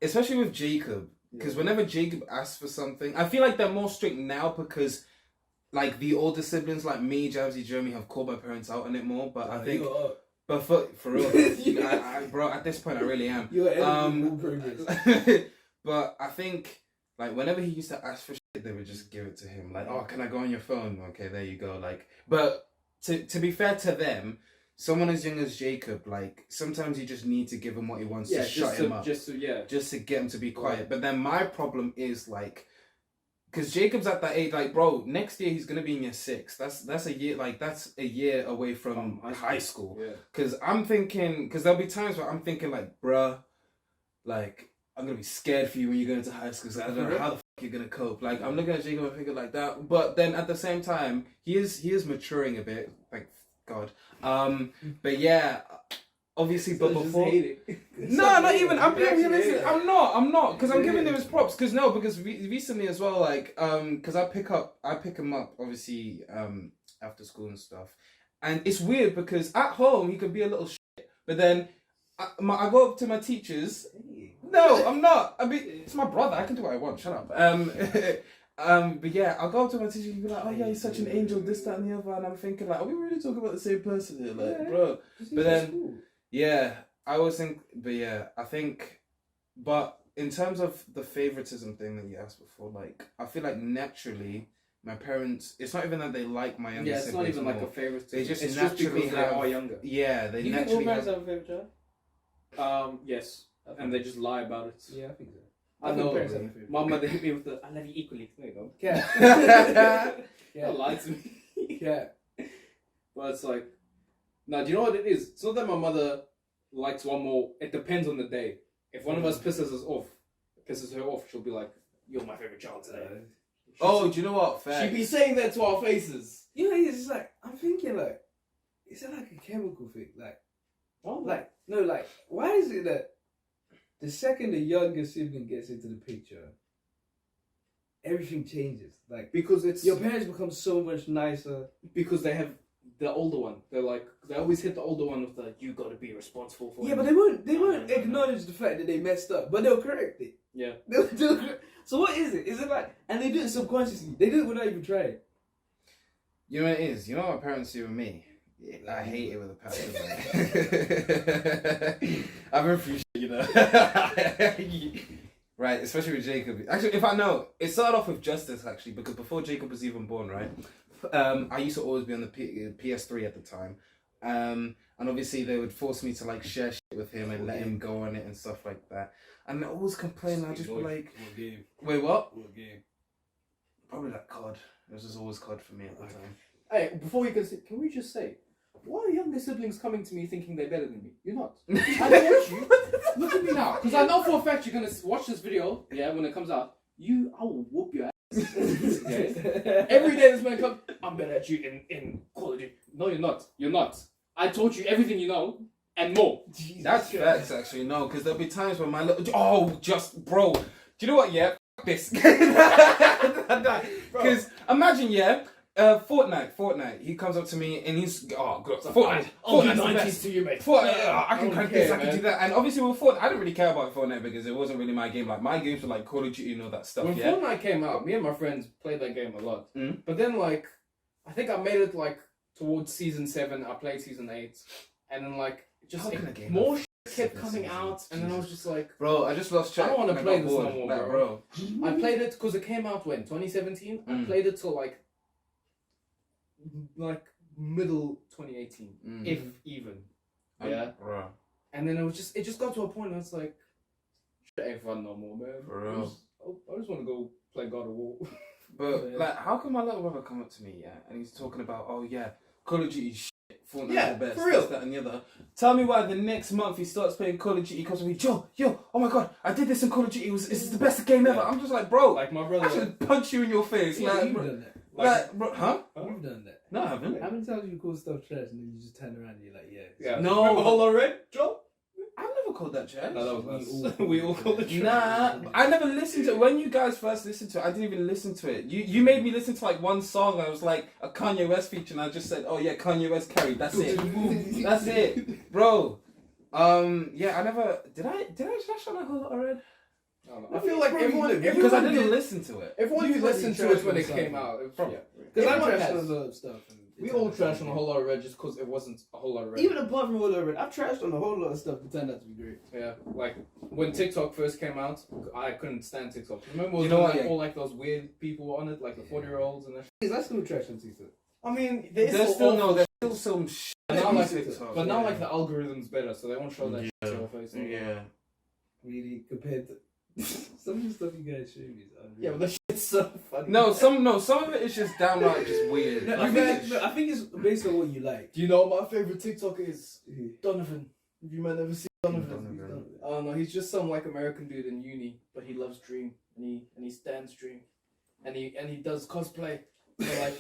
Speaker 2: especially with Jacob, because whenever Jacob asks for something, I feel like they're more strict now because like the older siblings like me, Jamsy, Jeremy have called my parents out on it more. But I think, but for real, bro, at this point I really am.
Speaker 1: You're progress.
Speaker 2: But I think like whenever he used to ask for shit, they would just give it to him. Like, oh, can I go on your phone? Okay, there you go. Like, but to be fair to them, someone as young as Jacob, like sometimes you just need to give him what he wants to shut him up, just to get him to be quiet. But then my problem is like, because Jacob's at that age, like bro, next year he's gonna be in year 6. That's a year, like that's a year away from high school.
Speaker 3: Yeah.
Speaker 2: Because I'm thinking, because there'll be times where I'm thinking like, bruh, like I'm gonna be scared for you when you go into high school. So I don't know how the fuck you're gonna cope. Like I'm looking at Jacob and thinking like that. But then at the same time, he is maturing a bit. Thank God. But yeah, obviously. But before, no, not even. I'm being realistic. I'm not, because I'm giving him his props. Because recently as well, like because I pick him up obviously after school and stuff, and it's weird because at home he can be a little shit, but then I go up to my teachers. No, I'm not. I mean, it's my brother. I can do what I want. Shut up. But yeah, I'll go up to my teacher and be like, oh yeah, he's such an angel, this, that, and the other. And I'm thinking like, are we really talking about the same person here? Like, bro. But then, yeah, I always think, but yeah, I think, but in terms of the favoritism thing that you asked before, like, I feel like naturally, my parents, it's not even that they like my younger siblings.
Speaker 3: Yeah, it's not even
Speaker 2: more.
Speaker 3: like a favorite.
Speaker 2: They just
Speaker 3: it's
Speaker 2: naturally
Speaker 3: because
Speaker 2: have,
Speaker 3: they are younger.
Speaker 2: Yeah, they
Speaker 5: Do you think all
Speaker 2: naturally
Speaker 5: parents
Speaker 2: have.
Speaker 5: have a favorite child?
Speaker 3: Yes, and they just lie about it.
Speaker 1: Yeah, I think so.
Speaker 3: I
Speaker 1: think
Speaker 3: know.
Speaker 1: parents have a favorite.
Speaker 3: My mother hit me with the "I love you equally." There you go.
Speaker 1: Yeah.
Speaker 3: Don't lie to me.
Speaker 1: Yeah.
Speaker 3: But it's like, now, do you know what it is? It's not that my mother likes one more. It depends on the day. If one of us pisses her off, she'll be like, "You're my favorite child today."
Speaker 2: Oh, do you know what? Facts.
Speaker 3: She'd be saying that to our faces.
Speaker 1: You know, it's just like, I'm thinking like, is it like a chemical thing? Like, why is it that the second the younger sibling gets into the picture, everything changes? Like,
Speaker 3: Because it's
Speaker 1: your parents become so much nicer.
Speaker 3: because they have the older one. They're like, they always hit the older one with the "you got to be responsible for."
Speaker 1: Yeah,
Speaker 3: him."
Speaker 1: but they won't
Speaker 3: No.
Speaker 1: acknowledge the fact that they messed up, but they'll correct it.
Speaker 3: Yeah.
Speaker 5: They'll do it. So what is it? Is it like, and they do it subconsciously. They do it without even trying.
Speaker 2: You know what it is? You know what my parents do with me? I hate it with a passion. I've been through shit, you know. Right, especially with Jacob. Actually, if I know, it started off with Justice, actually, because before Jacob was even born, right? I used to always be on the PS3 at the time. And obviously they would force me to like share shit with him and let him go on it and stuff like that. And I always complain, I'd just be like,
Speaker 1: What game?
Speaker 2: wait, what?
Speaker 1: What game?
Speaker 2: Probably like COD. It was just always COD for me at the time.
Speaker 3: Hey, before you can we just say, why are younger siblings coming to me thinking they're better than me? You're not. I don't want you. Look at me now, because I know for a fact you're gonna watch this video. Yeah, when it comes out, I will whoop your ass. Okay? Every day this man comes, I'm better at you in Call of Duty. No, you're not. You're not. I taught you everything you know and more.
Speaker 2: That's facts, actually. No, because there'll be times when my little... Oh, just... Bro. Do you know what? Yeah, f*** this. Because imagine, yeah, Fortnite. He comes up to me and he's... Oh, God. Fortnite. Fortnite's the best.
Speaker 3: To you, mate.
Speaker 2: Fortnite, I can
Speaker 3: don't
Speaker 2: crank this,
Speaker 3: care,
Speaker 2: I can
Speaker 3: man.
Speaker 2: do that. And obviously with Fortnite, I didn't really care about Fortnite because it wasn't really my game. Like, my games were like Call of Duty and all that stuff,
Speaker 3: When
Speaker 2: yeah?
Speaker 3: Fortnite came out, me and my friends played that game a lot.
Speaker 2: Mm.
Speaker 3: But then, like, I think I made it, like, towards Season 7. I played Season 8. And then, like, just
Speaker 2: How can a game
Speaker 3: more
Speaker 2: have
Speaker 3: shit kept
Speaker 2: 7
Speaker 3: coming
Speaker 2: seasons?
Speaker 3: out. And then I was just like...
Speaker 2: Bro, I just lost track.
Speaker 3: I don't wanna
Speaker 2: and
Speaker 3: play
Speaker 2: got
Speaker 3: this no
Speaker 2: bored.
Speaker 3: more,
Speaker 2: Like,
Speaker 3: bro.
Speaker 2: bro.
Speaker 3: I played it because it came out when? 2017? I
Speaker 2: Mm.
Speaker 3: played it till, like middle 2018.
Speaker 2: Mm.
Speaker 3: If even. Yeah.
Speaker 2: Bro.
Speaker 3: And then it just got to a point where it's like, shit ain't fun no more, man.
Speaker 2: For real.
Speaker 3: I just want to go play God of War.
Speaker 2: But,
Speaker 5: Yeah.
Speaker 2: like, how come my little brother come up to me, yeah, and he's talking about, oh, yeah, Call of Duty shit, Fortnite's
Speaker 3: Yeah,
Speaker 2: the best,
Speaker 3: for real.
Speaker 2: this, that, and the other. Tell me why the next month he starts playing Call of Duty, he comes to me, yo, oh my god, I did this in Call of Duty, this is the best game ever. I'm just like, bro,
Speaker 3: Like my
Speaker 2: I
Speaker 3: brother.
Speaker 2: should punch you in your face.
Speaker 5: Yeah,
Speaker 2: like,
Speaker 5: you've
Speaker 2: bro,
Speaker 5: done that.
Speaker 2: like, bro, huh?
Speaker 5: You've done that.
Speaker 2: No, I haven't.
Speaker 5: How many times you call stuff trash and then you just turn around and you're like, yeah.
Speaker 3: Yeah.
Speaker 2: No.
Speaker 3: Remember Holo Red, Joel?
Speaker 2: I've never called that trash.
Speaker 3: No, that was
Speaker 5: We
Speaker 3: us.
Speaker 5: all-
Speaker 3: We all called it trash.
Speaker 2: Nah, I never listened to it. When you guys first listened to it, I didn't even listen to it. You made me listen to like one song. I was like a Kanye West feature, and I just said, "Oh yeah, Kanye West carried." That's it. That's it, bro. Yeah, I never did. I trash on that whole lot already?
Speaker 3: I feel like everyone
Speaker 2: Because I didn't
Speaker 3: did-
Speaker 2: listen to it.
Speaker 3: Everyone
Speaker 5: You
Speaker 3: who
Speaker 5: probably
Speaker 3: listened to
Speaker 5: trashed
Speaker 3: it when
Speaker 5: on
Speaker 3: it came
Speaker 5: something.
Speaker 3: out.
Speaker 2: Probably.
Speaker 3: Because I
Speaker 5: Everyone
Speaker 3: trashed
Speaker 5: has
Speaker 3: on
Speaker 5: a lot of stuff. and
Speaker 3: We
Speaker 5: it
Speaker 3: all
Speaker 5: turns out
Speaker 3: trashed
Speaker 5: to
Speaker 3: on
Speaker 5: be
Speaker 3: a whole lot of red just because it wasn't a whole lot of red.
Speaker 5: Even apart from all of it, I've trashed on a whole lot of stuff that turned out to be great.
Speaker 3: Yeah, like when TikTok first came out, I couldn't stand TikTok. Remember,
Speaker 2: You know what,
Speaker 3: like,
Speaker 2: yeah.
Speaker 3: all like those weird people were on it, like the 40-year-olds and that.
Speaker 5: Is that still trash on TikTok?
Speaker 3: I mean,
Speaker 2: There's still some shit.
Speaker 3: But now, like,
Speaker 2: TikTok.
Speaker 3: but now, like the algorithm's better, so they won't show that shit to your face.
Speaker 2: Yeah.
Speaker 5: Really, compared to some of the stuff you guys show me is unreal.
Speaker 3: Yeah, but the shit's so funny.
Speaker 2: No, some of it is just downright just weird.
Speaker 5: No,
Speaker 2: Like,
Speaker 5: I think it's based on what you like.
Speaker 3: Do you know what my favorite TikTok is?
Speaker 5: Who?
Speaker 3: Donovan. Have you might never seen Donovan?
Speaker 2: Donovan.
Speaker 3: Oh no, he's just some like American dude in uni, but he loves Dream and he stands Dream, and he does cosplay. So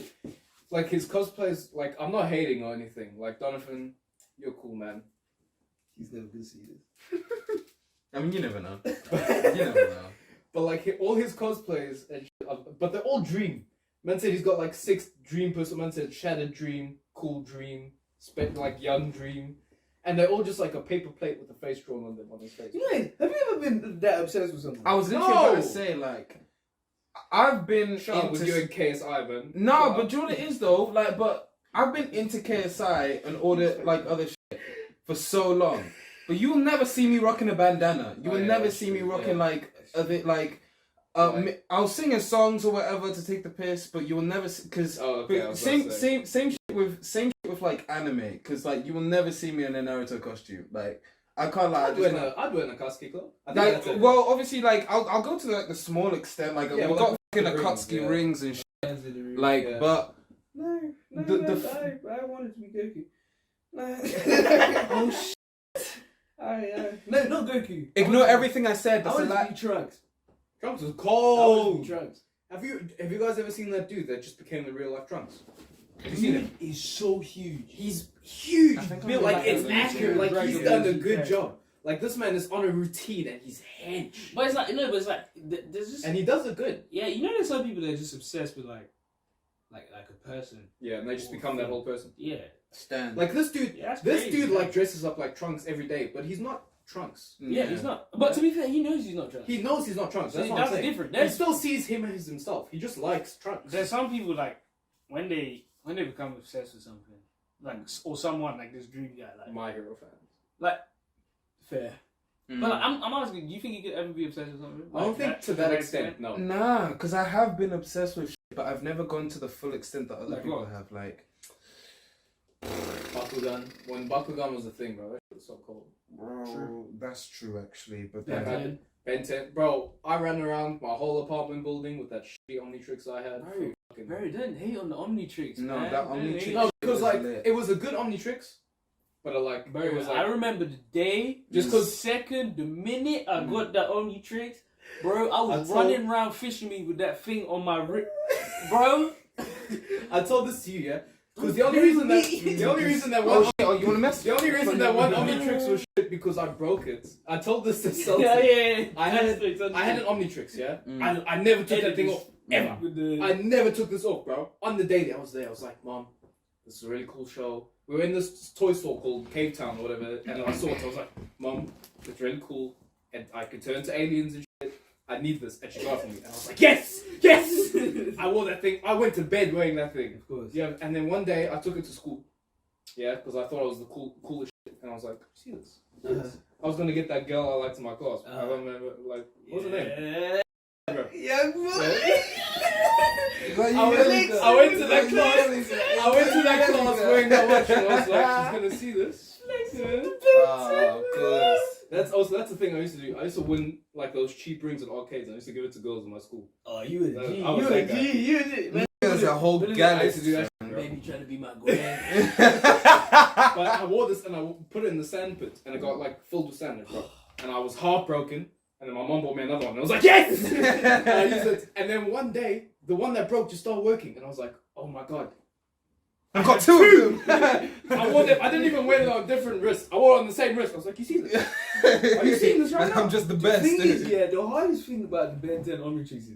Speaker 3: like his cosplays, like I'm not hating or anything. Like Donovan, you're cool, man.
Speaker 5: He's never gonna see this.
Speaker 2: I mean, you never know. You never know.
Speaker 3: But like all his cosplays, and but they're all Dream. Man said he's got like 6 Dream person. Man said Shattered Dream, Cool Dream, like Young Dream, and they're all just like a paper plate with a face drawn on them on his face.
Speaker 5: You know, have you ever been that obsessed with someone?
Speaker 2: I was literally
Speaker 3: No.
Speaker 2: about to say, like, I've been
Speaker 3: Shut up with
Speaker 2: into...
Speaker 3: you and KSI, man.
Speaker 2: No,
Speaker 3: Shut
Speaker 2: but
Speaker 3: up.
Speaker 2: do you know what it is though? Like, but I've been into KSI and all the like other shit for so long. But you will never see me rocking a bandana. You
Speaker 3: Oh,
Speaker 2: will
Speaker 3: yeah,
Speaker 2: never
Speaker 3: that's
Speaker 2: see me
Speaker 3: true,
Speaker 2: rocking
Speaker 3: yeah.
Speaker 2: like a bit like. I'll sing songs or whatever to take the piss, but you will never because
Speaker 3: Oh, okay, I was about to say.
Speaker 2: same shit with like anime, because like you will never see me in a Naruto costume. Like I can't lie.
Speaker 3: I'd wear an Akatsuki club. I think
Speaker 2: Like,
Speaker 3: that's it.
Speaker 2: well, obviously, like I'll go to like the small extent. Like
Speaker 3: Yeah,
Speaker 2: we've
Speaker 3: with
Speaker 2: got
Speaker 3: the
Speaker 2: fucking
Speaker 3: rings,
Speaker 2: Akatsuki
Speaker 3: yeah.
Speaker 2: rings and shit.
Speaker 5: Hands in the room.
Speaker 2: Like,
Speaker 3: Yeah.
Speaker 2: but
Speaker 5: no, I wanted to be Goku. No.
Speaker 2: oh shit.
Speaker 5: No, not Goku.
Speaker 2: Ignore everything I said.
Speaker 5: I
Speaker 2: That's a
Speaker 5: wanted to
Speaker 2: lie.
Speaker 5: be Trunks.
Speaker 3: Trunks was
Speaker 5: I wanted to
Speaker 3: cold.
Speaker 5: be Trunks.
Speaker 3: Have you guys ever seen that dude that just became the real life Trunks? Have you seen
Speaker 5: Dude
Speaker 3: him?
Speaker 5: is so huge.
Speaker 3: He's huge.
Speaker 2: I think I
Speaker 3: Built
Speaker 2: know
Speaker 3: like
Speaker 2: that
Speaker 3: it's
Speaker 2: guy.
Speaker 3: accurate. Like he's
Speaker 5: Dragon
Speaker 3: done a
Speaker 5: Ball
Speaker 3: good
Speaker 5: Z
Speaker 3: job. Like this man is on a routine and he's hench.
Speaker 1: But it's like there's just
Speaker 3: And he does it good.
Speaker 1: yeah, you know, there's some people that are just obsessed with like a person.
Speaker 3: Yeah, and they just become that whole person.
Speaker 1: Yeah,
Speaker 2: Stand.
Speaker 3: Like this dude,
Speaker 1: yeah, that's
Speaker 3: this
Speaker 1: crazy,
Speaker 3: dude
Speaker 1: man.
Speaker 3: like dresses up like Trunks every day, but he's not Trunks.
Speaker 5: Yeah, he's not. But to be fair, he knows he's not Trunks.
Speaker 3: He knows he's not Trunks. That's
Speaker 5: See,
Speaker 3: what I'm
Speaker 5: that's
Speaker 3: saying.
Speaker 5: different.
Speaker 3: He still sees him as himself. He just likes Trunks.
Speaker 1: There's some people like when they become obsessed with something, like or someone like this dream guy, like
Speaker 3: My Hero fans.
Speaker 5: Fair.
Speaker 2: Mm.
Speaker 5: But like, I'm asking, do you think you could ever be obsessed with something?
Speaker 3: I don't
Speaker 5: Like
Speaker 3: think to that extent. No.
Speaker 2: Nah, because I have been obsessed with shit, but I've never gone to the full extent that other
Speaker 5: Like
Speaker 2: people
Speaker 5: what?
Speaker 2: have. Like,
Speaker 3: Bakugan. When Bakugan was the thing, bro, that shit was so cool.
Speaker 2: bro, that's true actually. But
Speaker 5: Ben
Speaker 2: then,
Speaker 5: 10.
Speaker 3: Ben 10. Bro, I ran around my whole apartment building with that shitty Omnitrix I had.
Speaker 5: Bro, Bro, don't hate on the Omnitrix,
Speaker 2: No,
Speaker 5: man.
Speaker 2: that
Speaker 5: Don't
Speaker 2: Omnitrix-
Speaker 5: hate.
Speaker 3: No, because
Speaker 2: was
Speaker 3: like
Speaker 2: lit.
Speaker 3: it was a good Omnitrix, but like
Speaker 5: Bro,
Speaker 3: it was like
Speaker 5: I remember the day,
Speaker 3: Just
Speaker 5: the
Speaker 3: 'cause-
Speaker 5: second, the minute I got that Omnitrix, bro, I was
Speaker 3: I told-
Speaker 5: running around fishing me with that thing on my rib, bro.
Speaker 3: I told this to you, yeah. Because the only reason that
Speaker 2: oh shit! Oh, you want to mess?
Speaker 3: the only reason that one Omnitrix was shit because I broke it. I told this to Celtic.
Speaker 5: Yeah.
Speaker 3: I had an Omnitrix, yeah.
Speaker 2: Mm.
Speaker 3: I never took that thing off ever.
Speaker 5: With the,
Speaker 3: I never took this off, bro. On the day that I was there, I was like, Mom, this is a really cool show. We were in this toy store called Cave Town or whatever, and I saw it. I was like, Mom, it's really cool, and I could turn to aliens and shit. I need this, and she got it for me, and I was like, yes, yes. I wore that thing. I went to bed wearing that thing.
Speaker 5: Of course.
Speaker 3: Yeah, and then one day I took it to school. Yeah, because I thought it was the coolest shit, and I was like, see this? I was gonna get that girl I liked in my class. I remember, like, what's her name?
Speaker 1: Young boy.
Speaker 3: I went to that class wearing that watch, and I was like, she's gonna see this.
Speaker 2: Oh, of course.
Speaker 3: That's the thing I used to do. I used to win like those cheap rings at arcades. I used to give it to girls in my school.
Speaker 5: Oh, you a G.
Speaker 3: I was
Speaker 5: You a
Speaker 3: that guy.
Speaker 5: G. You a G. Man,
Speaker 2: There's a whole
Speaker 3: I used
Speaker 2: galaxy.
Speaker 3: to do that.
Speaker 5: baby trying to be my grand.
Speaker 3: But I wore this and I put it in the sand pit, and it got like filled with sand, bro. And I was heartbroken. And then my mom bought me another one. And I was like, yes! And I used it. And then one day, the one that broke just started working. And I was like, oh my god.
Speaker 2: I've got two of them.
Speaker 3: I wore them. I didn't even wear it on different wrists. I wore it on the same wrist. I was like, you see this? Are you seeing this right now?
Speaker 2: I'm just the
Speaker 5: The
Speaker 2: best.
Speaker 5: thing is, yeah, the hardest thing about the Ben 10 Omnitrix is,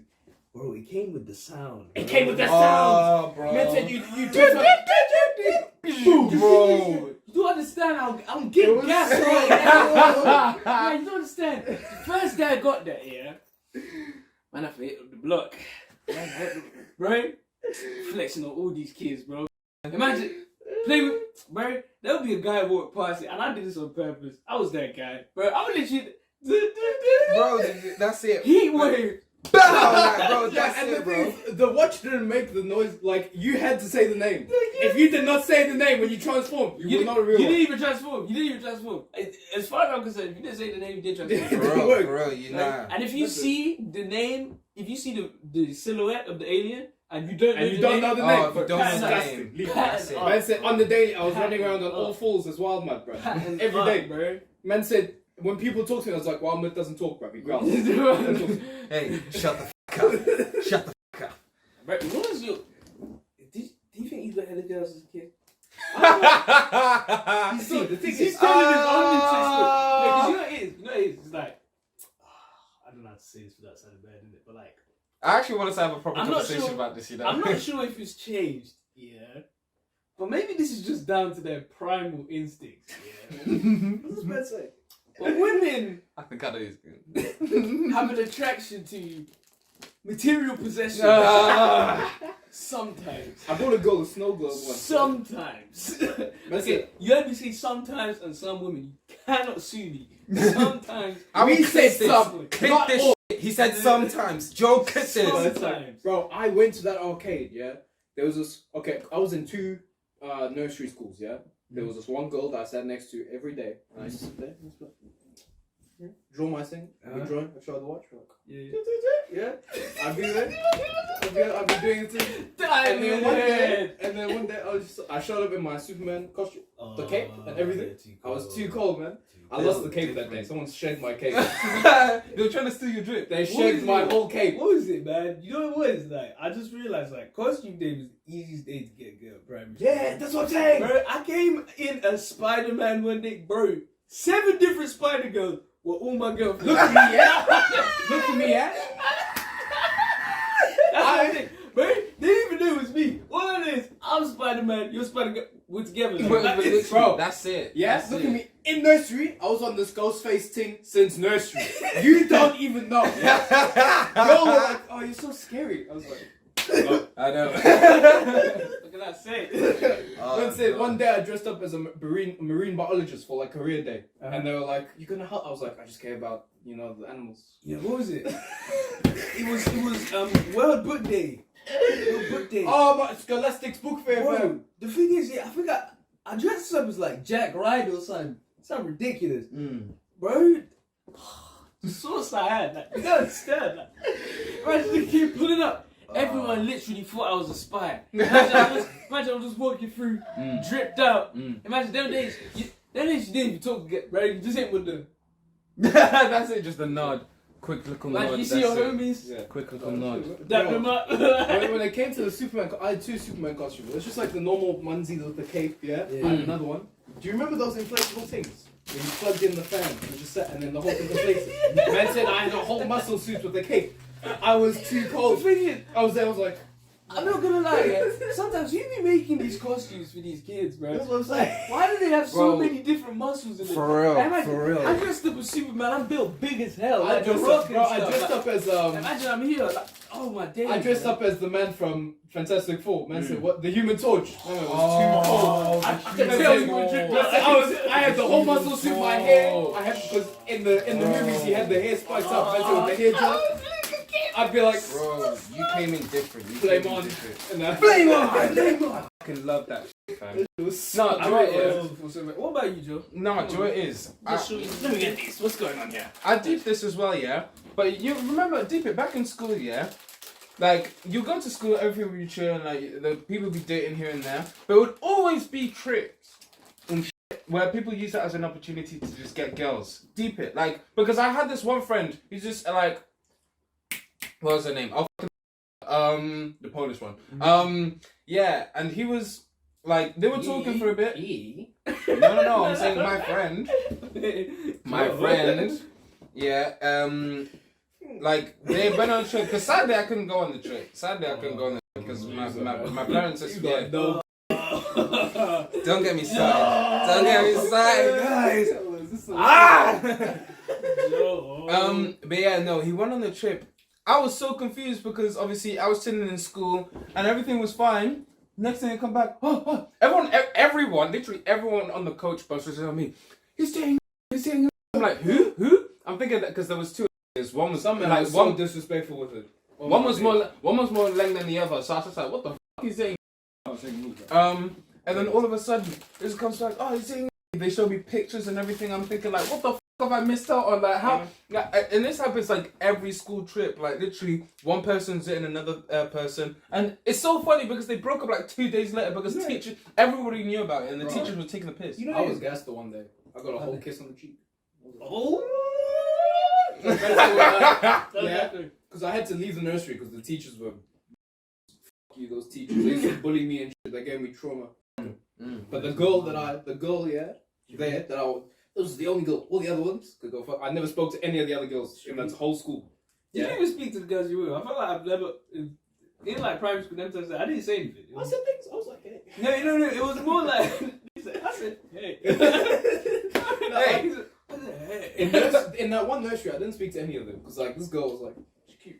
Speaker 5: bro, it came with the sound.
Speaker 3: It came with the sound.
Speaker 2: Oh, bro.
Speaker 3: Man said you took my...
Speaker 2: Bro.
Speaker 5: You don't understand, I'm getting gas right now. Man, you don't understand. The first day I got that, yeah, man, I hit up the block. Man, bro, flexing on all these kids, bro. Imagine, play with, bro, there'll be a guy who walked past it, and I did this on purpose. I was that guy. Bro, I was literally,
Speaker 2: Bro, that's it.
Speaker 5: heat wave.
Speaker 2: Bow, like, bro,
Speaker 3: Yeah,
Speaker 2: that's
Speaker 3: and
Speaker 2: it,
Speaker 3: the
Speaker 2: bro.
Speaker 3: thing is, the watch didn't make the noise. Like, you had to say the name. If you did not say the name when you transformed, you were not a real
Speaker 5: You
Speaker 3: one.
Speaker 5: didn't even transform. You didn't even transform. As far as I'm concerned, if you didn't say the name, you did transform.
Speaker 2: Bro, you know.
Speaker 5: And if you see the name, if you see the silhouette of the alien, and you don't know
Speaker 3: And you don't know the
Speaker 2: Oh,
Speaker 3: name.
Speaker 2: if you don't know the
Speaker 3: Disgusting.
Speaker 2: name.
Speaker 3: Leave
Speaker 2: That's it.
Speaker 3: Man said, on the daily, I was running around on all fours as Wild Mud, bro.
Speaker 5: Pattern
Speaker 3: Every
Speaker 5: up,
Speaker 3: day.
Speaker 5: bro.
Speaker 3: Man said, when people talk to me, I was like, Wild Mud doesn't talk, bro. He growls.
Speaker 2: Hey, shut the f up. Shut the f up.
Speaker 5: Bro, what was your? Do you think you got hella girls as a kid?
Speaker 3: You see, the thing
Speaker 5: He's
Speaker 3: is,
Speaker 5: telling his own because you know what it is. You know what it is. It's like I don't know how to say this without sounding bad, isn't it? But like,
Speaker 2: I actually want us to have a proper
Speaker 5: I'm not
Speaker 2: conversation
Speaker 5: sure-
Speaker 2: about this, you know.
Speaker 5: I'm not sure if it's changed. Yeah. But maybe this is just down to their primal instincts. Yeah. What's the best say? But women
Speaker 2: I think I know who's good.
Speaker 5: have an attraction to material possessions. Sometimes.
Speaker 3: I bought a girl a snow globe once.
Speaker 5: Sometimes. Okay, you heard me say sometimes, and some women, you cannot sue me. Sometimes.
Speaker 2: I will
Speaker 3: We
Speaker 2: clip
Speaker 3: said
Speaker 2: this.
Speaker 3: some,
Speaker 2: Clip
Speaker 3: not
Speaker 2: this
Speaker 3: all.
Speaker 2: shit. He said sometimes. Joe, clip this.
Speaker 5: Sometimes.
Speaker 3: Bro, I went to that arcade, yeah? There was this, okay, I was in two nursery schools, yeah? There was this one girl that I sat next to every day, and I used to sit there, and just like, draw my thing, I'd be drawing, I'd show her the watch, like, yeah, I'd be there, I'd be doing it too. And then one day, I showed up in my Superman costume, the cape and everything. I was too cold, man. I lost the cape that day. Someone shagged my cape.
Speaker 2: They were trying to steal your drip.
Speaker 3: They
Speaker 5: What
Speaker 3: shagged
Speaker 5: is
Speaker 3: my
Speaker 5: it?
Speaker 3: whole cape.
Speaker 5: What was it, man? You know what it was like? I just realized, like, costume day was the easiest day to get a girl at primary school.
Speaker 3: Yeah, that's what I'm saying.
Speaker 5: Bro, I came in as Spider-Man one day, bro. 7 different Spider Girls were all my girlfriends.
Speaker 3: Look at me, yeah? Look at me, yeah?
Speaker 5: That's the thing. Bro, they didn't even know it was me. All it is, I'm Spider-Man, you're Spider-Girl, we're together. Like,
Speaker 2: But
Speaker 5: it's-
Speaker 3: bro.
Speaker 2: That's it.
Speaker 3: Yeah,
Speaker 2: That's
Speaker 3: look
Speaker 2: it.
Speaker 3: at me. in nursery, I was on this ghost face thing since nursery. You don't even know. Y'all were like, oh, you're so scary. I was like, oh.
Speaker 2: I know.
Speaker 3: What can I say?
Speaker 2: Oh,
Speaker 3: One day I dressed up as a marine biologist for like career day, and they were like, "You gonna help?" I was like, "I just care about the animals."
Speaker 5: Yeah, what was it? it was World Book Day. World Book Day.
Speaker 3: Oh, my Scholastics book fair,
Speaker 5: Bro,
Speaker 3: man.
Speaker 5: the thing is, I think I dressed up as like Jack Ryder or something ridiculous, bro. The sauce I had, like, you gotta understand, like, imagine they keep pulling up. Everyone literally thought I was a spy. Imagine I was just walking through, dripped out. Imagine them days, you didn't even talk, bro. You just hit with the.
Speaker 2: That's it, just a nod. Quick little
Speaker 5: Like
Speaker 2: nod.
Speaker 5: you see your
Speaker 2: that's it.
Speaker 5: homies.
Speaker 3: Yeah.
Speaker 2: Quick little nod.
Speaker 5: Dap them up.
Speaker 3: when it came to the Superman, I had 2 Superman costumes. It's just like the normal onesie with the cape, yeah?
Speaker 5: Yeah.
Speaker 3: I had another one. Do you remember those inflatable things? When you plugged in the fan and just sat and then the whole thing deflated. Man said I had a whole muscle suit with the cape. I was too cold.
Speaker 5: The thing is,
Speaker 3: I was there, I was like,
Speaker 5: I'm not gonna lie, yeah. Sometimes you be making these costumes for these kids, bro.
Speaker 3: that's what I'm saying.
Speaker 5: Why do they have so
Speaker 2: Bro,
Speaker 5: many different muscles in it?
Speaker 2: for real,
Speaker 5: Imagine,
Speaker 2: for real.
Speaker 5: I dressed up as Superman. I'm built big as hell.
Speaker 3: I
Speaker 5: Like the
Speaker 3: dressed
Speaker 5: Rock
Speaker 3: up,
Speaker 5: and
Speaker 3: bro, I
Speaker 5: stuff.
Speaker 3: dressed
Speaker 5: Like,
Speaker 3: up as
Speaker 5: imagine I'm here. Like, oh my days.
Speaker 3: I dressed
Speaker 5: bro.
Speaker 3: up as the man from Fantastic Four. Man said, "What? The Human Torch?" No, it was too cold. I could tell you were dripping. I had the whole muscle suit, my hair. I had because in the movies he had the hair spiked up. Man said with the hair gel. I'd be like,
Speaker 2: Bro, you came in different. You
Speaker 3: flame
Speaker 2: came in
Speaker 3: on,
Speaker 2: different.
Speaker 3: and I
Speaker 5: Flame on! Flame on!
Speaker 2: I fucking love that shit, fam.
Speaker 3: It was
Speaker 2: No,
Speaker 3: so
Speaker 2: Joy
Speaker 3: cold.
Speaker 2: is.
Speaker 5: What about you, Joe?
Speaker 2: No, Joy is.
Speaker 5: Let me get these. What's going on here?
Speaker 2: I did this as well, yeah. But you remember, deep it back in school, yeah. Like you go to school, everything would be chill, and like the people be dating here and there. But it would always be trips and shit where people use that as an opportunity to just get girls. Deep it, like because I had this one friend who's just like, what was her name? The Polish one. Yeah, and he was like they were talking for a bit. No, I'm saying my friend. My friend. Yeah, like they went on a trip because sadly I couldn't go on the trip. Because my parents are scared.
Speaker 3: No.
Speaker 2: Don't get me started. Don't get me started, guys. But yeah, no, he went on the trip. I was so confused because obviously I was sitting in school and everything was fine. Next thing I come back, everyone, literally everyone on the coach bus was telling me, he's saying. I'm like, who? I'm thinking that because there was 2. One was
Speaker 3: Something
Speaker 2: like
Speaker 3: like
Speaker 2: one.
Speaker 3: so disrespectful with it.
Speaker 2: One was more length than the other, so I was just like, what the fuck is saying? And then all of a sudden, this comes back, oh, he's saying. They show me pictures and everything. I'm thinking like, what the fuck have I missed out on? Like how? And this happens like every school trip. Like literally, one person's dating another person, and it's so funny because they broke up like 2 days later because teachers, everybody knew about it, and the teachers were taking the piss.
Speaker 3: You know, I was gassed the one day. I got a whole kiss on the cheek.
Speaker 5: Oh!
Speaker 3: Yeah, because I had to leave the nursery because the teachers were fuck you, those teachers. They used to bully me and shit. They gave me trauma. But the girl, this was the only girl. All the other ones could go fuck. I never spoke to any of the other girls in that whole school.
Speaker 5: You didn't even speak to the girls you were. I felt like I've never in like primary school. Them times I didn't say anything.
Speaker 3: I said things. I was like, hey.
Speaker 5: No. It was more like I said, hey.
Speaker 3: In that one nursery, I didn't speak to any of them because like this girl was like, she's cute,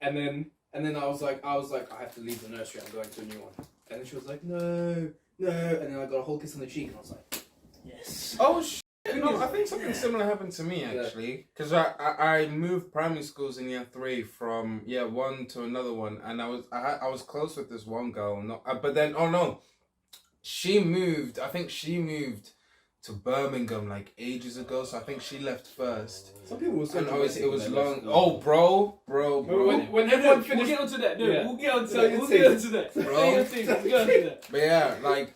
Speaker 3: and then I was like, I have to leave the nursery. I'm going to a new one, and then she was like, no, and then I got a whole kiss on the cheek, and I was like, yes.
Speaker 2: Oh you know, I think something similar happened to me actually, because I moved primary schools in year 3 from year 1 to another one, and I was close with this one girl, but then she moved. I think she moved to Birmingham like ages ago, so I think she left first.
Speaker 3: Some people were so
Speaker 2: and obviously it was
Speaker 3: dramatic
Speaker 2: long. Oh, bro.
Speaker 3: When everyone finished,
Speaker 5: We'll get onto that.
Speaker 3: Yeah.
Speaker 5: We'll get onto
Speaker 3: Tell
Speaker 5: that.
Speaker 3: your
Speaker 5: We'll
Speaker 3: thing.
Speaker 5: get onto that.
Speaker 2: Bro.
Speaker 5: Say your thing. We'll get onto that.
Speaker 2: But yeah, like,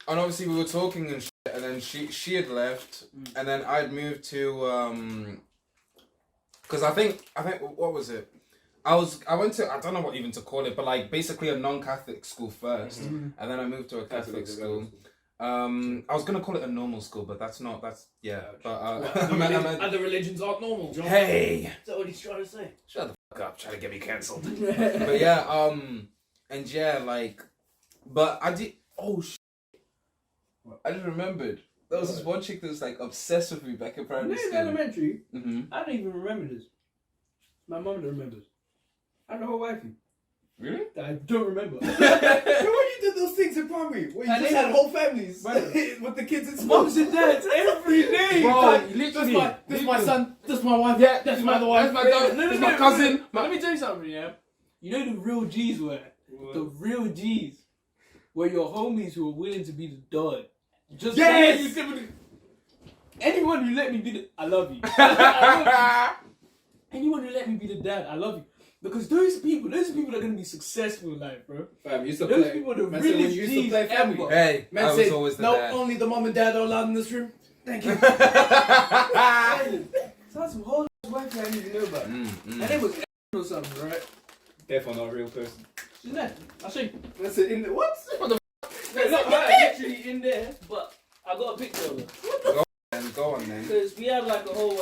Speaker 2: and obviously we were talking and shit, and then she had left, and then I'd moved to because I think what was it? I went to, I don't know what even to call it, but like basically a non-Catholic school first, and then I moved to a Catholic school. I was gonna call it a normal school, but that's but
Speaker 3: other religions aren't normal, John.
Speaker 2: hey,
Speaker 6: Is that what he's trying to say?
Speaker 2: shut the fuck up, trying to get me cancelled. But yeah, and yeah, like, but I did. Oh shit! I just remembered. There was this one chick that was like obsessed with me back in primary
Speaker 5: In
Speaker 2: school.
Speaker 5: elementary,
Speaker 2: Mm-hmm.
Speaker 5: I don't even remember this. My mum remembers. I had a whole wifey.
Speaker 2: Really?
Speaker 5: that I don't remember.
Speaker 3: Remember you did those things in primary where you
Speaker 5: And
Speaker 3: just
Speaker 5: they
Speaker 3: had
Speaker 5: had-
Speaker 3: whole families
Speaker 5: Brother.
Speaker 3: with the kids in school.
Speaker 5: Mums and dads every day.
Speaker 2: Bro,
Speaker 3: This is my son. This is my wife.
Speaker 7: Yeah,
Speaker 3: That's my other wife.
Speaker 2: That's my dog.
Speaker 5: No,
Speaker 2: That's
Speaker 5: no,
Speaker 2: my
Speaker 5: no,
Speaker 2: cousin.
Speaker 5: no. Let me tell you something, yeah. You know the real G's were? The real G's were your homies who were willing to be the dog. Just
Speaker 3: Yes!
Speaker 5: like you said with the- anyone who let me be the I love you. I love you. Anyone who let me be the dad, I love you. Because those people are gonna be successful in life, bro.
Speaker 3: Fam, you used to
Speaker 5: Those
Speaker 3: play.
Speaker 5: people are the
Speaker 3: Man said when
Speaker 5: realest
Speaker 3: you used to
Speaker 5: G's
Speaker 3: play family.
Speaker 5: ever.
Speaker 2: Hey,
Speaker 3: Man
Speaker 2: I was
Speaker 3: said,
Speaker 2: always the
Speaker 3: no,
Speaker 2: dad.
Speaker 3: only the mom and dad are allowed in this room. Thank you.
Speaker 5: So that's some whole wife I didn't even know about. And it was or something, right?
Speaker 3: Therefore, not a real person.
Speaker 5: She's there. I'll show you.
Speaker 3: That's it. In the, what?
Speaker 5: No, not that, literally in there, but I got a picture of her.
Speaker 2: And go on then.
Speaker 5: Because we had like a whole.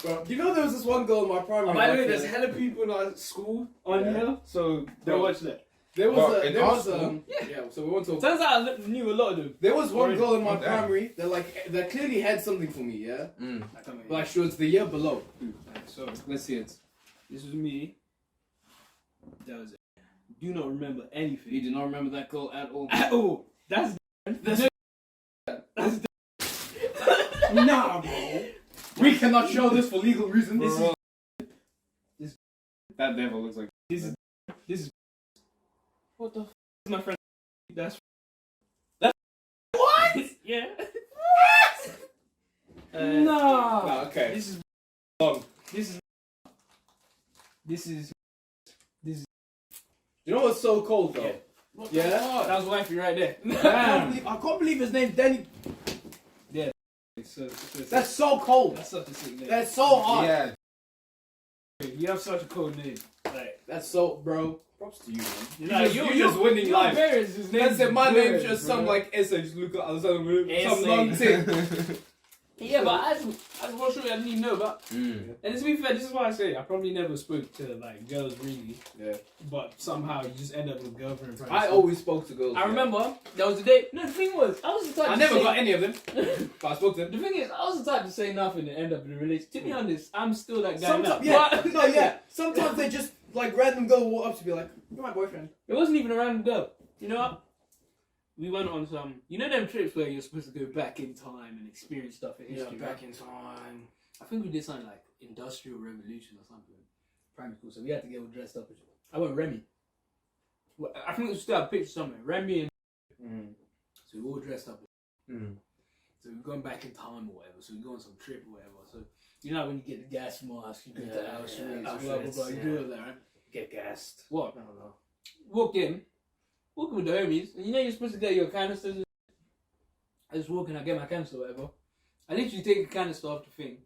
Speaker 3: Bro, you know there was this one girl in my primary.
Speaker 5: By the way,
Speaker 3: like,
Speaker 5: there's hella people in our school on here, so don't watch that.
Speaker 3: There was
Speaker 2: Well,
Speaker 3: a,
Speaker 2: in
Speaker 3: there
Speaker 2: our
Speaker 3: was
Speaker 2: school?
Speaker 3: yeah. So we went to.
Speaker 5: Turns out I knew a lot of them.
Speaker 3: There was one
Speaker 5: Already.
Speaker 3: girl in my
Speaker 2: Oh, damn.
Speaker 3: primary that clearly had something for me, yeah.
Speaker 2: Mm.
Speaker 3: But she was the year below.
Speaker 5: So let's see it. This was me. That was it. Do not remember anything.
Speaker 3: You do not remember that girl at all.
Speaker 5: At all. That's
Speaker 3: Nah, bro. We cannot show this for legal reasons. That devil looks like.
Speaker 5: this is
Speaker 3: What the?
Speaker 5: my friend. That's
Speaker 3: What?
Speaker 5: yeah.
Speaker 3: No.
Speaker 5: Nah,
Speaker 3: Okay.
Speaker 5: This is
Speaker 3: Long.
Speaker 5: this is this is
Speaker 3: You know what's so cold though?
Speaker 5: Yeah.
Speaker 3: Yeah.
Speaker 5: That was wifey right there.
Speaker 3: I can't believe his name's Danny.
Speaker 5: So
Speaker 3: That's so cold.
Speaker 5: that's such a sick name.
Speaker 3: That's so hard.
Speaker 2: Yeah.
Speaker 5: You have such a cool name. Like
Speaker 3: That's so, bro. Props to you, man.
Speaker 5: you're
Speaker 3: just winning
Speaker 5: your
Speaker 3: life.
Speaker 5: parents, his name
Speaker 3: That's it. My name's
Speaker 5: Barrett,
Speaker 3: just
Speaker 5: bro.
Speaker 3: some like essay. Just look at some long
Speaker 5: Essay.
Speaker 3: thing.
Speaker 5: Yeah, but I just want to show you I didn't even know about.
Speaker 2: Mm.
Speaker 5: And to be fair, this is why I say I probably never spoke to like girls really,
Speaker 3: Yeah.
Speaker 5: but somehow you just end up with a girlfriend.
Speaker 3: I always spoke to girls.
Speaker 5: I
Speaker 3: yeah.
Speaker 5: remember there was a day. No, the thing was, I was the type.
Speaker 3: I
Speaker 5: to
Speaker 3: never
Speaker 5: say,
Speaker 3: got any of them, but I spoke to them.
Speaker 5: The thing is, I was the type to say nothing and end up in a relationship. To be honest, I'm still that guy.
Speaker 3: Sometimes,
Speaker 5: now.
Speaker 3: yeah,
Speaker 5: But-
Speaker 3: no, yeah. Sometimes they just like random girl walk up to be like, "You're my boyfriend."
Speaker 5: It wasn't even a random girl. You know what? We went on some, you know them trips where you're supposed to go back in time and experience stuff in history. right?
Speaker 3: in time.
Speaker 5: I think we did something like Industrial Revolution or something. Primary school, so we had to get all dressed up. I went Remy. Well, I think we still have pictures somewhere. Remy and so we all dressed up.
Speaker 2: Mm.
Speaker 5: So we're going back in time or whatever. So we go on some trip or whatever. So you know when you get the gas mask, you go to Auschwitz, blah blah blah. You do all that, right?
Speaker 3: Get gassed.
Speaker 5: What?
Speaker 3: I don't know.
Speaker 5: Walking with the homies, and you know you're supposed to get your canisters. I just walk in, I get my canister or whatever. I literally take a canister off the thing,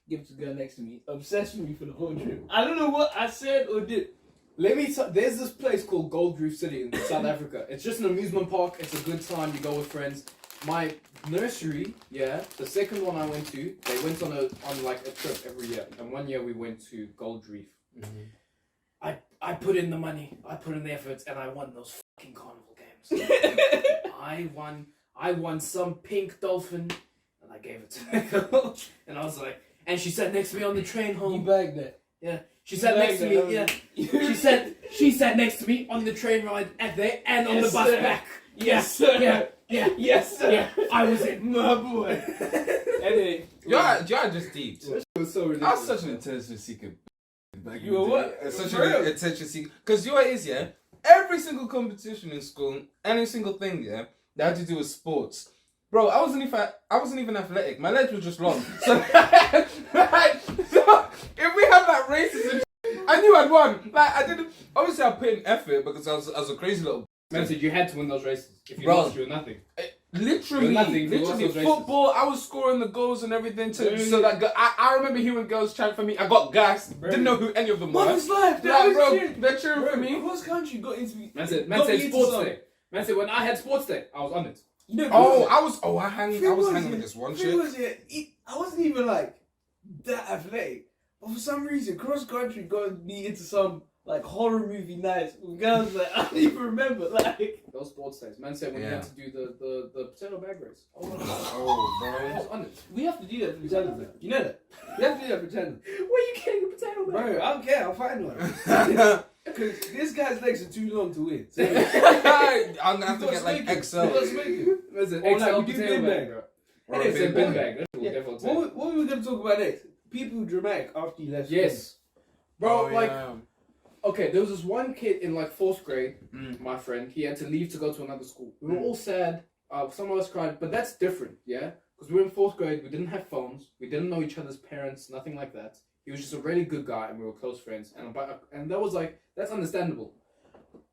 Speaker 5: give it to the girl next to me, obsessed with me for the whole trip. I don't know what I said or did.
Speaker 3: Let me tell. There's this place called Gold Reef City in South Africa. It's just an amusement park. It's a good time. You go with friends. My nursery, yeah, the second one I went to, they went on like a trip every year, and one year we went to Gold Reef.
Speaker 2: Mm-hmm.
Speaker 3: I put in the money, I put in the efforts, and I won those fucking carnival games. I won some pink dolphin, and I gave it to the girl, and I was like, and she sat next to me on the train
Speaker 5: You
Speaker 3: home.
Speaker 5: bagged that.
Speaker 3: Yeah, she sat next to me. Yeah, she sat next to me on the train ride at there and on
Speaker 5: Yes,
Speaker 3: the bus
Speaker 5: sir.
Speaker 3: back.
Speaker 5: Yes, sir.
Speaker 3: Yeah,
Speaker 5: Yes, sir.
Speaker 3: yeah. I was in.
Speaker 5: My boy. Anyway,
Speaker 2: You're just deep.
Speaker 3: It was so
Speaker 2: I
Speaker 3: ridiculous.
Speaker 2: was such an attention seeker. Back
Speaker 5: You
Speaker 2: in
Speaker 5: were
Speaker 2: the day.
Speaker 5: what?
Speaker 2: Such
Speaker 5: For
Speaker 2: an
Speaker 5: real?
Speaker 2: attention seeker. Because you know what it is, yeah? Every single competition in school, any single thing, yeah, that had to do with sports. Bro, I wasn't even athletic. My legs were just long. So, so if we had like races and I knew I'd won. Like I didn't. Obviously, I put in effort because I was a crazy little.
Speaker 3: Man said you had to win those races. If you
Speaker 2: Bro.
Speaker 3: lost, you were nothing.
Speaker 2: Literally,
Speaker 3: You're nothing. You lost
Speaker 2: literally,
Speaker 3: those races.
Speaker 2: football. I was scoring the goals and everything. So that I remember hearing girls chant for me. I got gassed. Didn't know who any of them were.
Speaker 5: what is life?
Speaker 2: Like, bro, they're cheering for me.
Speaker 5: Cross country got into me.
Speaker 3: Man said
Speaker 5: got me into
Speaker 3: sports
Speaker 5: some-
Speaker 3: day. Man said when I had sports day, I was on it.
Speaker 5: You know,
Speaker 2: I was hanging with this one chick.
Speaker 5: I wasn't even like that athletic, but for some reason, cross country got me into some like horror movie nights with girls that I don't even remember. Like,
Speaker 3: Those sports days. Man said when you
Speaker 2: Yeah.
Speaker 3: had to do the potato bag race. I was
Speaker 2: Oh,
Speaker 3: I was on it.
Speaker 5: we have to do that for channel. Though. You know that? We have to do that for channel.
Speaker 3: Where you getting a potato bag?
Speaker 5: Bro, I don't care. I'll find one.
Speaker 2: bro.
Speaker 5: Because this guy's legs are too long to win. So,
Speaker 2: I'm gonna have to get like XL.
Speaker 3: Listen,
Speaker 5: Or like
Speaker 3: XL
Speaker 5: we do
Speaker 3: potato
Speaker 5: bin
Speaker 3: bag,
Speaker 5: bag.
Speaker 3: bro.
Speaker 2: Or
Speaker 3: It's a
Speaker 2: bin
Speaker 3: bin
Speaker 2: bag.
Speaker 3: bag. That's what
Speaker 5: Yeah.
Speaker 3: definitely say.
Speaker 5: What were we going to talk about next? People dramatic after you left school.
Speaker 3: Yes. Bro,
Speaker 2: Oh,
Speaker 3: like,
Speaker 2: yeah.
Speaker 3: okay, there was this one kid in like 4th grade,
Speaker 2: Mm.
Speaker 3: my friend, he had to leave to go to another school. We were all sad, some of us cried, but that's different, yeah? Because we were in 4th grade, we didn't have phones, we didn't know each other's parents, nothing like that. He was just a really good guy and we were close friends. And that was like, that's understandable.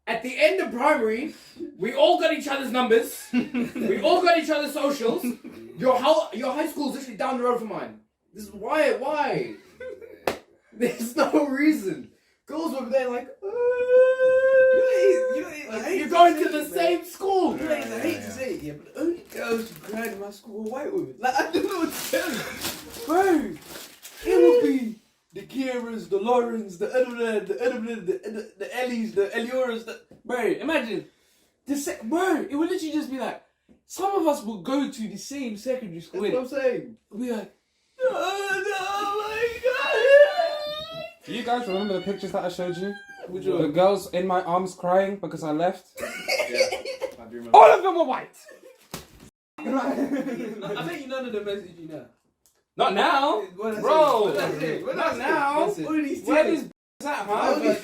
Speaker 3: At the end of primary, we all got each other's numbers, we all got each other's socials. Your high school is literally down the road from mine. This is why? There's no reason. Girls over there like, you're going to the same school.
Speaker 5: I hate to say it, yeah, but the only girls who cried in my school were white women. Like, I don't know what to tell you. Bro, it would be the Kieras, the Laurens, the Edward, the Ellies, the Elioras. Bro, imagine. Bro, it would literally just be like, some of us would go to the same secondary school.
Speaker 3: That's what I'm saying.
Speaker 5: We'd be like, oh my god.
Speaker 2: Do you guys remember the pictures that I showed you?
Speaker 5: Which
Speaker 2: The
Speaker 5: one?
Speaker 2: girls in my arms crying because I left.
Speaker 3: Yeah, I do remember.
Speaker 2: All of them were white.
Speaker 5: I bet you none of them message you now.
Speaker 2: Not now. Bro,
Speaker 5: Not
Speaker 2: now.
Speaker 3: Listen,
Speaker 5: What are these
Speaker 2: Where
Speaker 5: things?
Speaker 2: is that,
Speaker 3: I
Speaker 2: huh?
Speaker 3: have a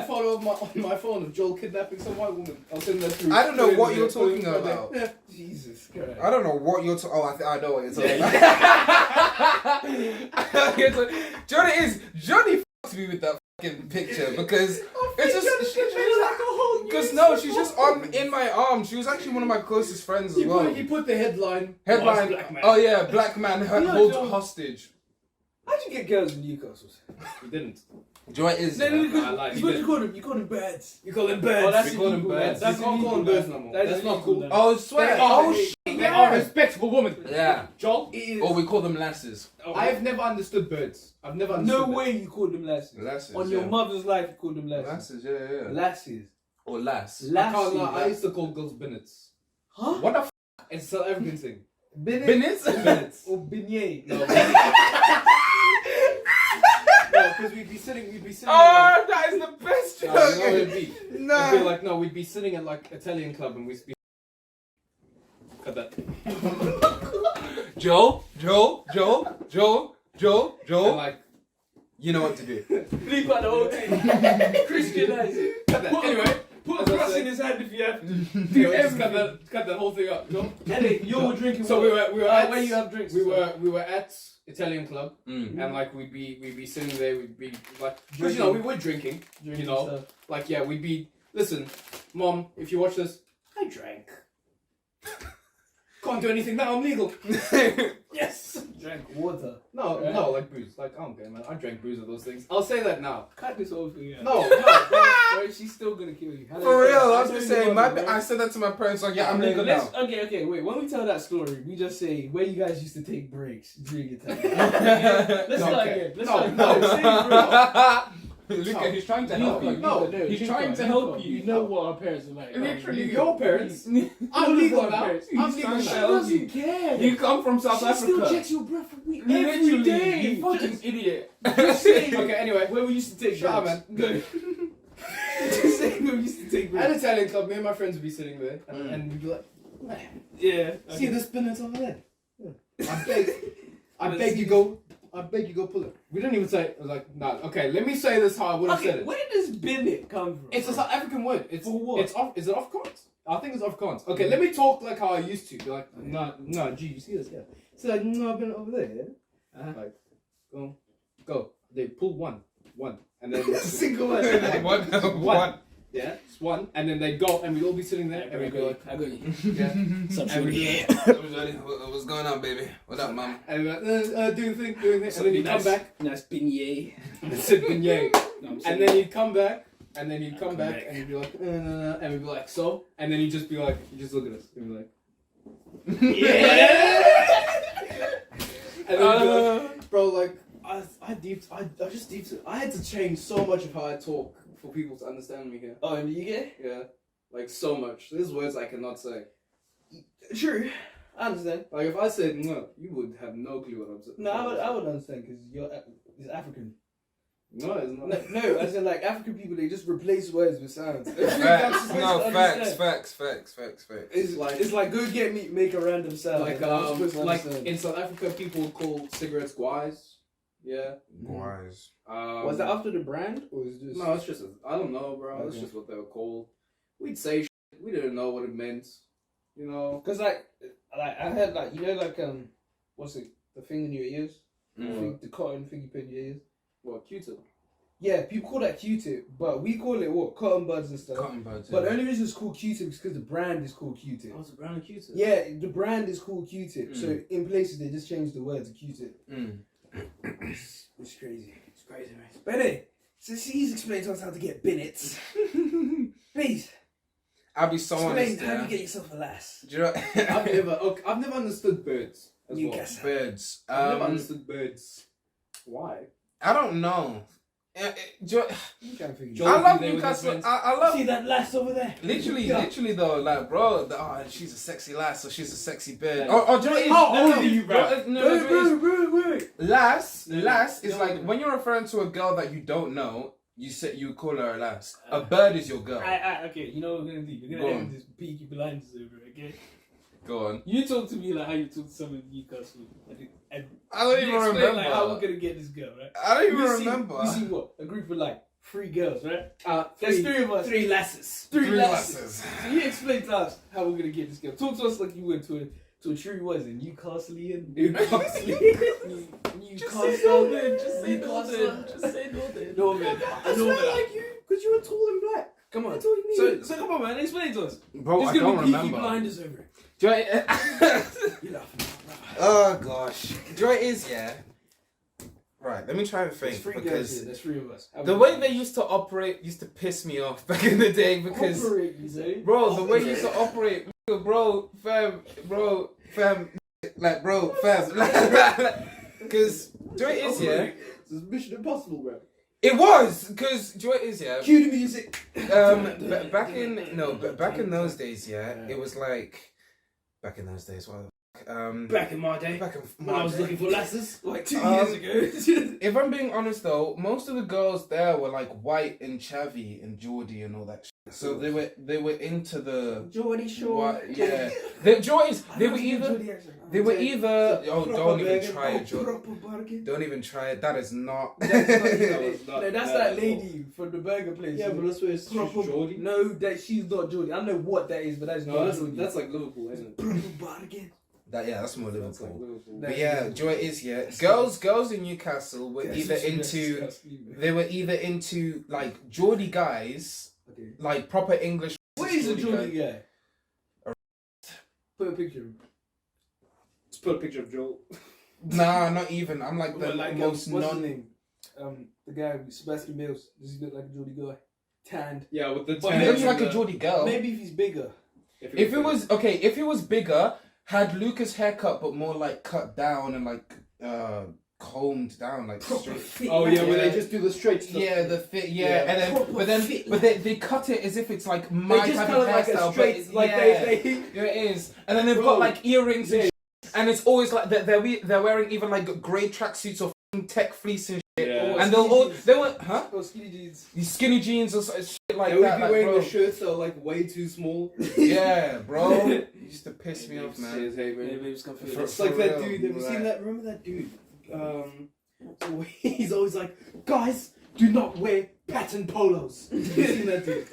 Speaker 3: photo on my phone of Joel kidnapping some white woman. I'll send that through.
Speaker 2: I don't know what you're talking about.
Speaker 3: Yeah.
Speaker 5: Jesus Christ.
Speaker 2: I don't know what you're talking. Oh, I know what you're talking about. Johnny fucks me with that fucking picture because it's just because no, she's just on in my arms. She was actually one of my closest friends as well.
Speaker 3: He put the headline.
Speaker 2: Headline.
Speaker 3: Black man.
Speaker 2: Oh yeah, black man holds hostage.
Speaker 5: How'd you get girls in Newcastle?
Speaker 3: He didn't.
Speaker 2: Do you know what it is?
Speaker 5: No,
Speaker 3: I lied.
Speaker 5: you call them. You call them birds.
Speaker 3: You call them birds.
Speaker 5: Oh, that's
Speaker 3: we call them
Speaker 5: illegal,
Speaker 3: birds.
Speaker 5: man.
Speaker 3: You can't call them birds no more. That's not cool.
Speaker 2: Oh, swear.
Speaker 3: They are-
Speaker 2: Oh shit.
Speaker 3: They are respectable women.
Speaker 2: Yeah.
Speaker 3: Joel,
Speaker 2: Or we call them lasses.
Speaker 3: I've never understood birds. I've never understood
Speaker 5: No
Speaker 3: birds.
Speaker 5: way you call them lasses.
Speaker 2: Lasses.
Speaker 5: On your mother's life, you call them lasses.
Speaker 2: Lasses. Yeah.
Speaker 5: Lasses.
Speaker 2: Or lass.
Speaker 3: I can't
Speaker 5: Lassie.
Speaker 3: lie. I used to call girls bennets.
Speaker 5: Huh?
Speaker 2: What the f?
Speaker 3: It's a South African thing.
Speaker 2: Bennets?
Speaker 3: Bennets.
Speaker 5: Or beignet.
Speaker 3: No, because we'd be sitting.
Speaker 2: Oh, that is the best
Speaker 3: No,
Speaker 2: joke.
Speaker 3: no, it'd be.
Speaker 2: Nah.
Speaker 3: It'd be like, no, we'd be sitting at like Italian club and we'd be. Cut that.
Speaker 2: Joe.
Speaker 3: And like,
Speaker 2: You know what to do.
Speaker 5: Leave out the whole thing. Christianize it.
Speaker 3: cut that. Anyway,
Speaker 5: Put a
Speaker 3: as I
Speaker 5: cross
Speaker 3: said-
Speaker 5: in his hand if you have to.
Speaker 3: anyway just cut that whole thing up. Joel.
Speaker 5: Hey, you're drinking
Speaker 3: So
Speaker 5: water.
Speaker 3: we were at
Speaker 5: where you have drinks.
Speaker 3: we were at Italian club
Speaker 2: Mm.
Speaker 3: and like we'd be sitting there, we'd be like, because you know we were drinking,
Speaker 5: drinking
Speaker 3: you know,
Speaker 5: stuff.
Speaker 3: like yeah, we'd be, listen, mom, if you watch this, I drank. Can't do anything now, I'm legal. Yes.
Speaker 5: Drank water.
Speaker 3: No,
Speaker 5: Yeah.
Speaker 3: no, like booze. Like I don't care, man. I drank booze of those things. I'll say that now.
Speaker 5: Cut this whole thing out.
Speaker 3: No,
Speaker 5: Bro, she's still gonna kill you.
Speaker 2: For real, I was
Speaker 5: How
Speaker 2: gonna
Speaker 5: do
Speaker 2: say,
Speaker 5: you love it, bro?
Speaker 2: I said that to my parents, like, yeah, I'm
Speaker 5: Okay,
Speaker 2: legal now.
Speaker 5: let's- Okay, wait. When we tell that story, we just say where you guys used to take breaks during your time. Let's
Speaker 3: No,
Speaker 5: start
Speaker 3: okay.
Speaker 5: again. Let's
Speaker 3: No,
Speaker 5: start
Speaker 3: no,
Speaker 5: again. Say break.
Speaker 7: Luca, he's trying to help you.
Speaker 3: No,
Speaker 7: He's trying to help you. You know what our parents are like.
Speaker 3: literally your parents.
Speaker 7: I'm
Speaker 3: I'm legal
Speaker 7: our
Speaker 3: now.
Speaker 7: parents.
Speaker 3: I'm
Speaker 7: He's
Speaker 3: legal
Speaker 7: trying to
Speaker 3: now.
Speaker 5: She
Speaker 7: help you.
Speaker 5: doesn't care.
Speaker 7: You come from South
Speaker 5: She still
Speaker 7: Africa.
Speaker 5: checks your breath for week every
Speaker 7: Literally,
Speaker 5: day.
Speaker 7: you fucking idiot.
Speaker 5: Just say
Speaker 3: Okay, anyway,
Speaker 5: where we used to take
Speaker 3: Shut up,
Speaker 5: breaks.
Speaker 3: man.
Speaker 5: Just say where we used to take
Speaker 3: At
Speaker 5: breaks.
Speaker 3: Italian club, me and my friends would be sitting there, and we'd be like, man,
Speaker 5: Yeah.
Speaker 3: see the spinners over there? I beg you go pull it. We don't even say it. Like, nah, okay, let me say this how I would have said
Speaker 5: Okay,
Speaker 3: it.
Speaker 5: where does Bennett come from?
Speaker 3: It's a South African word. It's
Speaker 5: For what?
Speaker 3: It's off. Is it Afrikaans? I think it's Afrikaans. Okay, let me talk like how I used to. Be like, no, G, you see this? Yeah. So like, no, I've been over there. Yeah.
Speaker 5: Uh-huh.
Speaker 3: Like, go. They pull one, and then
Speaker 5: single one.
Speaker 2: One.
Speaker 3: yeah, it's one, and then they go, and we'd all be sitting there, and we'd be like,
Speaker 5: I got you.
Speaker 3: yeah, and we'd be like,
Speaker 2: What's going on, baby? What up, mama?
Speaker 3: and we'd be like, doing thing, and then you come back,
Speaker 5: Nice beignet.
Speaker 3: and it's a beignet.
Speaker 5: No, I'm
Speaker 3: And
Speaker 5: saying-
Speaker 3: then you'd come back, and then you'd come
Speaker 5: Come
Speaker 3: back,
Speaker 5: back.
Speaker 3: and you'd be like, and we'd be like, so? And then you'd just be like, you just look at us, and be like,
Speaker 5: yeah.
Speaker 3: and then you'd be like, bro, like, I I just deeped it. I had to change so much of how I talk for people to understand me here.
Speaker 5: Oh, in the UK?
Speaker 3: Yeah, like so much. There's words I cannot say.
Speaker 5: True. I understand.
Speaker 3: Like if I said no, you would have no clue what I'm saying.
Speaker 5: No, I would understand because it's African.
Speaker 3: No, it's not.
Speaker 5: No, as in like African people, they just replace words with sounds.
Speaker 2: Facts. No, facts.
Speaker 5: It's like go get me, make a random sound.
Speaker 3: Like in South Africa, people call cigarettes guais. Yeah.
Speaker 2: Wise.
Speaker 5: Was that after the brand or is it just?
Speaker 3: No, it's just I don't know, bro. It's
Speaker 5: Okay.
Speaker 3: just what they were called. We'd say shit. We didn't know what it meant. You know.
Speaker 5: Because like I heard like you know like what's it, the thing in your ears, the cotton thing you put in your ears.
Speaker 3: What, Q-tip?
Speaker 5: Yeah, people call that Q-tip, but we call it what, cotton buds and stuff.
Speaker 2: Cotton buds.
Speaker 5: But the only reason it's called Q-tip is because the brand is called Q-tip.
Speaker 3: Oh, it's a brand of Q-tip.
Speaker 5: Yeah, the brand is called Q-tip. So in places they just changed the word to Q-tip. It's crazy.
Speaker 3: It's crazy, man.
Speaker 5: But anyway, since he's explained to us how to get bennets, please
Speaker 2: I'll be so honest.
Speaker 5: explain how you get yourself a lass.
Speaker 2: Do you know?
Speaker 3: I've never understood birds as well.
Speaker 5: Newcastle.
Speaker 2: Birds.
Speaker 3: I've never understood birds. Why?
Speaker 2: I don't know. Do
Speaker 5: You can't figure it
Speaker 3: Joel-
Speaker 5: out.
Speaker 2: I love
Speaker 3: they were
Speaker 2: Newcastle.
Speaker 3: different.
Speaker 2: I love.
Speaker 5: See that lass over there?
Speaker 2: Literally though, like, bro, she's a sexy lass, or she's a sexy bird.
Speaker 3: Yeah.
Speaker 2: Oh, do you know what it is?
Speaker 7: How
Speaker 2: No,
Speaker 7: old
Speaker 2: no,
Speaker 7: are you, bro?
Speaker 2: No, no, do you know what it is?
Speaker 5: Wait.
Speaker 2: Lass is like when you're referring to a girl that you don't know, you call her a lass. A bird is your girl.
Speaker 5: Okay, you know what we're gonna do? We're
Speaker 2: Go
Speaker 5: gonna
Speaker 2: on.
Speaker 5: end this Peaky Blinders over, okay?
Speaker 2: Go on.
Speaker 7: You talk to me like how you talk to someone in Newcastle.
Speaker 5: And
Speaker 2: I don't
Speaker 5: you
Speaker 2: even
Speaker 5: explain,
Speaker 2: remember.
Speaker 5: like how we're gonna get this girl, right?
Speaker 2: I don't even
Speaker 5: We
Speaker 2: remember.
Speaker 5: see what? A group of like 3 girls, right?
Speaker 3: There's
Speaker 5: There's 3 of us.
Speaker 3: 3 lasses.
Speaker 5: 3
Speaker 2: Three
Speaker 5: lasses.
Speaker 2: lasses.
Speaker 5: So you explain to us how we're gonna get this girl. Talk to us like you went to a true was it Newcastleian?
Speaker 3: Newcastle.
Speaker 5: Newcastle.
Speaker 6: Just say
Speaker 5: Newcastle.
Speaker 6: Just say Northern.
Speaker 5: Northern.
Speaker 3: I sound like you because you were tall and black.
Speaker 5: Come on.
Speaker 3: That's all you need.
Speaker 5: So come on, man. Explain to us.
Speaker 2: Bro,
Speaker 5: It's
Speaker 2: I
Speaker 5: gonna
Speaker 2: don't
Speaker 5: be Peaky
Speaker 2: remember.
Speaker 5: Blinders over.
Speaker 2: Do you know
Speaker 5: You laughing?
Speaker 2: Oh gosh. Do you know what it is? Yeah. Right. Let me try and
Speaker 5: There's
Speaker 2: think
Speaker 5: 3 girls
Speaker 2: because
Speaker 5: here. There's 3 of us.
Speaker 2: the way they used to operate used to piss me off back in the day because.
Speaker 5: Operate, you say?
Speaker 2: Bro, the way you used to operate, bro, fam, like, bro, fam, because, do you know what it is, yeah?
Speaker 3: This is Mission Impossible, bro.
Speaker 2: It was, because, do you know what it is, yeah?
Speaker 5: Cue the music.
Speaker 2: Back in those days, yeah, it was like, back in those days, what?
Speaker 5: Back in my day,
Speaker 2: Back in
Speaker 5: when I was
Speaker 2: day.
Speaker 5: looking for lasses, like 2
Speaker 2: Um,
Speaker 5: years ago.
Speaker 2: If I'm being honest though, most of the girls there were like white and chavvy and Geordie and all that shit. So they were into the
Speaker 5: Geordie
Speaker 2: what? Yeah, they were either don't even try it, Geordie. Don't even try it. That is not.
Speaker 5: That's
Speaker 3: not
Speaker 5: that's that lady from the burger place.
Speaker 3: Yeah, but that's where it's
Speaker 5: Proper-
Speaker 3: Geordie.
Speaker 5: No, that she's not Geordie. I know what that is, but that's
Speaker 3: No,
Speaker 5: not
Speaker 3: that's,
Speaker 5: Geordie.
Speaker 3: that's like Liverpool, isn't it?
Speaker 5: proper bargain.
Speaker 2: That's more
Speaker 3: That's like
Speaker 2: Liverpool.
Speaker 3: Liverpool.
Speaker 2: But yeah, do you know what it is? Yeah, girls in Newcastle were either into. They were either into like Geordie guys,
Speaker 5: Okay.
Speaker 2: like proper English.
Speaker 5: What is a Geordie
Speaker 2: guys.
Speaker 5: guy? Put a picture of him.
Speaker 3: Let's put a picture of Joel.
Speaker 2: Nah, not even. I'm like the most
Speaker 5: what's his
Speaker 2: non.
Speaker 5: name? The guy Sebastian Mills. Does he look like a Geordie guy? Tanned.
Speaker 3: Yeah, with the
Speaker 5: But
Speaker 2: He
Speaker 3: tan
Speaker 2: looks
Speaker 3: and
Speaker 2: like a
Speaker 3: the-
Speaker 2: Geordie girl.
Speaker 5: Maybe if he's bigger.
Speaker 2: If it was okay, if it was bigger, had Lucas' haircut but more like cut down and like combed down, like
Speaker 5: Proper
Speaker 2: straight.
Speaker 5: fit.
Speaker 3: Oh yeah, where
Speaker 2: Yeah.
Speaker 3: they just do the straight stuff.
Speaker 2: Yeah, the fit. Yeah,
Speaker 3: Yeah.
Speaker 2: and then
Speaker 5: Proper fit,
Speaker 2: but they cut it as if it's like my
Speaker 5: They just
Speaker 2: type
Speaker 5: kind
Speaker 2: of
Speaker 5: of like
Speaker 2: hairstyle.
Speaker 5: a straight,
Speaker 2: but it's-
Speaker 5: like
Speaker 2: yeah.
Speaker 5: they
Speaker 2: Yeah, it is. And then they've
Speaker 5: Bro.
Speaker 2: got like earrings and
Speaker 5: Yeah.
Speaker 2: shit. And it's always like they're wearing even like grey tracksuits or f***ing tech fleece and shit.
Speaker 3: Yeah.
Speaker 2: And they were
Speaker 5: Oh, skinny jeans.
Speaker 2: these skinny jeans or shit like
Speaker 3: They would
Speaker 2: that.
Speaker 3: be
Speaker 2: Like,
Speaker 3: wearing
Speaker 2: bro.
Speaker 3: the shirts that are like way too small.
Speaker 2: Yeah, bro. You used to piss me off, man.
Speaker 3: Cheers, hey, man.
Speaker 5: Yeah, baby's come
Speaker 2: For-
Speaker 3: It's like
Speaker 2: for
Speaker 3: that
Speaker 2: real,
Speaker 3: dude. Have you
Speaker 2: right.
Speaker 3: seen that? Remember that dude? So he's always like, guys, do not wear pattern polos. You seen that dude?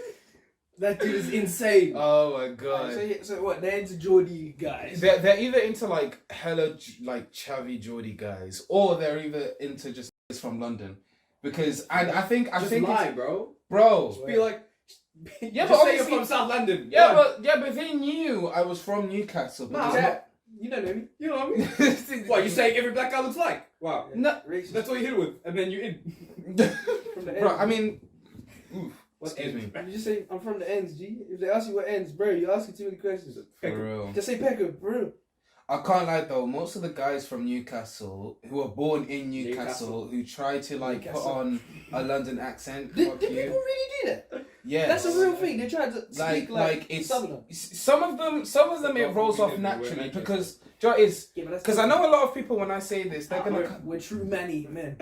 Speaker 3: That dude is insane.
Speaker 2: Oh my god.
Speaker 5: So what? They're into Geordie guys.
Speaker 2: They're either into like hella like chavvy Geordie guys, or they're either into just from London, because I think
Speaker 3: Just
Speaker 2: it's-
Speaker 3: lie, bro.
Speaker 2: bro.
Speaker 3: Just be like,
Speaker 2: Yeah,
Speaker 3: just
Speaker 2: but
Speaker 3: say you're
Speaker 2: obviously-
Speaker 3: from South London.
Speaker 2: Yeah, but they knew I was from Newcastle.
Speaker 3: Nah,
Speaker 2: because
Speaker 3: yeah. You don't know me. You know what I mean? What, you saying every black guy looks like? Wow.
Speaker 2: No,
Speaker 5: Racist.
Speaker 3: That's what you hit with, and then you in.
Speaker 5: From the
Speaker 2: bro.
Speaker 5: ends.
Speaker 2: I mean,
Speaker 3: What
Speaker 2: excuse me.
Speaker 5: You just say I'm from the ends, G. If they ask you what ends, bro, you're asking too many questions.
Speaker 2: For real.
Speaker 5: Just say Peckham, bro.
Speaker 2: I can't lie though. Most of the guys from Newcastle who are born in Newcastle who try to like put on a London accent.
Speaker 3: Did
Speaker 2: fuck
Speaker 3: people
Speaker 2: you.
Speaker 3: really do that?
Speaker 2: Yeah,
Speaker 3: That's a real thing. They try to speak like
Speaker 2: it's
Speaker 3: Southern.
Speaker 2: some of them it rolls off naturally because because I know a lot of people when I say this they're gonna
Speaker 5: We're true manny men.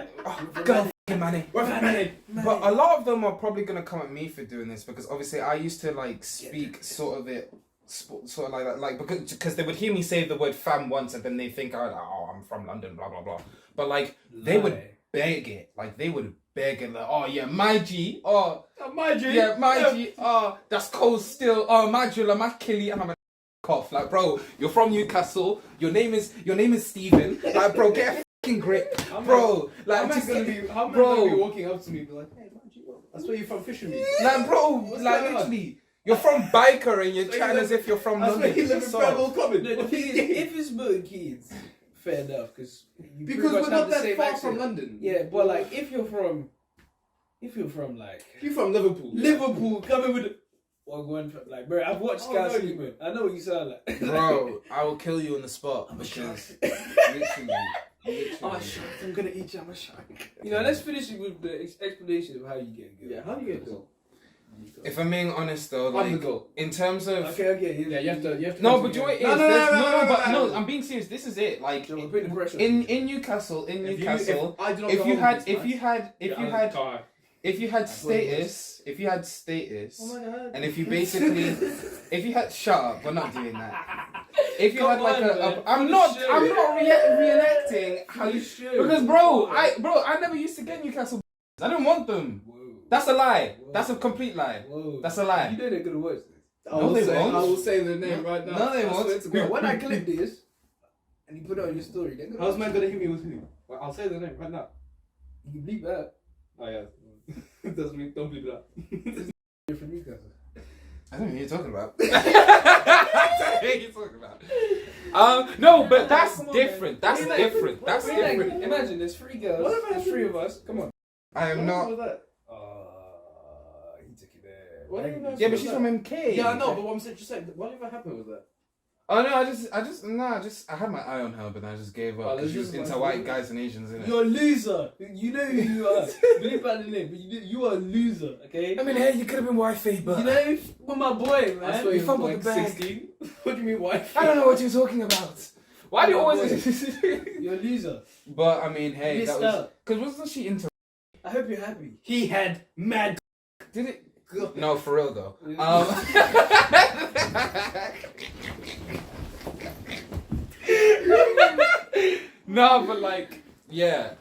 Speaker 2: go fucking manny.
Speaker 5: We're manny.
Speaker 2: But a lot of them are probably gonna come at me for doing this because obviously I used to like speak sort of like that, like because they would hear me say the word fam once and then they think oh I'm from London, blah blah blah. But like they would beg it, like they would beg it, like oh yeah my G, oh
Speaker 3: My G.
Speaker 2: yeah my G, oh that's cold still, oh my Jula, my Killy, and I'm a cough like bro you're from Newcastle, your name is Steven, like bro get a fucking grip, bro like
Speaker 3: How
Speaker 2: just
Speaker 3: gonna be walking up to me and be like, hey, my G, that's where you're from, Fisherman.
Speaker 2: like bro
Speaker 3: What's
Speaker 2: like
Speaker 3: going on?
Speaker 2: literally. You're from Biker and you're
Speaker 3: So
Speaker 2: chatting
Speaker 3: you
Speaker 2: as if you're from
Speaker 3: That's
Speaker 2: London.
Speaker 3: where you live in
Speaker 2: So-
Speaker 3: Bramble Common.
Speaker 5: No, the thing is, if it's Milton Keynes, fair enough, because
Speaker 3: Because we're not that far from London.
Speaker 5: Yeah, but like if you're from like
Speaker 3: If you're from Liverpool.
Speaker 5: Liverpool, coming with one like bro, I've watched
Speaker 3: Oh,
Speaker 5: Guys
Speaker 3: no,
Speaker 5: Sleeping. I know what you sound like.
Speaker 2: Bro, I will kill you on the spot.
Speaker 5: I'm a
Speaker 2: because
Speaker 5: shark.
Speaker 2: literally.
Speaker 5: I'm a shark. I'm gonna eat you. I'm a shark. You know, let's finish it with the explanation of how you get good.
Speaker 3: Yeah, how do you get girl?
Speaker 2: If I'm being honest though,
Speaker 3: I'm the
Speaker 2: like
Speaker 3: girl.
Speaker 2: in terms of
Speaker 5: Okay.
Speaker 3: Yeah, you have to.
Speaker 2: no, but do you know what it is?
Speaker 3: No,
Speaker 2: No, I'm being serious. This is it. Like
Speaker 5: So we're putting the pressure.
Speaker 2: in Newcastle, if you had status,
Speaker 3: Oh my god.
Speaker 2: and if you basically, if you had shut up, we're not doing that. If you
Speaker 5: Come
Speaker 2: had like
Speaker 5: on, man.
Speaker 2: I'm not reenacting how you because bro, I never used to get Newcastle. I didn't want them.
Speaker 5: Whoa.
Speaker 2: That's a lie.
Speaker 5: Whoa.
Speaker 2: That's a complete lie.
Speaker 5: Whoa.
Speaker 2: That's a lie.
Speaker 5: You know they're gonna watch this.
Speaker 3: I will
Speaker 2: they
Speaker 3: say,
Speaker 2: won't.
Speaker 3: I will say the name right now.
Speaker 2: No, they
Speaker 3: I
Speaker 2: won't.
Speaker 3: swear to
Speaker 5: Bro,
Speaker 3: God.
Speaker 5: when I clip this and you put it on your story, they're gonna
Speaker 3: How's man gonna hit me with who? Well, I'll say the name right now.
Speaker 5: You can bleep that.
Speaker 3: Oh yeah. Doesn't mean don't bleep it out.
Speaker 5: You're from Newcastle.
Speaker 2: I don't know what you're talking about. I don't know what you're talking about. No, but that's
Speaker 5: Come on,
Speaker 2: different.
Speaker 5: man.
Speaker 2: That's different. That's
Speaker 5: We're like-
Speaker 2: different.
Speaker 5: Imagine there's 3 girls.
Speaker 3: What if
Speaker 5: There's 3 of us. Come on.
Speaker 2: I am
Speaker 3: What
Speaker 2: not.
Speaker 3: was that?
Speaker 5: He took it there.
Speaker 3: What even else
Speaker 2: Yeah, but
Speaker 3: was
Speaker 2: she's
Speaker 3: that?
Speaker 2: from MK.
Speaker 3: Yeah, I know, but what I'm saying, just saying, whatever happened with that?
Speaker 2: Oh no, I had my eye on her, but then I just gave
Speaker 3: Oh,
Speaker 2: up because
Speaker 3: that's
Speaker 2: she was
Speaker 3: just
Speaker 2: into
Speaker 3: like-
Speaker 2: white guys and Asians, innit?
Speaker 5: You're a loser. You know who you are. Bleep out the name, but you are a loser, okay?
Speaker 2: I mean, hey, you could have been wifey, but
Speaker 5: You know, with my boy, man.
Speaker 3: I swear
Speaker 2: you
Speaker 3: you
Speaker 2: fumbled
Speaker 3: like
Speaker 2: the bag.
Speaker 3: 16. What do you mean, wife?
Speaker 2: I don't know what you're talking about. Why do you always?
Speaker 5: You're a loser.
Speaker 2: But I mean, hey,
Speaker 5: Missed
Speaker 2: that was
Speaker 5: out.
Speaker 2: because wasn't she into?
Speaker 5: I hope you're happy.
Speaker 3: He had mad.
Speaker 2: Did it? No, for real though. No, but like, yeah.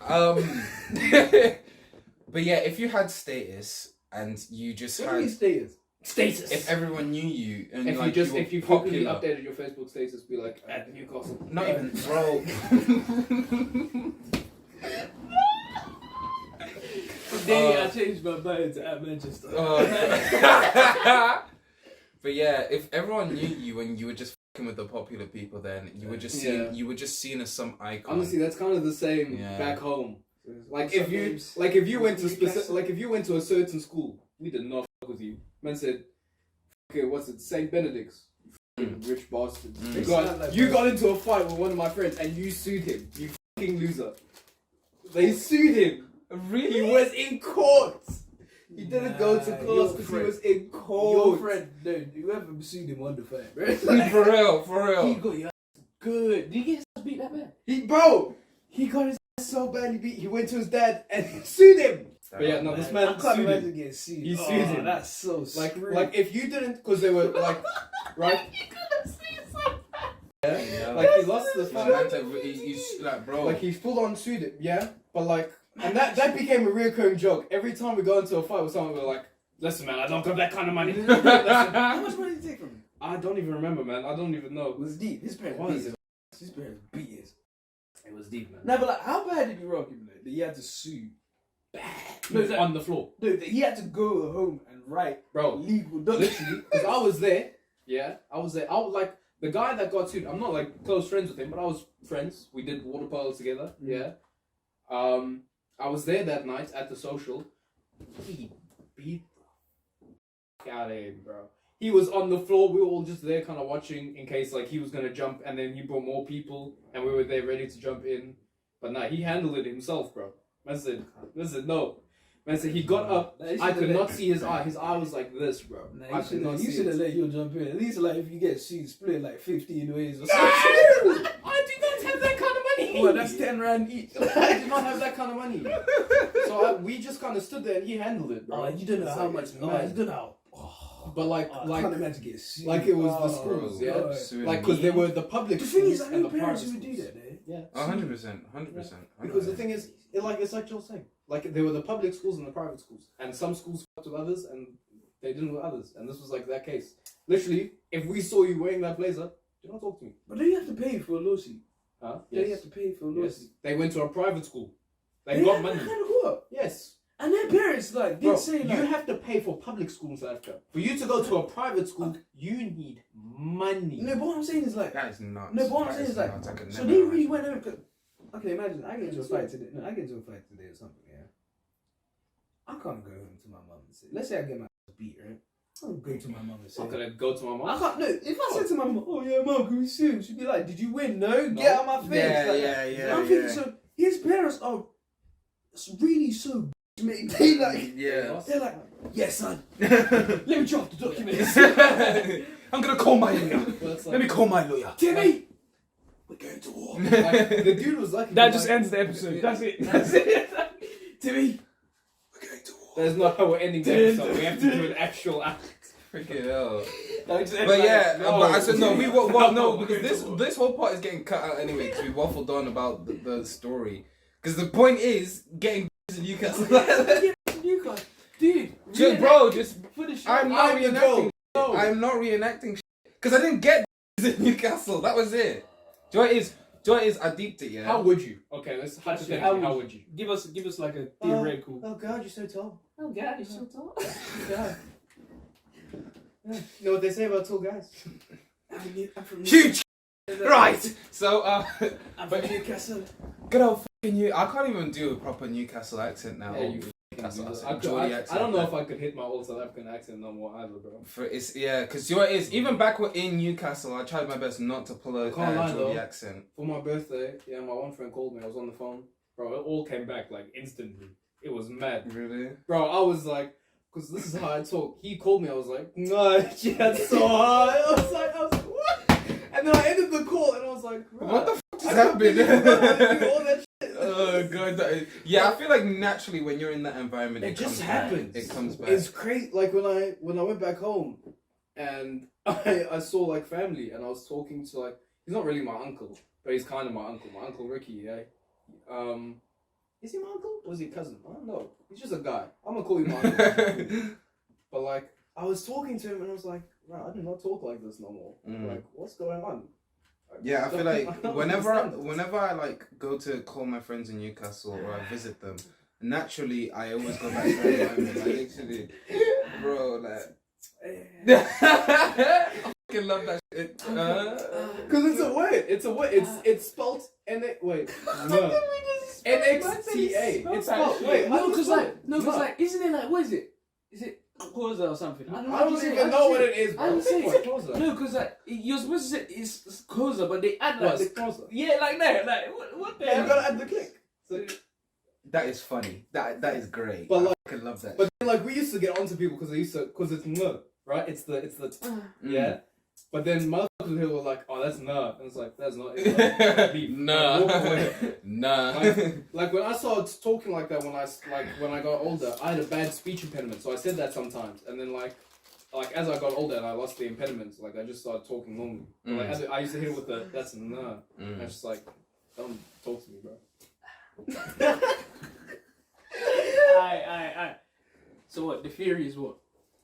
Speaker 2: But yeah, if you had status and you just
Speaker 5: What do you
Speaker 2: had,
Speaker 5: status?
Speaker 3: Status.
Speaker 2: if everyone knew you and
Speaker 3: If
Speaker 2: like
Speaker 3: you
Speaker 2: were
Speaker 3: quickly
Speaker 2: popular,
Speaker 3: updated your Facebook status, be like at Newcastle.
Speaker 2: not even bro.
Speaker 5: Today I changed my mind to at Manchester.
Speaker 2: But yeah, if everyone knew you and you were just fucking with the popular people, then you were just seen.
Speaker 3: Yeah.
Speaker 2: You were just seen as some icon.
Speaker 3: Honestly, that's kind of the same
Speaker 2: Yeah.
Speaker 3: back home. Like
Speaker 5: What's
Speaker 3: if
Speaker 5: up,
Speaker 3: you
Speaker 5: babes?
Speaker 3: went to
Speaker 5: Newcastle?
Speaker 3: if you went to a certain school, we did not fuck with you. Man said, okay, what's it? St. Benedict's. You fucking rich bastard.
Speaker 2: Mm.
Speaker 3: You got into a fight with one of my friends and you sued him. You fucking loser. They sued him.
Speaker 2: Really?
Speaker 3: He was in court. He didn't go to
Speaker 5: Nah,
Speaker 3: class
Speaker 5: your
Speaker 3: because he
Speaker 5: friend-
Speaker 3: was in
Speaker 5: Your
Speaker 3: court.
Speaker 5: friend, no, whoever sued him won the fight, bro.
Speaker 2: For real, for
Speaker 5: He
Speaker 2: real.
Speaker 5: got your ass good. Did he get his ass beat that bad?
Speaker 3: He got his ass so badly beat. He went to his dad and he sued him. But yeah, no, this man
Speaker 5: I can't
Speaker 3: sued him.
Speaker 5: imagine getting sued.
Speaker 3: He sued him.
Speaker 5: That's so
Speaker 3: Like
Speaker 5: screwed.
Speaker 3: if you didn't, because they were like, right?
Speaker 2: Yeah.
Speaker 3: Like he lost the
Speaker 2: My
Speaker 3: fight.
Speaker 2: man, he's like, bro.
Speaker 3: Like he full on sued him, yeah. But like, and that became a recurring joke. Every time we go into a fight with someone, we're like, listen, man, I don't got that kind of money. Listen,
Speaker 5: How much money did he take from him?
Speaker 3: I don't even remember, man. I don't even know.
Speaker 5: It was deep. His parents
Speaker 3: What
Speaker 5: beat
Speaker 3: is
Speaker 5: his ass. His parents beat his.
Speaker 3: It was deep, man.
Speaker 5: No, but like, how bad did he rock him? Like, that he had to sue? Bad. No, that,
Speaker 3: On the floor,
Speaker 5: no, that he had to go home and write
Speaker 3: bro.
Speaker 5: legal documents.
Speaker 3: Literally, because I was there. Yeah, I was there. I was like the guy that got sued. I'm not like close friends with him, but I was friends. We did water polo together. Yeah. I was there that night at the social. He beat the f- out of him, bro. he was on the floor. We were all just there, kind of watching in case like he was gonna jump, and then he brought more people, and we were there ready to jump in. But nah, he handled it himself, bro. Man said no. Man said he got up. I could not see his eye. His eye was like this, bro.
Speaker 5: Nah,
Speaker 3: I could not see
Speaker 5: you should have
Speaker 3: it.
Speaker 5: let you jump in. At least like if you get shit split like 15 ways or
Speaker 3: No!
Speaker 5: something.
Speaker 3: I do not have that kind of money.
Speaker 5: Well, that's 10 rand each.
Speaker 3: I do not have that kind of money. So we just kind of stood there and he handled it, bro.
Speaker 5: Oh, you don't know
Speaker 3: It's
Speaker 5: how
Speaker 3: like,
Speaker 5: much.
Speaker 3: it's
Speaker 5: Oh,
Speaker 3: mad.
Speaker 5: you don't know how. Oh,
Speaker 3: But like,
Speaker 5: I can't imagine getting sued.
Speaker 3: like it was the
Speaker 5: Oh,
Speaker 3: schools, yeah.
Speaker 5: God.
Speaker 3: Like, because there were the public
Speaker 5: The thing
Speaker 3: schools
Speaker 5: is, I
Speaker 3: and
Speaker 5: know
Speaker 3: the
Speaker 5: parents
Speaker 3: private
Speaker 5: who would do
Speaker 3: schools.
Speaker 5: that, eh?
Speaker 3: Yeah.
Speaker 2: 100%, 100%.
Speaker 3: Because the thing is, it's like Joel saying, like there were the public schools and the private schools, and some schools fucked with others, and they didn't with others, and this was like that case. Literally, if we saw you wearing that blazer, do not talk to me.
Speaker 5: But don't you have to pay for a lawsuit?
Speaker 3: Huh?
Speaker 5: Don't you have to pay for a
Speaker 3: Yes.
Speaker 5: lawsuit?
Speaker 3: They went to a private school. They got money.
Speaker 5: Kind of cool.
Speaker 3: Yes.
Speaker 5: And their parents like
Speaker 3: Bro,
Speaker 5: did say like
Speaker 3: you have to pay for public school in South Africa. For you to go to a private school, you need money.
Speaker 5: no, but what I'm saying is like
Speaker 2: That is nuts.
Speaker 5: no, but what I'm
Speaker 2: That
Speaker 5: saying is like
Speaker 2: nuts. I could
Speaker 5: so
Speaker 2: never
Speaker 5: they really
Speaker 2: imagine.
Speaker 5: went over. Okay, imagine I get into a fight today. No, I get into a fight today or something. Yeah, I can't go home to my mum and say. Let's say I get my ass beat, right? I don't go to my mum and say.
Speaker 3: I'm gonna go to my
Speaker 5: I
Speaker 3: mom.
Speaker 5: can't. No, if I said to my mum, "Oh yeah, mum, can we sue?" She'd be like, "Did you win? No, get out of my face."
Speaker 2: Yeah,
Speaker 5: Like,
Speaker 2: yeah.
Speaker 5: I'm thinking so. His parents are really so. Mate, they like.
Speaker 2: Yeah.
Speaker 5: They're like, yes, son. Let me draft the documents.
Speaker 2: I'm gonna call my lawyer.
Speaker 3: Well, it's like-
Speaker 2: Let me call my lawyer.
Speaker 5: Timmy, we're going to war.
Speaker 3: like, the dude was lucky.
Speaker 7: That
Speaker 3: like-
Speaker 7: just ends the episode.
Speaker 3: Yeah.
Speaker 7: That's it. That's it.
Speaker 5: Timmy, we're going to war.
Speaker 3: That's not how we're ending the episode. We have to do an actual act.
Speaker 2: Freaking hell.
Speaker 7: That just ends
Speaker 2: But
Speaker 7: like-
Speaker 2: yeah,
Speaker 3: no.
Speaker 2: but I said no. We well, no,
Speaker 3: No.
Speaker 2: because this whole part is getting cut out anyway because we waffled on about the story. Because the point is getting in Newcastle.
Speaker 5: Dude,
Speaker 2: Just, bro, just
Speaker 5: for the show.
Speaker 2: I'm not
Speaker 3: I'm the
Speaker 2: reenacting.
Speaker 3: goat.
Speaker 2: I'm not reenacting because I didn't get in Newcastle. That was it. Joy is I deeped it. Yeah.
Speaker 3: How would you? Okay, let's hypothetically. How would you?
Speaker 7: Give us like a theoretical.
Speaker 3: Oh God, you're so tall.
Speaker 6: Oh God, you're so tall.
Speaker 3: God. You know what they say about tall guys?
Speaker 5: I'm from
Speaker 2: Huge. Right. So
Speaker 5: I'm from Newcastle.
Speaker 2: good old fucking you. I can't even do a proper Newcastle accent now.
Speaker 3: Yeah, you
Speaker 2: Newcastle accent.
Speaker 3: I
Speaker 2: Geordie accent.
Speaker 3: don't know if I could hit my old South African accent no more either, bro.
Speaker 2: For it's yeah, because you know what it is. Even back in Newcastle, I tried my best not to pull a
Speaker 3: Can't lie,
Speaker 2: Geordie
Speaker 3: though.
Speaker 2: accent.
Speaker 3: For my birthday, yeah, my one friend called me. I was on the phone, bro. It all came back like instantly. It was mad,
Speaker 2: Really?
Speaker 3: bro. I was like, because this is how I talk. He called me. I was like, no, yeah, so high. I was like, what? And then I ended the call, and I was like, right.
Speaker 2: What the fuck
Speaker 3: I
Speaker 2: just happened?
Speaker 3: do all that shit.
Speaker 2: Oh god, yeah. I feel like naturally when you're in that environment,
Speaker 3: It
Speaker 2: it
Speaker 3: just
Speaker 2: comes
Speaker 3: happens.
Speaker 2: Back. It comes back.
Speaker 3: It's crazy. Like when I went back home, and I saw like family, and I was talking to like he's not really my uncle, but he's kind of my uncle. My uncle Ricky, yeah. Is he my uncle or is he a cousin? I don't know. He's just a guy. I'm gonna call him my uncle. But like I was talking to him, and I was like, wow, I do not talk like this no more. Like what's going on?
Speaker 2: Yeah, I feel like
Speaker 3: don't
Speaker 2: whenever
Speaker 3: understand.
Speaker 2: I like go to call my friends in Newcastle or I visit them, naturally I always go back to that environment. Like literally, bro, like I fucking love that shit.
Speaker 3: Because it's a word. It's spelled NXTA. It's spelled. Wait,
Speaker 5: No,
Speaker 3: because
Speaker 5: because like, isn't it like, what is it? Is it Koza or something?
Speaker 3: I don't even know what it is, bro.
Speaker 5: I don't say
Speaker 3: What?
Speaker 5: it.
Speaker 3: What was that?
Speaker 5: No, because like, you're supposed to say it's Koza, but they add like,
Speaker 3: What? It's closer.
Speaker 5: yeah, like that. Like, what the
Speaker 3: Yeah, you
Speaker 5: hell?
Speaker 3: gotta add the click. So,
Speaker 2: That is funny. That is great.
Speaker 3: But, like-
Speaker 2: I fucking love that.
Speaker 3: but then, like we used to get onto people because it's no, right? It's the yeah. But then motherfuckers here were like, oh, that's nah. And it's like, that's not it. Like, leave.
Speaker 2: Nah.
Speaker 3: Like, walk away.
Speaker 2: Nah.
Speaker 3: Like when I started talking like that when I got older, I had a bad speech impediment, so I said that sometimes, and then like as I got older and I lost the impediment, like I just started talking normally. But, like I used to hit it with the that's nah. I just like don't talk to me, bro.
Speaker 5: Aye. So what? The theory is what?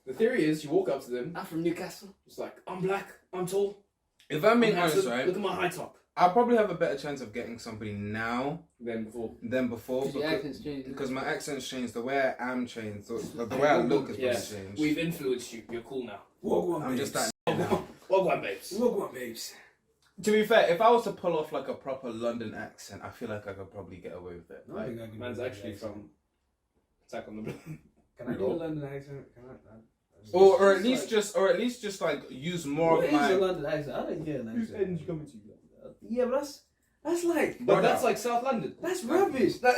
Speaker 3: The theory is you walk up to them,
Speaker 5: I'm from Newcastle.
Speaker 3: just like I'm black, I'm tall,
Speaker 2: If I'm being
Speaker 3: I'm
Speaker 2: honest,
Speaker 3: handsome,
Speaker 2: right,
Speaker 3: look at my high top.
Speaker 2: I'll probably have a better chance of getting somebody now
Speaker 3: Than before.
Speaker 2: than before
Speaker 5: Because your accent's changed.
Speaker 2: because my accent's changed, the way I am changed, the way I look has
Speaker 3: Yeah.
Speaker 2: probably changed.
Speaker 3: We've influenced you. You're cool now.
Speaker 2: I'm just that now.
Speaker 3: Walk on, babes.
Speaker 5: Walk on, babes.
Speaker 2: To be fair, if I was to pull off like a proper London accent, I feel like I could probably get away with it.
Speaker 5: I
Speaker 2: Like,
Speaker 5: think I can
Speaker 3: Man's
Speaker 5: do
Speaker 3: actually
Speaker 5: that
Speaker 3: from Attack on the Block.
Speaker 5: Can I do a London accent? Can I?
Speaker 2: or at
Speaker 5: It's
Speaker 2: least
Speaker 5: like-
Speaker 2: just like use more
Speaker 5: What
Speaker 2: of
Speaker 5: is a
Speaker 2: my.
Speaker 5: London accent? I don't get an accent.
Speaker 3: coming to you?
Speaker 5: Yeah, but that's like
Speaker 3: But that's like South London.
Speaker 5: that's rubbish.
Speaker 3: But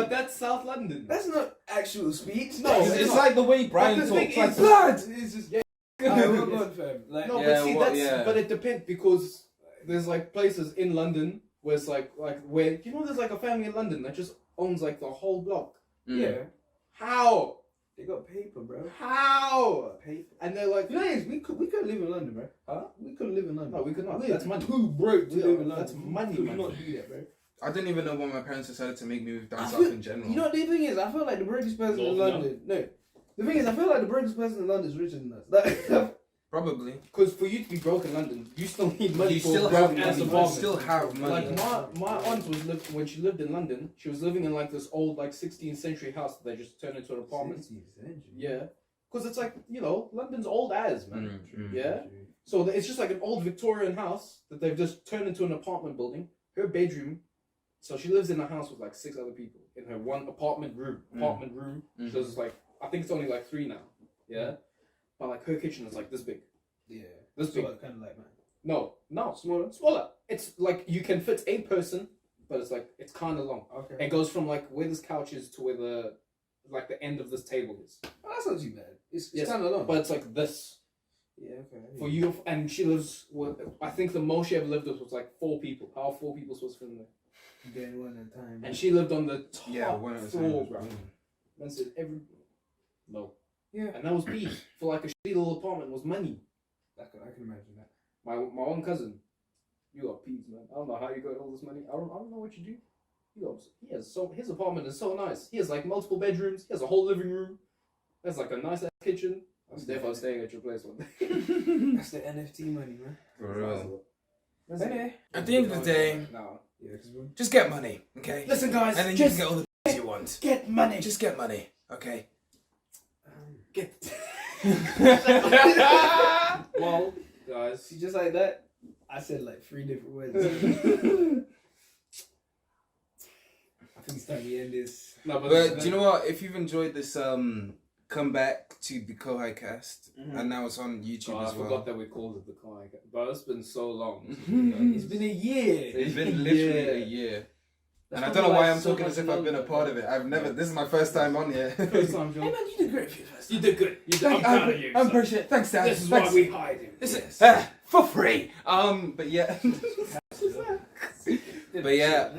Speaker 3: that's South London.
Speaker 5: That's not actual speech.
Speaker 3: No,
Speaker 2: It's,
Speaker 3: it's
Speaker 2: like the way Brian
Speaker 3: the
Speaker 2: talks.
Speaker 3: thing
Speaker 2: Like,
Speaker 3: is-
Speaker 5: blood. It's just
Speaker 3: Yeah.
Speaker 5: Alright, well done, fam. Like,
Speaker 3: No,
Speaker 2: Yeah,
Speaker 3: but see,
Speaker 2: what-
Speaker 3: that's
Speaker 2: yeah.
Speaker 3: but it depends because there's like places in London where it's like where there's like a family in London that just owns like the whole block.
Speaker 5: yeah,
Speaker 3: How?
Speaker 5: they got paper, bro.
Speaker 3: How?
Speaker 5: Paper.
Speaker 3: And they're like,
Speaker 5: You know, we could live in London, bro.
Speaker 3: Huh?
Speaker 5: We couldn't live in London.
Speaker 3: No, we could not.
Speaker 5: We're
Speaker 3: That's money.
Speaker 5: too broke to
Speaker 3: We
Speaker 5: live
Speaker 3: are-
Speaker 5: in London.
Speaker 3: that's money,
Speaker 5: We could
Speaker 3: man.
Speaker 5: not do that, bro.
Speaker 2: I didn't even know why my parents decided to make me move down
Speaker 5: I
Speaker 2: south
Speaker 5: feel-
Speaker 2: in general.
Speaker 5: You know what the thing is? I feel like the brokest person in
Speaker 3: North,
Speaker 5: London. No, the thing is, I feel like the brokest person in London is richer than us. Like,
Speaker 2: Probably.
Speaker 3: because for you to be broke in London, you still need money
Speaker 2: You
Speaker 3: for
Speaker 2: still
Speaker 3: broke
Speaker 2: have
Speaker 3: ass
Speaker 2: money. You
Speaker 3: apartment.
Speaker 2: still have money.
Speaker 3: Like my aunt when she lived in London, she was living in like this old like 16th century house that they just turned into an apartment. Yeah, because it's like London's old as man. Yeah. So it's just like an old Victorian house that they've just turned into an apartment building. Her bedroom. So she lives in a house with like 6 other people in her one apartment room.
Speaker 2: Mm.
Speaker 3: So it's like I think it's only like 3 now. Yeah. But like her kitchen is like this big.
Speaker 5: Yeah.
Speaker 3: This big.
Speaker 5: Kind of like man.
Speaker 3: No,
Speaker 5: Smaller.
Speaker 3: smaller. It's like you can fit a person, but it's kind of long.
Speaker 5: Okay.
Speaker 3: It goes from like where this couch is to where the end of this table is.
Speaker 5: Oh, that's not too bad. It's
Speaker 3: Yes,
Speaker 5: kind of long.
Speaker 3: But it's like this
Speaker 5: yeah, okay.
Speaker 3: for you, and she lives with. I think the most she ever lived with was like 4 people. How are 4 people supposed to fit in there?
Speaker 5: Getting one at a time.
Speaker 3: And she lived on the top
Speaker 2: Yeah, one at a
Speaker 3: floor,
Speaker 2: time.
Speaker 3: bro. Man said every no.
Speaker 5: Yeah.
Speaker 3: And that was peace for like a shitty little apartment was money.
Speaker 5: I can imagine that.
Speaker 3: My one cousin, you got peas, man. I don't know how you got all this money. I don't know what you do. He has his apartment is so nice. He has like multiple bedrooms. He has a whole living room. There's like a nice ass kitchen. I'm definitely staying at your place one day.
Speaker 5: That's the NFT money, man.
Speaker 2: For real.
Speaker 5: Anyway.
Speaker 2: At the end of the day,
Speaker 3: no.
Speaker 5: Yeah, because we're...
Speaker 2: just get money, okay?
Speaker 6: Listen, guys,
Speaker 2: And then you
Speaker 6: just
Speaker 2: can get all the things you want.
Speaker 6: get money.
Speaker 2: Just get money, okay?
Speaker 5: Get...
Speaker 3: Well, guys.
Speaker 5: See, just like that, I said like 3 different words. I think it's time we end this.
Speaker 3: No,
Speaker 2: But do you know what? If you've enjoyed this, come back to the Kohai cast, and now it's on YouTube
Speaker 3: I
Speaker 2: as well.
Speaker 3: forgot that we called it the Kohai. But it's been so long.
Speaker 5: It's been a year.
Speaker 2: It's been literally a year. And I don't know why I'm talking as if I've been a part of it. I've never. This is my first time on here.
Speaker 3: First time, John.
Speaker 5: Hey man, you did great for your first time.
Speaker 3: You did good. You did. I'm proud of you.
Speaker 2: I'm
Speaker 3: son.
Speaker 2: appreciate it. Thanks, Dad.
Speaker 3: This is
Speaker 2: Thanks.
Speaker 3: why we hired him.
Speaker 2: This
Speaker 3: Yes.
Speaker 2: is for free. But yeah. But yeah.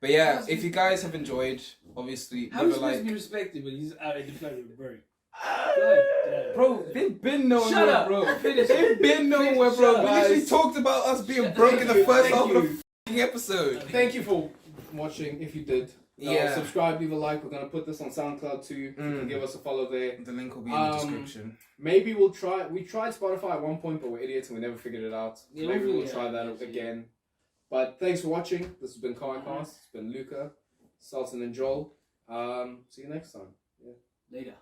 Speaker 2: But yeah. If you guys have enjoyed, obviously,
Speaker 5: How
Speaker 2: leave
Speaker 5: is
Speaker 2: a
Speaker 5: he supposed
Speaker 2: like.
Speaker 5: to be respected when he's out in the flat with a break?
Speaker 2: Bro, they've been nowhere,
Speaker 5: Shut up.
Speaker 2: bro.
Speaker 5: Finish
Speaker 2: They've been nowhere, bro.
Speaker 5: Shut
Speaker 2: We
Speaker 5: up.
Speaker 2: literally talked about us being broke in the first
Speaker 3: Thank
Speaker 2: half of
Speaker 3: you.
Speaker 2: the f***ing episode.
Speaker 3: Thank you for watching. If you did,
Speaker 2: Yeah.
Speaker 3: subscribe, leave a like. We're gonna put this on SoundCloud too. You can give us a follow there.
Speaker 2: The link will be in the description.
Speaker 3: Maybe we'll try. We tried Spotify at one point, but we're idiots and we never figured it out.
Speaker 5: Yeah,
Speaker 3: Maybe
Speaker 5: we'll
Speaker 3: we'll
Speaker 5: figure
Speaker 3: try
Speaker 5: it out
Speaker 3: that again. But thanks for watching. This has been Kohai Cast. It's been Luca, Sultan, and Joel. See you next time.
Speaker 5: Later.